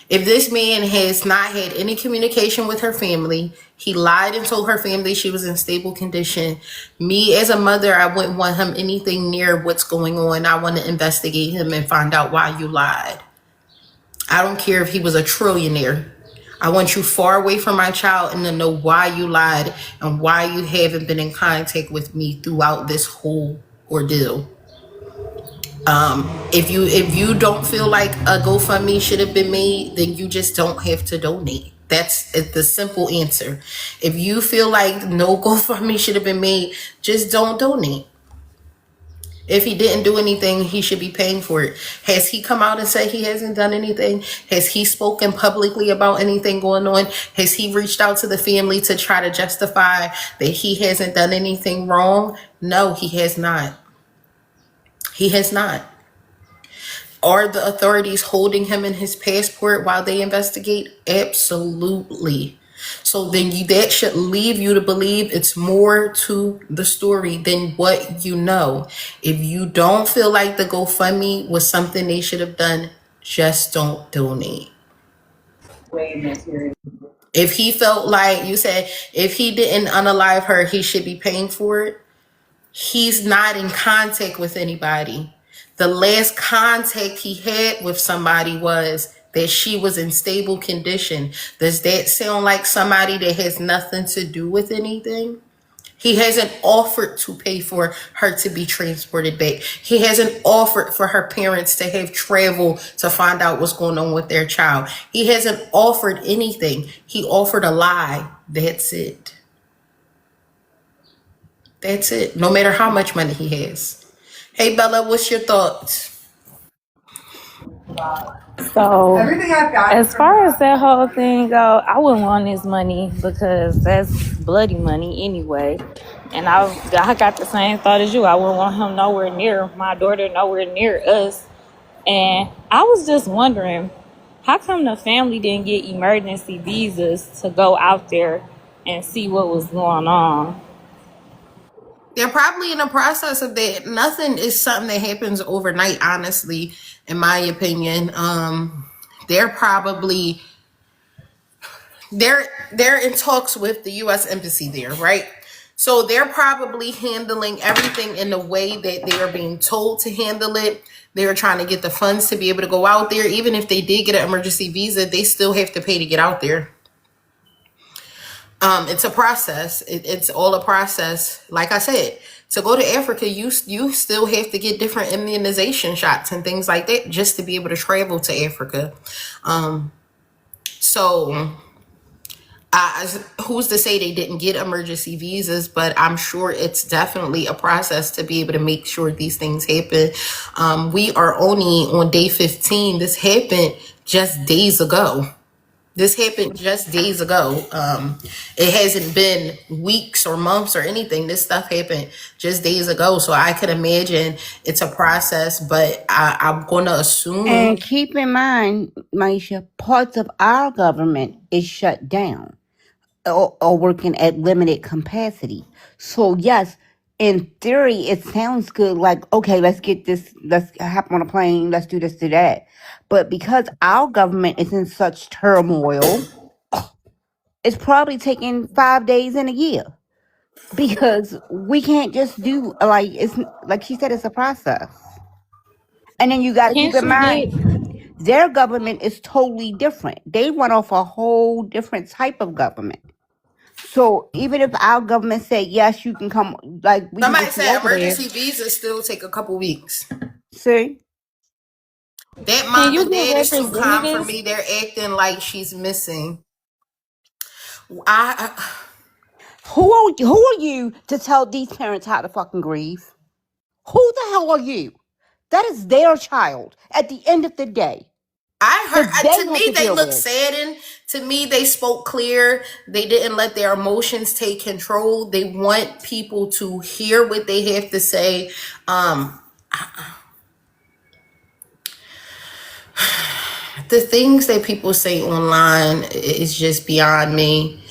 If this man has not had any communication with her family, he lied and told her family she was in stable condition. Me as a mother, I wouldn't want him anything near what's going on. I want to investigate him and find out why you lied. I don't care if he was a trillionaire. I want you far away from my child and to know why you lied and why you haven't been in contact with me throughout this whole ordeal. If you don't feel like a GoFundMe should have been made, then you just don't have to donate. That's the simple answer. If you feel like no GoFundMe should have been made, just don't donate. If he didn't do anything, he should be paying for it. Has he come out and said he hasn't done anything? Has he spoken publicly about anything going on? Has he reached out to the family to try to justify that he hasn't done anything wrong? No, he has not. He has not. Are the authorities holding him in his passport while they investigate? Absolutely. So then that should leave you to believe it's more to the story than what you know. If you don't feel like the GoFundMe was something they should have done, just don't donate. If he felt like, you said, if he didn't unalive her, he should be paying for it. He's not in contact with anybody. The last contact he had with somebody was that she was in stable condition. Does that sound like somebody that has nothing to do with anything? He hasn't offered to pay for her to be transported back. He hasn't offered for her parents to have travel to find out what's going on with their child. He hasn't offered anything. He offered a lie. That's it. That's it. No matter how much money he has. Hey, Bella, what's your thoughts? So, as far as that whole thing go, I wouldn't want his money because that's bloody money anyway. And I got the same thought as you. I wouldn't want him nowhere near my daughter, nowhere near us. And I was just wondering, how come the family didn't get emergency visas to go out there and see what was going on? They're probably in the process of that. Nothing is something that happens overnight, honestly, in my opinion. They're in talks with the U.S. Embassy there, right? So they're probably handling everything in the way that they are being told to handle it. They're trying to get the funds to be able to go out there. Even if they did get an emergency visa, they still have to pay to get out there. It's a process. It's all a process. Like I said, to go to Africa, you still have to get different immunization shots and things like that just to be able to travel to Africa. So who's to say they didn't get emergency visas? But I'm sure it's definitely a process to be able to make sure these things happen. We are only on day 15. This happened just days ago. It hasn't been weeks or months or anything. This stuff happened just days ago. So I could imagine it's a process, but I'm going to assume. And keep in mind, Maisha, parts of our government is shut down or working at limited capacity. So yes, in theory, it sounds good. Like, okay, let's get this, let's hop on a plane, let's do this, do that. But because our government is in such turmoil, it's probably taking 5 days in a year. Because we can't just do, like, it's like she said, it's a process. And then you got to keep in mind, their government is totally different. They run off a whole different type of government. So even if our government said, yes, you can come, like, we Somebody can get you said over there. emergency visas still take a couple weeks. See? That mom and dad is too calm for me. They're acting like she's missing. Who are you to tell these parents how to fucking grieve? Who the hell are you? That is their child at the end of the day. I heard, to me, they look saddened. To me, they spoke clear. They didn't let their emotions take control. They want people to hear what they have to say. The things that people say online is just beyond me.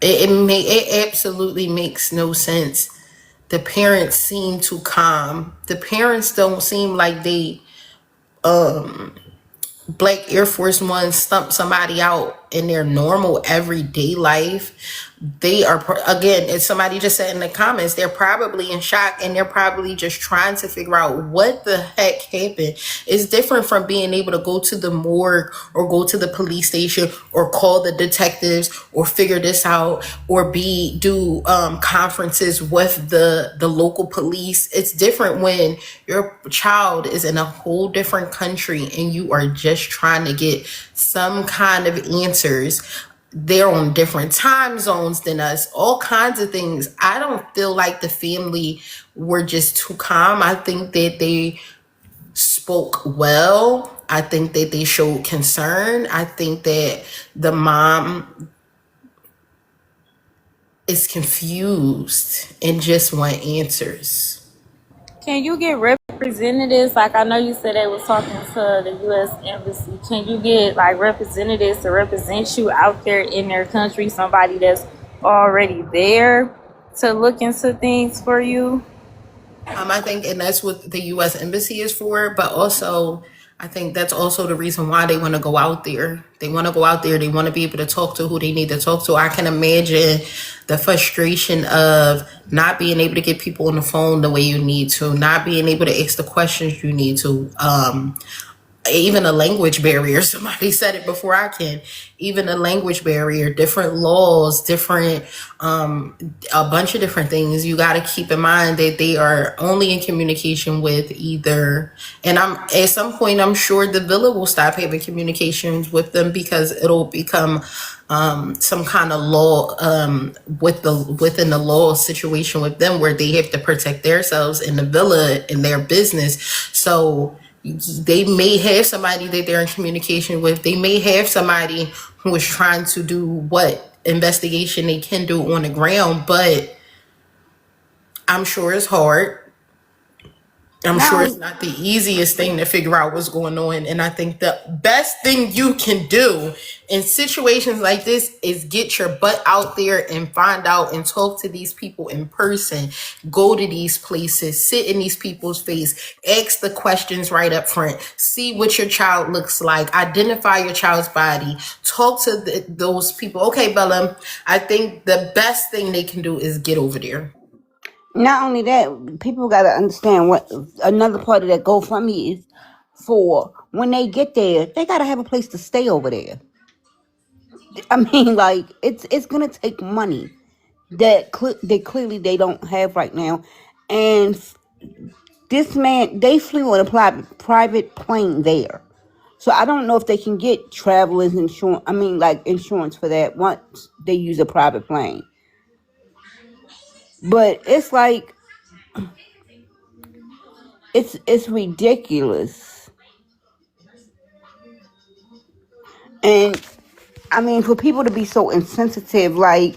It absolutely makes no sense. The parents seem too calm. The parents don't seem like they Black Air Force One stump somebody out in their normal everyday life. They are, again, as somebody just said in the comments, they're probably in shock and they're probably just trying to figure out what the heck happened. It's different from being able to go to the morgue or go to the police station or call the detectives or figure this out or do conferences with the local police. It's different when your child is in a whole different country and you are just trying to get some kind of answers. They're on different time zones than us, all kinds of things. I don't feel like the family were just too calm. I think that they spoke well. I think that they showed concern. I think that the mom is confused and just want answers. Can you get representatives? Like, I know you said they was talking to the U.S. Embassy. Can you get, like, representatives to represent you out there in their country? Somebody that's already there to look into things for you? I think, and that's what the U.S. Embassy is for, but also I think that's also the reason why they want to go out there. They want to go out there. They want to be able to talk to who they need to talk to. I can imagine the frustration of not being able to get people on the phone the way you need to, not being able to ask the questions you need to. Even a language barrier. Somebody said it before I can. Even a language barrier, different laws, different, a bunch of different things. You got to keep in mind that they are only in communication with either, and at some point, I'm sure the villa will stop having communications with them because it'll become some kind of law within the law situation with them where they have to protect themselves in the villa in their business. So they may have somebody that they're in communication with. They may have somebody who is trying to do what investigation they can do on the ground, but I'm sure it's hard. I'm sure it's Now, not the easiest thing to figure out what's going on. And I think the best thing you can do in situations like this is get your butt out there and find out and talk to these people in person. Go to these places, sit in these people's face, ask the questions right up front, see what your child looks like, identify your child's body, talk to those people. Okay, Bella, I think the best thing they can do is get over there. not only that, people got to understand what another part of that GoFundMe is for. When they get there, they got to have a place to stay over there. I mean, like it's gonna take money that clearly they don't have right now, and this man, they flew on a private plane there. So I don't know if they can get travelers insurance. I mean, like insurance for that once they use a private plane. But it's like it's ridiculous. And I mean, for people to be so insensitive, like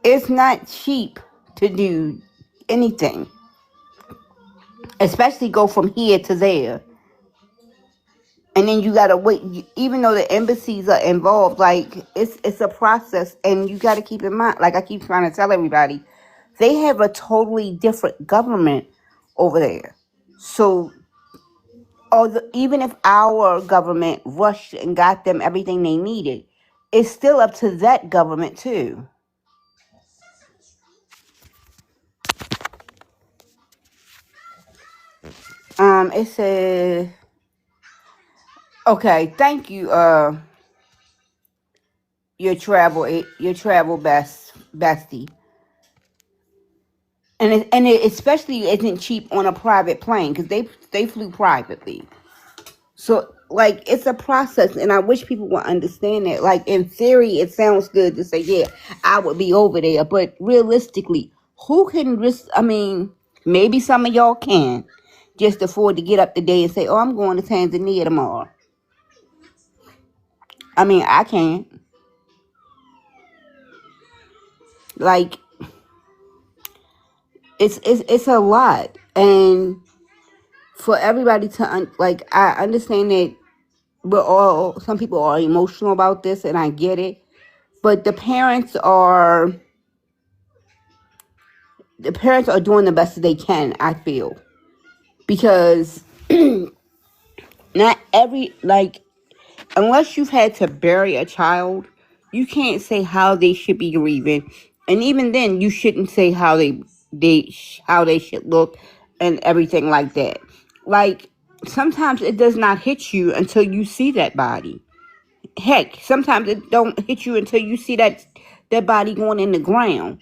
it's not cheap to do anything, especially go from here to there. And then you gotta wait. Even though the embassies are involved, like it's a process, and you gotta keep in mind. Like I keep trying to tell everybody, they have a totally different government over there. So, even if our government rushed and got them everything they needed, it's still up to that government too. It says, okay, thank you. Your travel bestie. And it especially isn't cheap on a private plane because they flew privately. So like it's a process, and I wish people would understand that. Like in theory, it sounds good to say, yeah, I would be over there, but realistically, who can risk? I mean, maybe some of y'all can just afford to get up today and say, oh, I'm going to Tanzania tomorrow. I mean, I can't. Like it's a lot, and for everybody to like, I understand that some people are emotional about this, and I get it, but the parents are doing the best that they can, I feel, because not every, like, unless you've had to bury a child, you can't say how they should be grieving, and even then you shouldn't say how they should look and everything like that. Like, sometimes it does not hit you until you see that body. Heck, sometimes it don't hit you until you see that body going in the ground.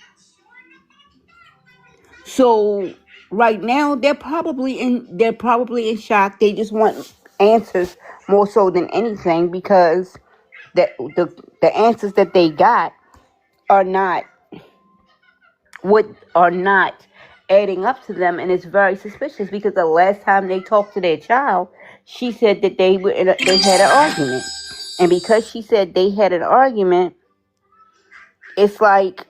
So right now they're probably in shock. They just want answers more so than anything, because the answers that they got are not adding up to them, and it's very suspicious because the last time they talked to their child, she said that they had an argument. And because she said they had an argument, it's like,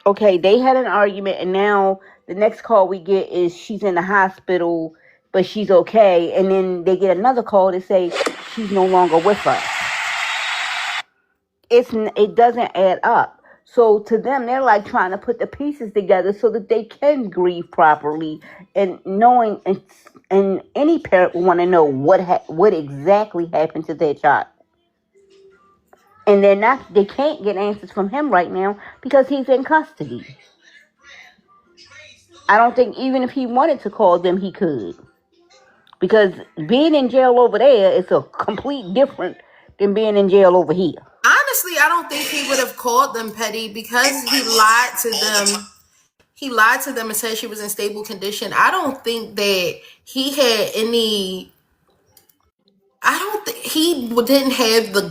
okay, they had an argument, and now the next call we get is she's in the hospital, but she's okay. And then they get another call to say she's no longer with us. It doesn't add up. So to them, they're like trying to put the pieces together so that they can grieve properly, and knowing, and any parent will want to know what exactly happened to their child. And they can't get answers from him right now because he's in custody. I don't think even if he wanted to call them, he could. Because being in jail over there is a complete different than being in jail over here. Honestly, I don't think he would have called them, Petty, because he lied to them. He lied to them and said she was in stable condition. I don't think that he had any. I don't think he didn't have the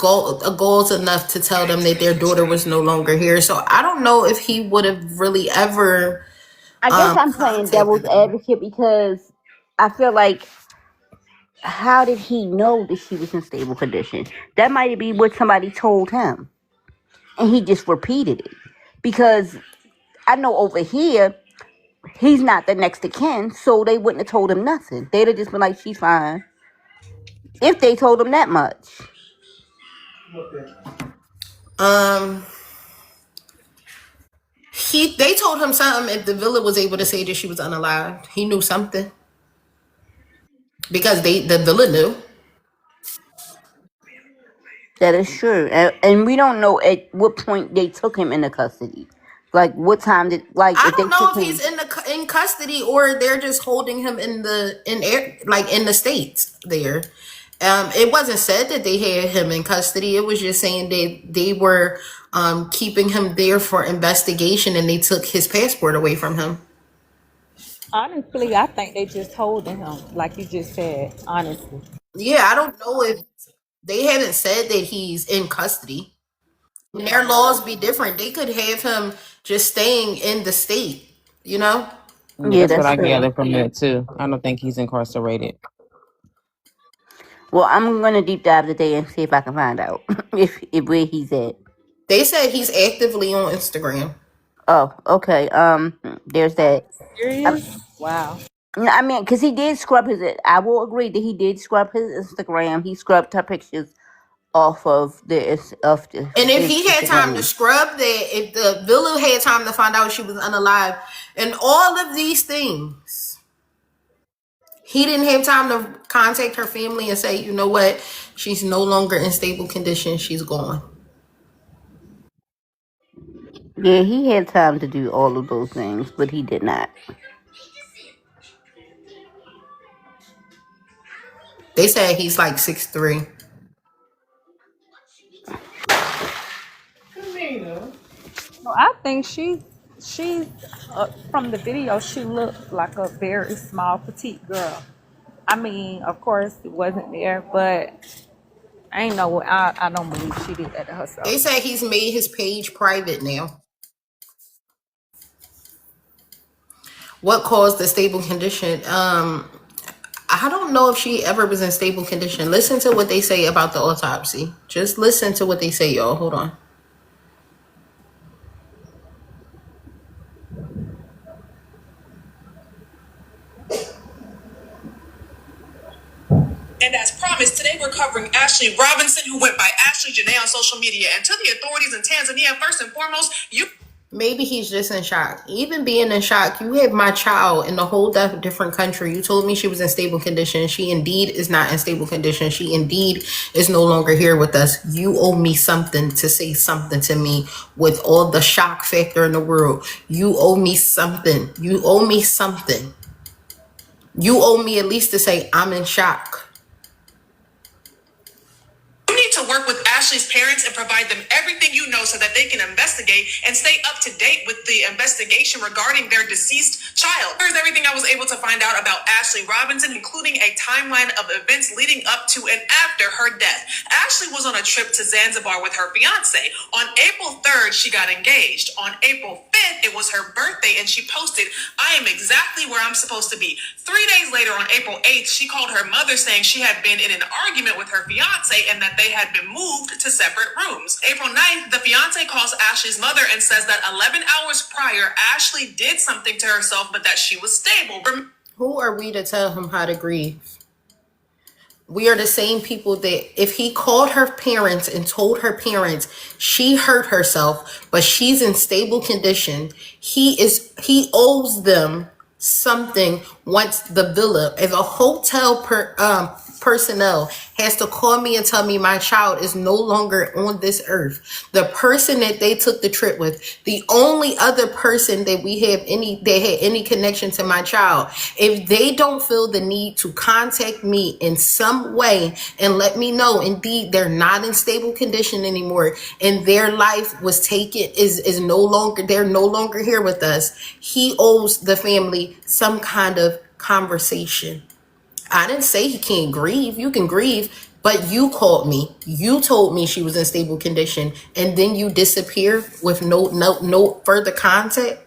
goals enough to tell them that their daughter was no longer here. So I don't know if he would have really ever. I guess I'm playing devil's advocate because I feel like, how did he know that she was in stable condition? That might be what somebody told him, and he just repeated it. Because I know over here, he's not the next of kin, so they wouldn't have told him nothing. They'd have just been like, she's fine. If they told him that much. They told him something if the villa was able to say that she was unalived. He knew something. Because the villa knew. That is true. And we don't know at what point they took him into custody. Like, what time did, like, I if they don't know took if him. he's in custody or they're just holding him in the states there. It wasn't said that they had him in custody. It was just saying they were keeping him there for investigation and they took his passport away from him. Honestly, I think they just holding him, like you just said. Honestly, Yeah, I don't know if they haven't said that he's in custody. And their laws be different. They could have him just staying in the state, you know? Yeah, Yeah, that's what that's I true. gathered from that too. I don't think he's incarcerated. Well, I'm going to deep dive today and see if I can find out if where he's at. They said he's actively on Instagram. Oh, okay. There's that. serious? Wow. I mean, because he did scrub his. I will agree that he did scrub his Instagram. He scrubbed her pictures off of the And if he had time to Instagram. scrub that, if the villa had time to find out she was unalive, and all of these things, he didn't have time to contact her family and say, you know what, she's no longer in stable condition, she's gone. Yeah, he had time to do all of those things, but he did not. They said he's like 6'3". No, I think she's from the video. She looked like a very small, petite girl. I mean, of course, it wasn't there, but I ain't know. I don't believe she did that to herself. They said he's made his page private now. What caused the stable condition? I don't know if she ever was in stable condition. Listen to what they say about the autopsy. Just listen to what they say, y'all. Hold on. And as promised, today we're covering Ashlee Robinson, who went by Ashlee Jenae on social media. And to the authorities in Tanzania, first and foremost, Maybe he's just in shock. Even being in shock, you have my child in a whole different country. You told me she was in stable condition. She indeed is not in stable condition. She indeed is no longer here with us. You owe me something to say something to me with all the shock factor in the world. You owe me something. You owe me something. You owe me at least to say I'm in shock. you need to work with Ashlee's parents and provide them everything you know so that they can investigate and stay up to date with the investigation regarding their deceased child. Here's everything I was able to find out about Ashlee Robinson, including a timeline of events leading up to and after her death. Ashlee was on a trip to Zanzibar with her fiance. On April 3rd, she got engaged. On April 5th, it was her birthday, and she posted, "I am exactly where I'm supposed to be." 3 days later, on April 8th, she called her mother saying she had been in an argument with her fiance and that they had been moved to separate rooms. April 9th, the fiance calls Ashlee's mother and says that 11 hours prior, Ashlee did something to herself, but that she was stable. Who are we to tell him how to grieve? We are the same people that if he called her parents and told her parents she hurt herself, but she's in stable condition, he owes them something. Once the villa, if a hotel personnel has to call me and tell me my child is no longer on this earth, the person that they took the trip with, the only other person that had any connection to my child, if they don't feel the need to contact me in some way and let me know indeed they're not in stable condition anymore and their life was taken, is no longer, they're no longer here with us, he owes the family some kind of conversation. I didn't say he can't grieve. You can grieve, but you called me. You told me she was in stable condition, and then you disappear with no further contact.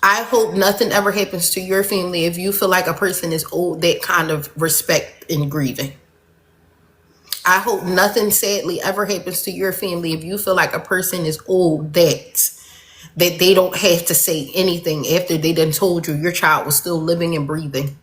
I hope nothing ever happens to your family if you feel like a person is owed that kind of respect in grieving. I hope nothing sadly ever happens to your family if you feel like a person is owed that. that they don't have to say anything after they done told you your child was still living and breathing.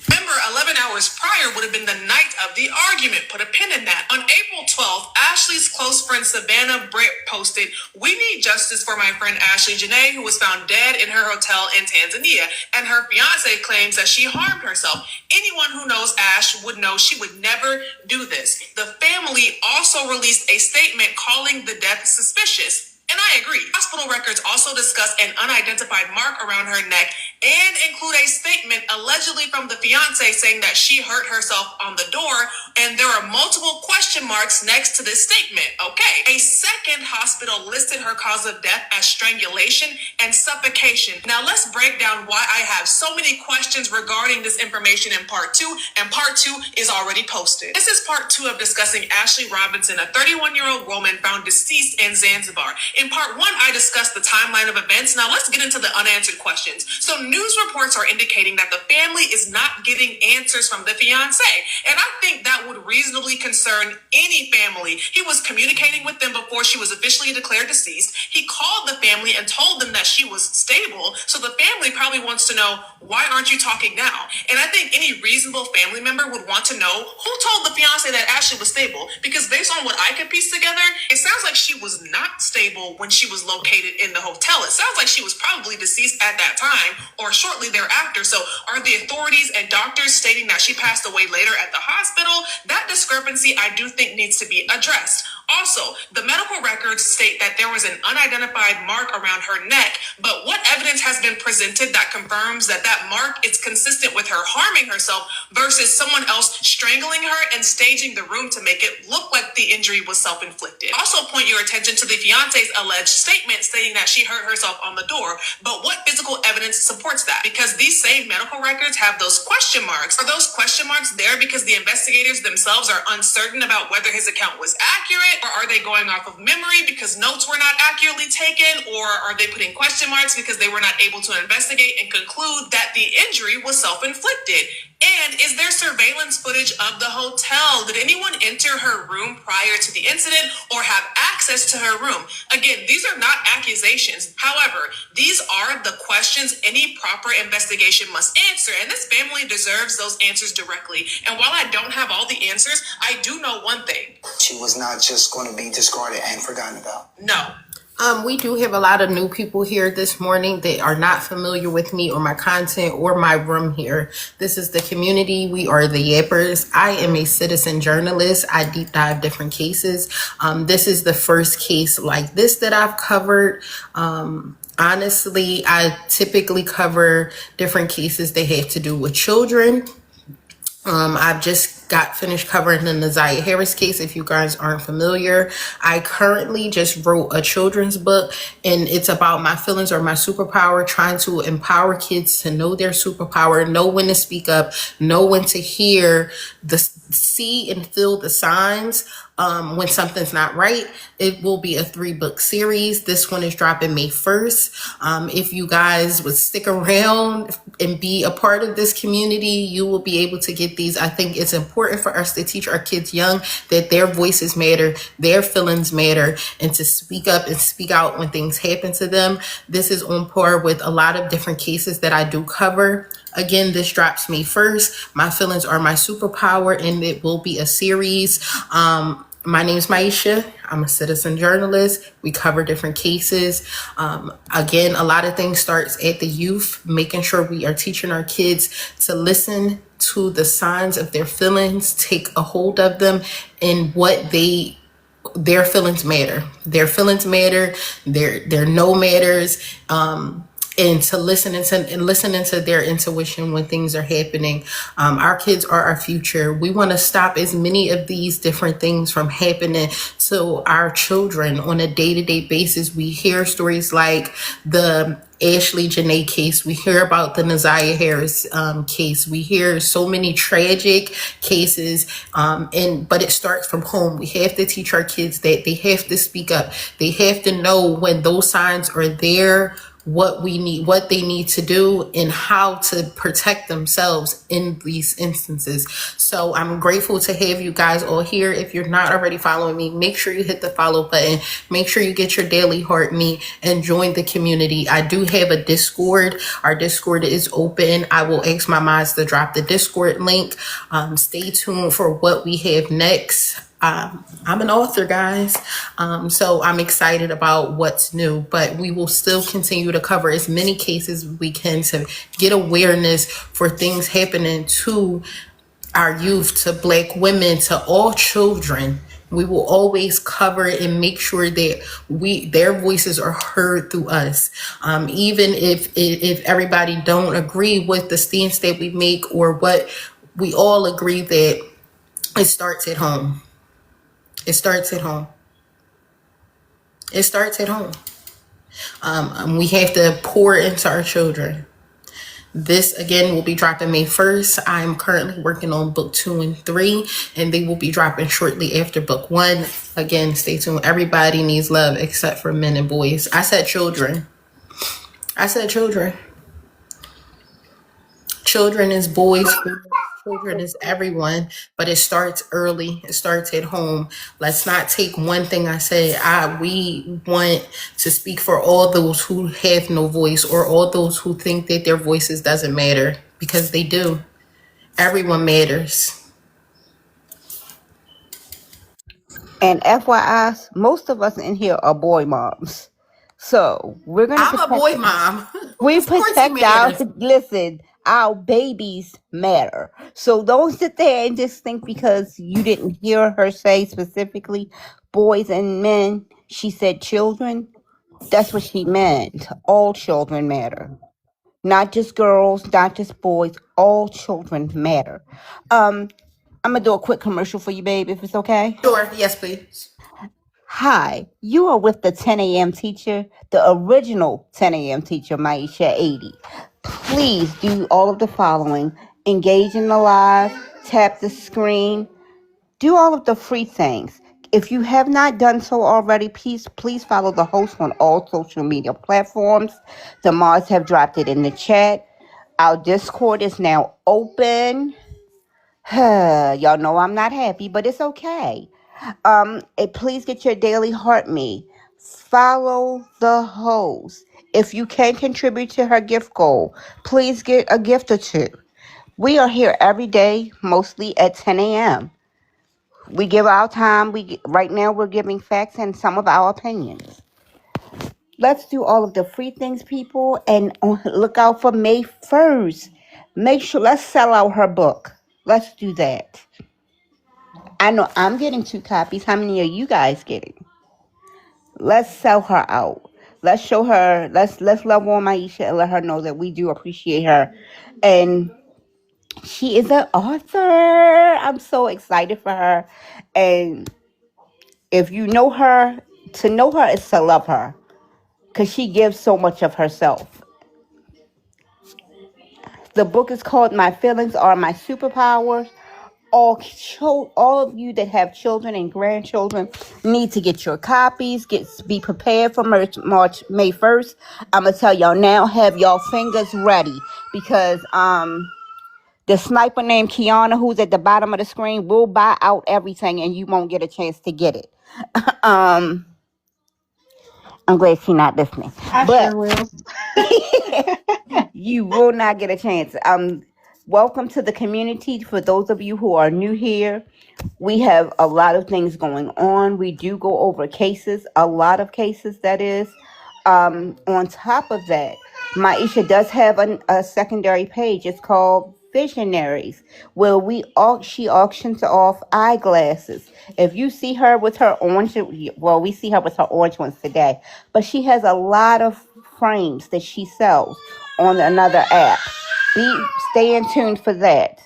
Remember, 11 hours prior would have been the night of the argument. Put a pin in that. On April 12th, Ashlee's close friend Savannah Britt posted, "We need justice for my friend Ashlee Jenae, who was found dead in her hotel in Tanzania, and her fiance claims that she harmed herself. Anyone who knows Ash would know she would never do this." The family also released a statement calling the death suspicious. And I agree. Hospital records also discuss an unidentified mark around her neck and include a statement allegedly from the fiance saying that she hurt herself on the door. And there are multiple question marks next to this statement. Okay. A second hospital listed her cause of death as strangulation and suffocation. Now let's break down why I have so many questions regarding this information in part 2. And part 2 is already posted. This is part 2 of discussing Ashlee Robinson, a 31-year-old woman found deceased in Zanzibar. In part 1, I discussed the timeline of events. Now let's get into the unanswered questions. So news reports are indicating that the family is not getting answers from the fiance. And I think that would reasonably concern any family. He was communicating with them before she was officially declared deceased. He called the family and told them that she was stable. So the family probably wants to know, why aren't you talking now? And I think any reasonable family member would want to know who told the fiance that Ashlee was stable. Because based on what I could piece together, it sounds like she was not stable when she was located in the hotel. It sounds like she was probably deceased at that time or shortly thereafter. So are the authorities and doctors stating that she passed away later at the hospital? That discrepancy I do think needs to be addressed. Also, the medical records state that there was an unidentified mark around her neck, but what evidence has been presented that confirms that that mark is consistent with her harming herself versus someone else strangling her and staging the room to make it look like the injury was self-inflicted? Also point your attention to the fiance's alleged statement stating that she hurt herself on the door, but what physical evidence supports that? Because these same medical records have those question marks. Are those question marks there because the investigators themselves are uncertain about whether his account was accurate? Or are they going off of memory because notes were not accurately taken? Or are they putting question marks because they were not able to investigate and conclude that the injury was self-inflicted? And is there surveillance footage of the hotel? Did anyone enter her room prior to the incident or have access to her room? Again, these are not accusations. However, these are the questions any proper investigation must answer, and this family deserves those answers directly. And while I don't have all the answers, I do know one thing. She was not just going to be discarded and forgotten about. No. We do have a lot of new people here this morning that are not familiar with me or my content or my room here. This is the community. We are the Yappers. I am a citizen journalist. I deep dive different cases. This is the first case like this that I've covered. Honestly, I typically cover different cases that have to do with children. I've just got finished covering the Naziah Harris case. If you guys aren't familiar, I currently just wrote a children's book, and it's about my feelings or my superpower, trying to empower kids to know their superpower, know when to speak up, know when to hear, see and feel the signs when something's not right. It will be a 3-book series. This one is dropping May 1st. If you guys would stick around and be a part of this community, you will be able to get these. I think it's important for us to teach our kids young that their voices matter, their feelings matter, and to speak up and speak out when things happen to them. This is on par with a lot of different cases that I do cover. Again, this drops May 1st. My feelings are my superpower, and it will be a series. My name is Maisha. I'm a citizen journalist. We cover different cases. Again, a lot of things starts at the youth, making sure we are teaching our kids to listen to the signs of their feelings, take a hold of them, and what their feelings matter. Their feelings matter. Their no matters. And to listen into their intuition when things are happening. Our kids are our future. We want to stop as many of these different things from happening to our children on a day-to-day basis. We hear stories like the Ashlee Jenae case. We hear about the Naziah Harris case. We hear so many tragic cases, but it starts from home. We have to teach our kids that they have to speak up. They have to know when those signs are there what they need to do, and how to protect themselves in these instances. So I'm grateful to have you guys all here. If you're not already following me, make sure you hit the follow button. Make sure you get your daily heart me and join the community. I do have a Discord. Our Discord is open. I will ask my mods to drop the Discord link. Stay tuned for what we have next. I'm an author, guys. So I'm excited about what's new, but we will still continue to cover as many cases as we can to get awareness for things happening to our youth, to Black women, to all children. We will always cover it and make sure that their voices are heard through us. Even if everybody don't agree with the stance that we make, or what we all agree, that it starts at home. It starts at home. It starts at home. We have to pour into our children. This again will be dropping May 1st. I'm currently working on book 2 and 3, and they will be dropping shortly after book 1. Again, stay tuned. Everybody needs love except for men and boys. I said children. Children is boys, children is everyone, but it starts early. It starts at home. Let's not take one thing I said. We want to speak for all those who have no voice, or all those who think that their voices doesn't matter, because they do. Everyone matters. And FYI, most of us in here are boy moms. So we're gonna I'm a boy mom. we Of course he protect our matters. our babies matter. So don't sit there and just think because you didn't hear her say specifically boys and men, she said children. That's what she meant. All children matter. Not just girls, not just boys, all children matter. I'm gonna do a quick commercial for you, babe, if it's okay. Sure. Yes, please. Hi, you are with the 10 a.m. teacher, the original 10 a.m. teacher, Maisha 80. Please do all of the following: engage in the live, tap the screen, do all of the free things. If you have not done so already, please follow the host on all social media platforms. The mods have dropped it in the chat. Our Discord is now open. Y'all know I'm not happy, but it's okay. Please get your daily heart me. Follow the host. If you can contribute to her gift goal, please get a gift or two. We are here every day, mostly at 10 a.m. We give our time. Right now we're giving facts and some of our opinions. Let's do all of the free things, people, and look out for May 1st. Make sure, let's sell out her book. Let's do that. I know I'm getting 2 copies. How many are you guys getting? Let's sell her out. Let's show her. Let's love on Maisha and let her know that we do appreciate her. And she is an author. I'm so excited for her. And if you know her, to know her is to love her, because she gives so much of herself. The book is called My Feelings Are My Superpowers. All of you that have children and grandchildren need to get your copies. Be prepared for May 1st. I'm gonna tell y'all now, have y'all fingers ready, because the sniper named Kiana, who's at the bottom of the screen, will buy out everything and you won't get a chance to get it. I'm glad she's not listening. I But sure will. you will not get a chance. Welcome to the community. For those of you who are new here, we have a lot of things going on. We do go over cases, a lot of cases, that is. On top of that, Maisha does have a secondary page. It's called Visionaries, where she auctions off eyeglasses. If you see her with her orange, well, we see her with her orange ones today, but she has a lot of frames that she sells on another app. Stay in tune for that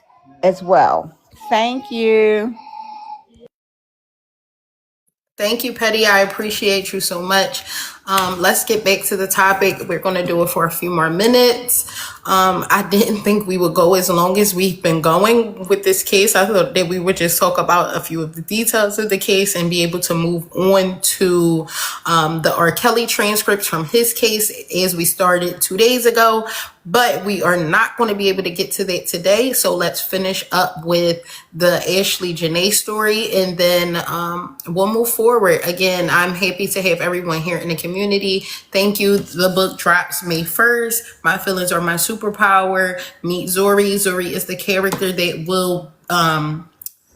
as well. Thank you. Thank you, Petty. I appreciate you so much. Let's get back to the topic. We're going to do it for a few more minutes. I didn't think we would go as long as we've been going with this case. I thought that we would just talk about a few of the details of the case and be able to move on to the R. Kelly transcripts from his case as we started 2 days ago. But we are not going to be able to get to that today. So let's finish up with the Ashlee Jenae story, and then we'll move forward. Again, I'm happy to have everyone here in the community. Thank you. The book drops May 1st. My feelings are my superpower. Meet Zori. Zori is the character that will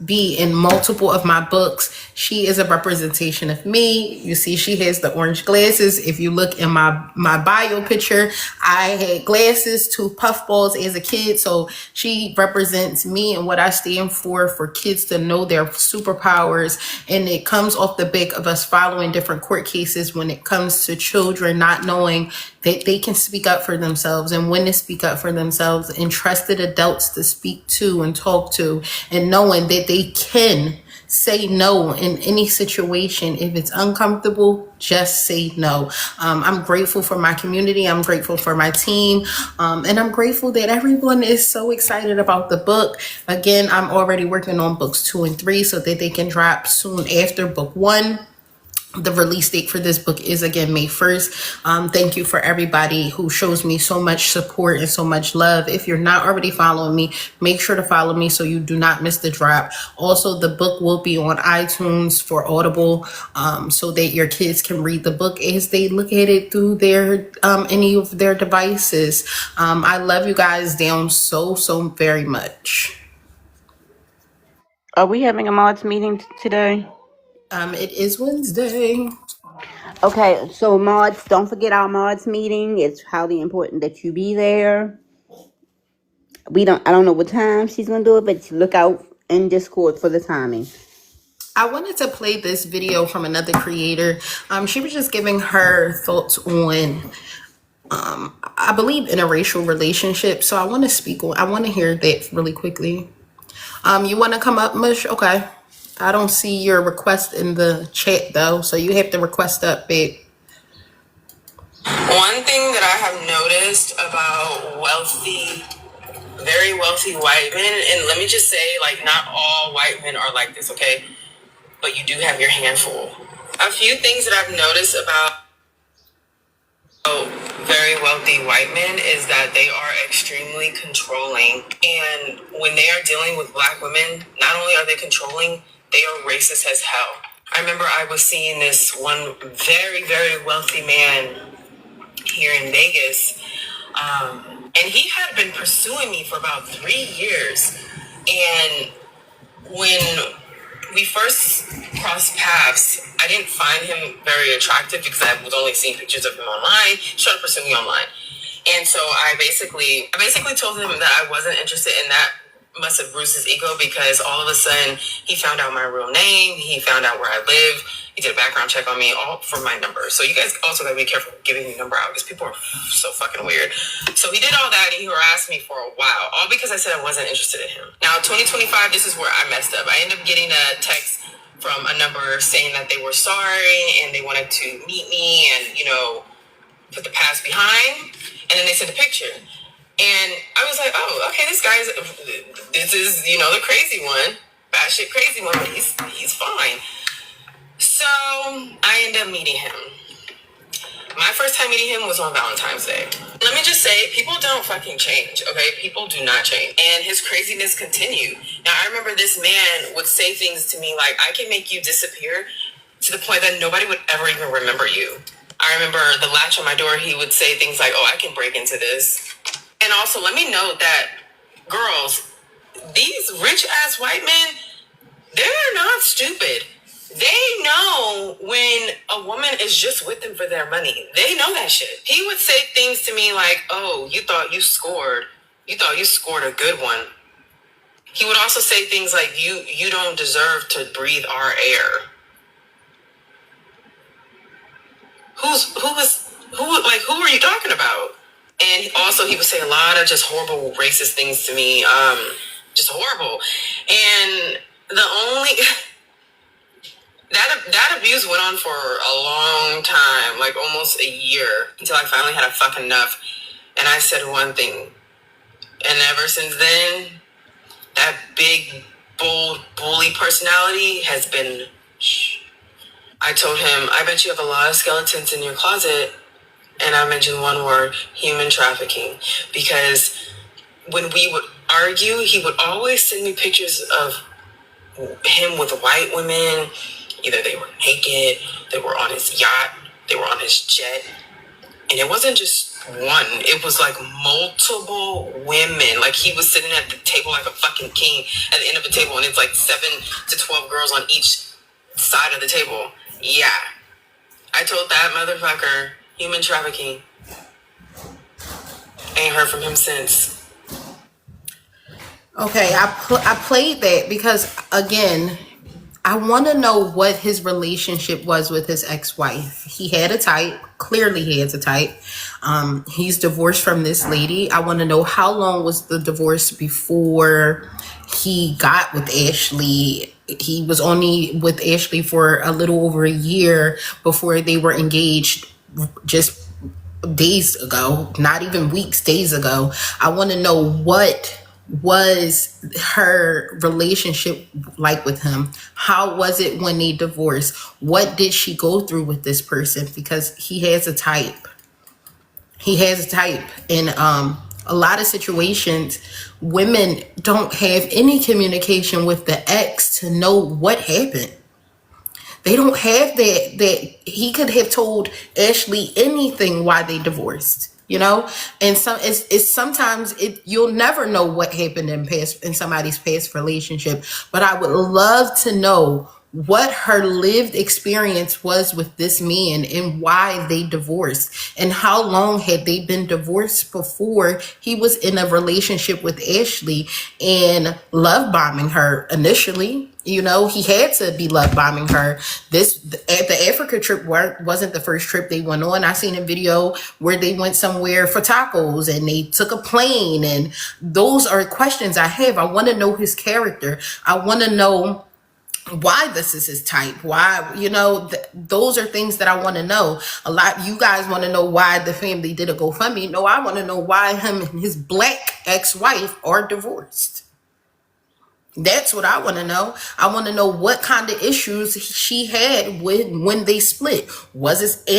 be in multiple of my books. She is a representation of me. You see, she has the orange glasses. If you look in my bio picture, I had glasses, 2 puffballs as a kid. So she represents me and what I stand for kids to know their superpowers. And it comes off the back of us following different court cases when it comes to children not knowing that they can speak up for themselves and when to speak up for themselves, and trusted adults to speak to and talk to, and knowing that they can say no in any situation. If it's uncomfortable, just say no. I'm grateful for my community. I'm grateful for my team. And I'm grateful that everyone is so excited about the book. Again, I'm already working on books 2 and 3 so that they can drop soon after book 1. The release date for this book is again May 1st. Thank you for everybody who shows me so much support and so much love. If you're not already following me, make sure to follow me so you do not miss the drop. Also, the book will be on iTunes for Audible, so that your kids can read the book as they look at it through their any of their devices. I love you guys down so very much. Are we having a mods meeting today? It is Wednesday. Okay, so mods, don't forget our mods meeting. It's highly important that you be there. I don't know what time she's gonna do it, but look out in Discord for the timing. I wanted to play this video from another creator. She was just giving her thoughts on, I believe, interracial relationships. So I want to hear that really quickly. You want to come up, Mush? Okay. I don't see your request in the chat though, so you have to request up, babe. One thing that I have noticed about very wealthy white men, and let me just say, like, not all white men are like this, okay? But you do have your handful. A few things that I've noticed about very wealthy white men is that they are extremely controlling. And when they are dealing with black women, not only are they controlling, they are racist as hell. I remember I was seeing this one very, very wealthy man here in Vegas. And he had been pursuing me for about 3 years. And when we first crossed paths, I didn't find him very attractive because I was only seeing pictures of him online. He tried to pursue me online. And so I basically told him that I wasn't interested in that. Must have bruised his ego because all of a sudden he found out my real name. He found out where I live. He did a background check on me, all for my number. So you guys also gotta be careful giving your number out because people are so fucking weird. So he did all that and he harassed me for a while, all because I said I wasn't interested in him. Now 2025, this is where I messed up. I ended up getting a text from a number saying that they were sorry and they wanted to meet me and, you know, put the past behind. And then they sent a picture. And I was like, oh, okay, this is, you know, the crazy one, batshit crazy one, but he's fine. So I ended up meeting him. My first time meeting him was on Valentine's Day. Let me just say, people don't fucking change, okay? People do not change. And his craziness continued. Now, I remember this man would say things to me like, I can make you disappear to the point that nobody would ever even remember you. I remember the latch on my door, he would say things like, oh, I can break into this. And also, let me note that, girls, these rich-ass white men, they're not stupid. They know when a woman is just with them for their money. They know that shit. He would say things to me like, oh, you thought you scored a good one. He would also say things like, you don't deserve to breathe our air. Who are you talking about? And also he would say a lot of just horrible racist things to me. Just horrible. And That abuse went on for a long time, like almost a year, until I finally had a fuck enough. And I said one thing. And ever since then, that big, bold, bully personality has been... I told him, I bet you have a lot of skeletons in your closet. And I mentioned one word, human trafficking. Because when we would argue, he would always send me pictures of him with white women. Either they were naked, they were on his yacht, they were on his jet. And it wasn't just one, it was like multiple women. Like he was sitting at the table like a fucking king at the end of the table, and it's like 7 to 12 girls on each side of the table. Yeah. I told that motherfucker, human trafficking. Ain't heard from him since. Okay, I played that because, again, I want to know what his relationship was with his ex-wife. He had a type. Clearly he has a type. He's divorced from this lady. I want to know how long was the divorce before he got with Ashlee. He was only with Ashlee for a little over a year before they were engaged just days ago, not even weeks, days ago. I want to know what was her relationship like with him. How was it when they divorced? What did she go through with this person? Because he has a type. He has a type. And a lot of situations, women don't have any communication with the ex to know what happened. They don't have that he could have told Ashlee anything why they divorced, you know? And it's sometimes you'll never know what happened in somebody's past relationship, but I would love to know what her lived experience was with this man and why they divorced, and how long had they been divorced before he was in a relationship with Ashlee and love bombing her initially. You know, he had to be love bombing her. The Africa trip wasn't the first trip they went on. I seen a video where they went somewhere for tacos and they took a plane, and those are questions I have. I want to know his character. I want to know why this is his type. Why, you know, those are things that I want to know. A lot, you guys want to know why the family did a GoFundMe. No, I want to know why him and his black ex-wife are divorced. That's what I want to know. I want to know what kind of issues she had when they split. Was it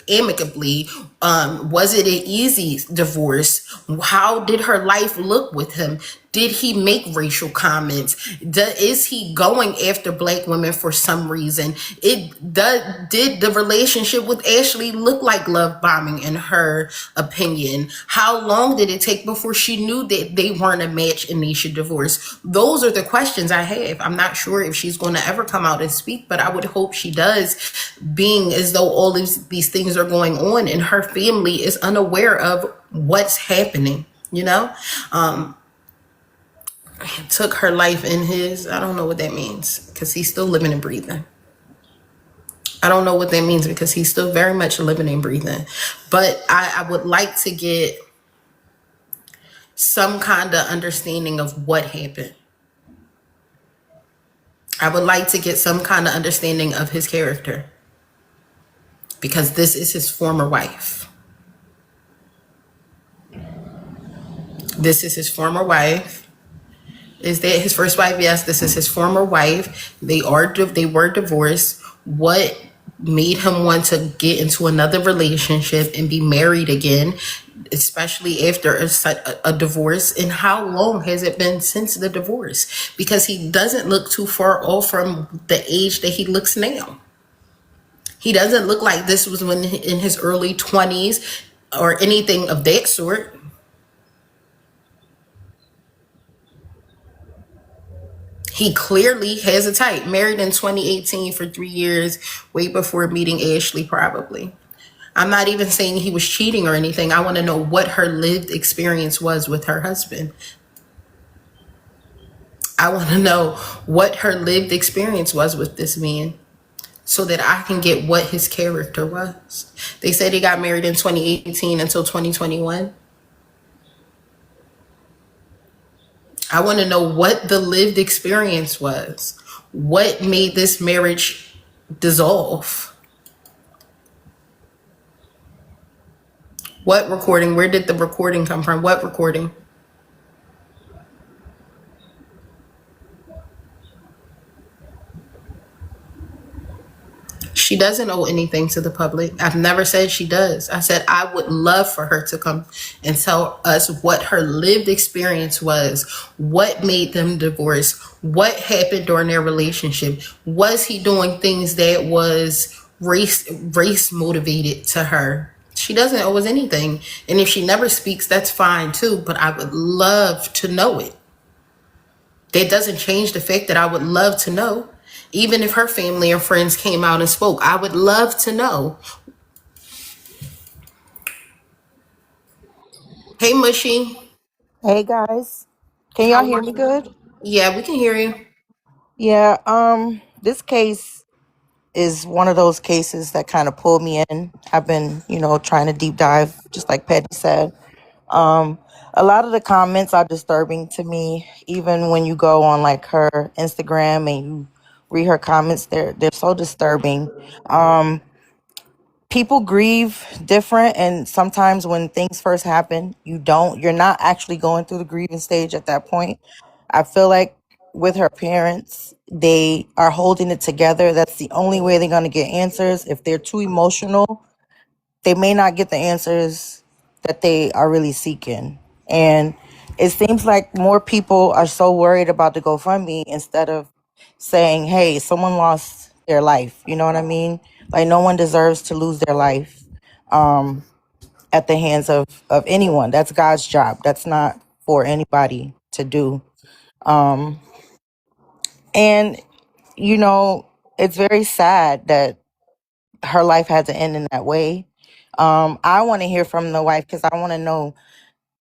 amicably? Was it an easy divorce? How did her life look with him? Did he make racial comments? Is he going after black women for some reason? Did the relationship with Ashlee look like love bombing in her opinion? How long did it take before she knew that they weren't a match and they should divorce? Those are the questions I have. I'm not sure if she's going to ever come out and speak, but I would hope she does, being as though all these things are going on and her family is unaware of what's happening, you know? Took her life in his, I don't know what that means, because he's still living and breathing. I don't know what that means because he's still very much living and breathing. But I would like to get some kind of understanding of what happened. I would like to get some kind of understanding of his character, because this is his former wife. This is his former wife. Is that his first wife? Yes, this is his former wife. They were divorced. What made him want to get into another relationship and be married again, especially after a divorce? And how long has it been since the divorce? Because he doesn't look too far off from the age that he looks now. He doesn't look like this was when in his early 20s or anything of that sort. He clearly has a type. Married in 2018 for 3 years, way before meeting Ashlee, probably. I'm not even saying he was cheating or anything. I want to know what her lived experience was with her husband. I want to know what her lived experience was with this man so that I can get what his character was. They said he got married in 2018 until 2021. I want to know what the lived experience was. What made this marriage dissolve. What recording? Where did the recording come from? What recording? She doesn't owe anything to the public. I've never said she does. I said I would love for her to come and tell us what her lived experience was, what made them divorce, what happened during their relationship. Was he doing things that was race motivated to her? She doesn't owe us anything. And if she never speaks, that's fine too. But I would love to know it. That doesn't change the fact that I would love to know. Even if her family or friends came out and spoke, I would love to know. Hey, Mushy. Hey guys, can y'all How hear are me you? good? Yeah, we can hear you. Yeah, this case is one of those cases that kind of pulled me in. I've been, trying to deep dive, just like Petty said. Um, a lot of the comments are disturbing to me, even when you go on like her Instagram and you read her comments, they're so disturbing. Um, People grieve different, and sometimes when things first happen, you're not actually going through the grieving stage at that point. I feel like with her parents, they are holding it together. That's the only way they're going to get answers. If they're too emotional, they may not get the answers that they are really seeking. And it seems like more people are so worried about the GoFundMe instead of saying, hey, someone lost their life. You know what I mean? Like, no one deserves to lose their life at the hands of anyone. That's God's job. That's not for anybody to do. Um, and, it's very sad that her life had to end in that way. I want to hear from the wife because I want to know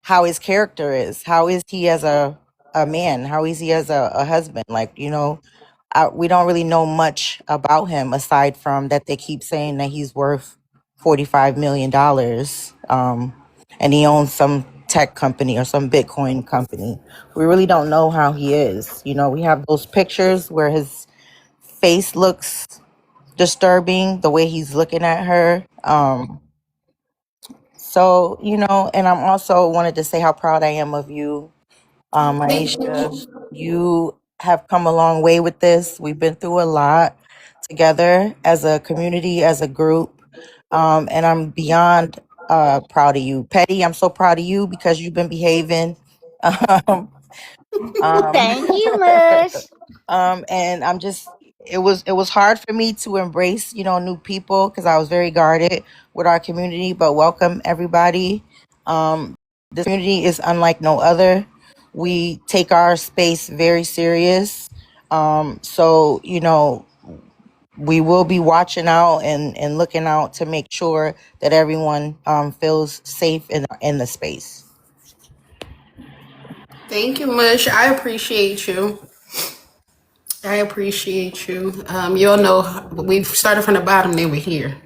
how his character is. How is he as a man? How is he as a husband? Like, we don't really know much about him aside from that they keep saying that he's worth $45 million. And he owns some tech company or some Bitcoin company. We really don't know how he is. We have those pictures where his face looks disturbing, the way he's looking at her. So, and I'm also wanted to say how proud I am of you, Aisha. You have come a long way with this. We've been through a lot together as a community, as a group. And I'm beyond proud of you. Petty, I'm so proud of you because you've been behaving. Um, um, Thank you, Mush. and it was hard for me to embrace, new people because I was very guarded with our community, but welcome everybody. This community is unlike no other. We take our space very serious. So, we will be watching out and looking out to make sure that everyone feels safe in the space. Thank you, Mush. I appreciate you. I appreciate you. You all know we started from the bottom, then we're here.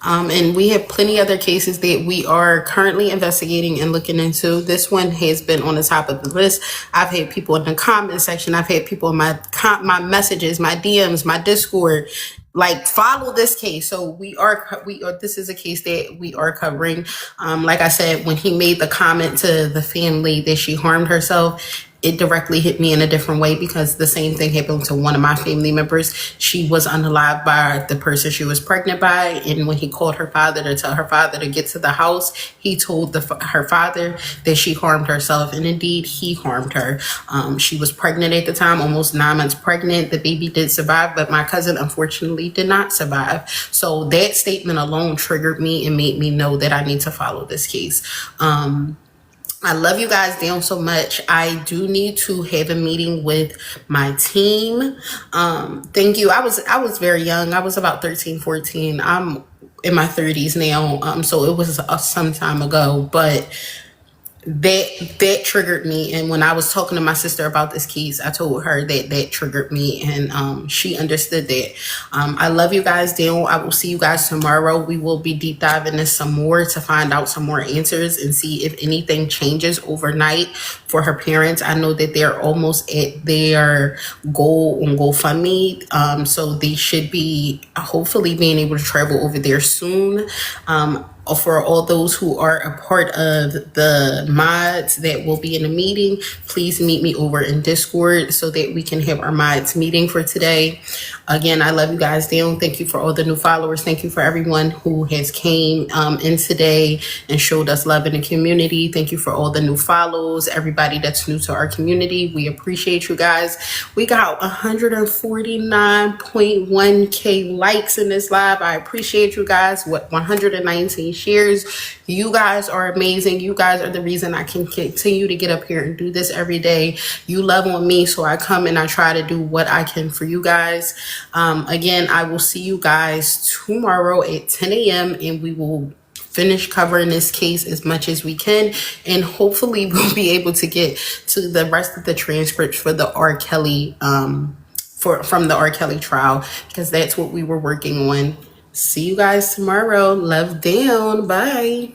And we have plenty other cases that we are currently investigating and looking into. This one has been on the top of the list. I've had people in the comment section. I've had people in my messages, my DMs, my Discord, like follow this case. So we are. This is a case that we are covering. Like I said, when he made the comment to the family that she harmed herself, it directly hit me in a different way because the same thing happened to one of my family members. She was unalived by the person she was pregnant by. And when he called her father to tell her father to get to the house, he told her father that she harmed herself. And indeed, he harmed her. She was pregnant at the time, almost 9 months pregnant. The baby did survive, but my cousin unfortunately did not survive. So that statement alone triggered me and made me know that I need to follow this case. I love you guys down so much. I do need to have a meeting with my team. Thank you. I was very young. I was about 13, 14. I'm in my 30s now. So it was some time ago, but that triggered me. And when I was talking to my sister about this case, I told her that triggered me, and she understood that. I love you guys down. I will see you guys tomorrow. We will be deep diving into some more to find out some more answers and see if anything changes overnight for her parents. I know that they're almost at their goal on GoFundMe, so they should be hopefully being able to travel over there soon. For all those who are a part of the mods that will be in the meeting, please meet me over in Discord so that we can have our mods meeting for today. Again, I love you guys down. Thank you for all the new followers. Thank you for everyone who has came in today and showed us love in the community. Thank you for all the new follows. Everybody that's new to our community, we appreciate you guys. We got 149.1k likes in this live. I appreciate you guys. 119 shares. You guys are amazing. You guys are the reason I can continue to get up here and do this every day. You love on me, so I come and I try to do what I can for you guys. Again, I will see you guys tomorrow at 10 a.m. and we will finish covering this case as much as we can, and hopefully we'll be able to get to the rest of the transcripts for the R. Kelly from the R. Kelly trial, because that's what we were working on. See you guys tomorrow. Love down. Bye.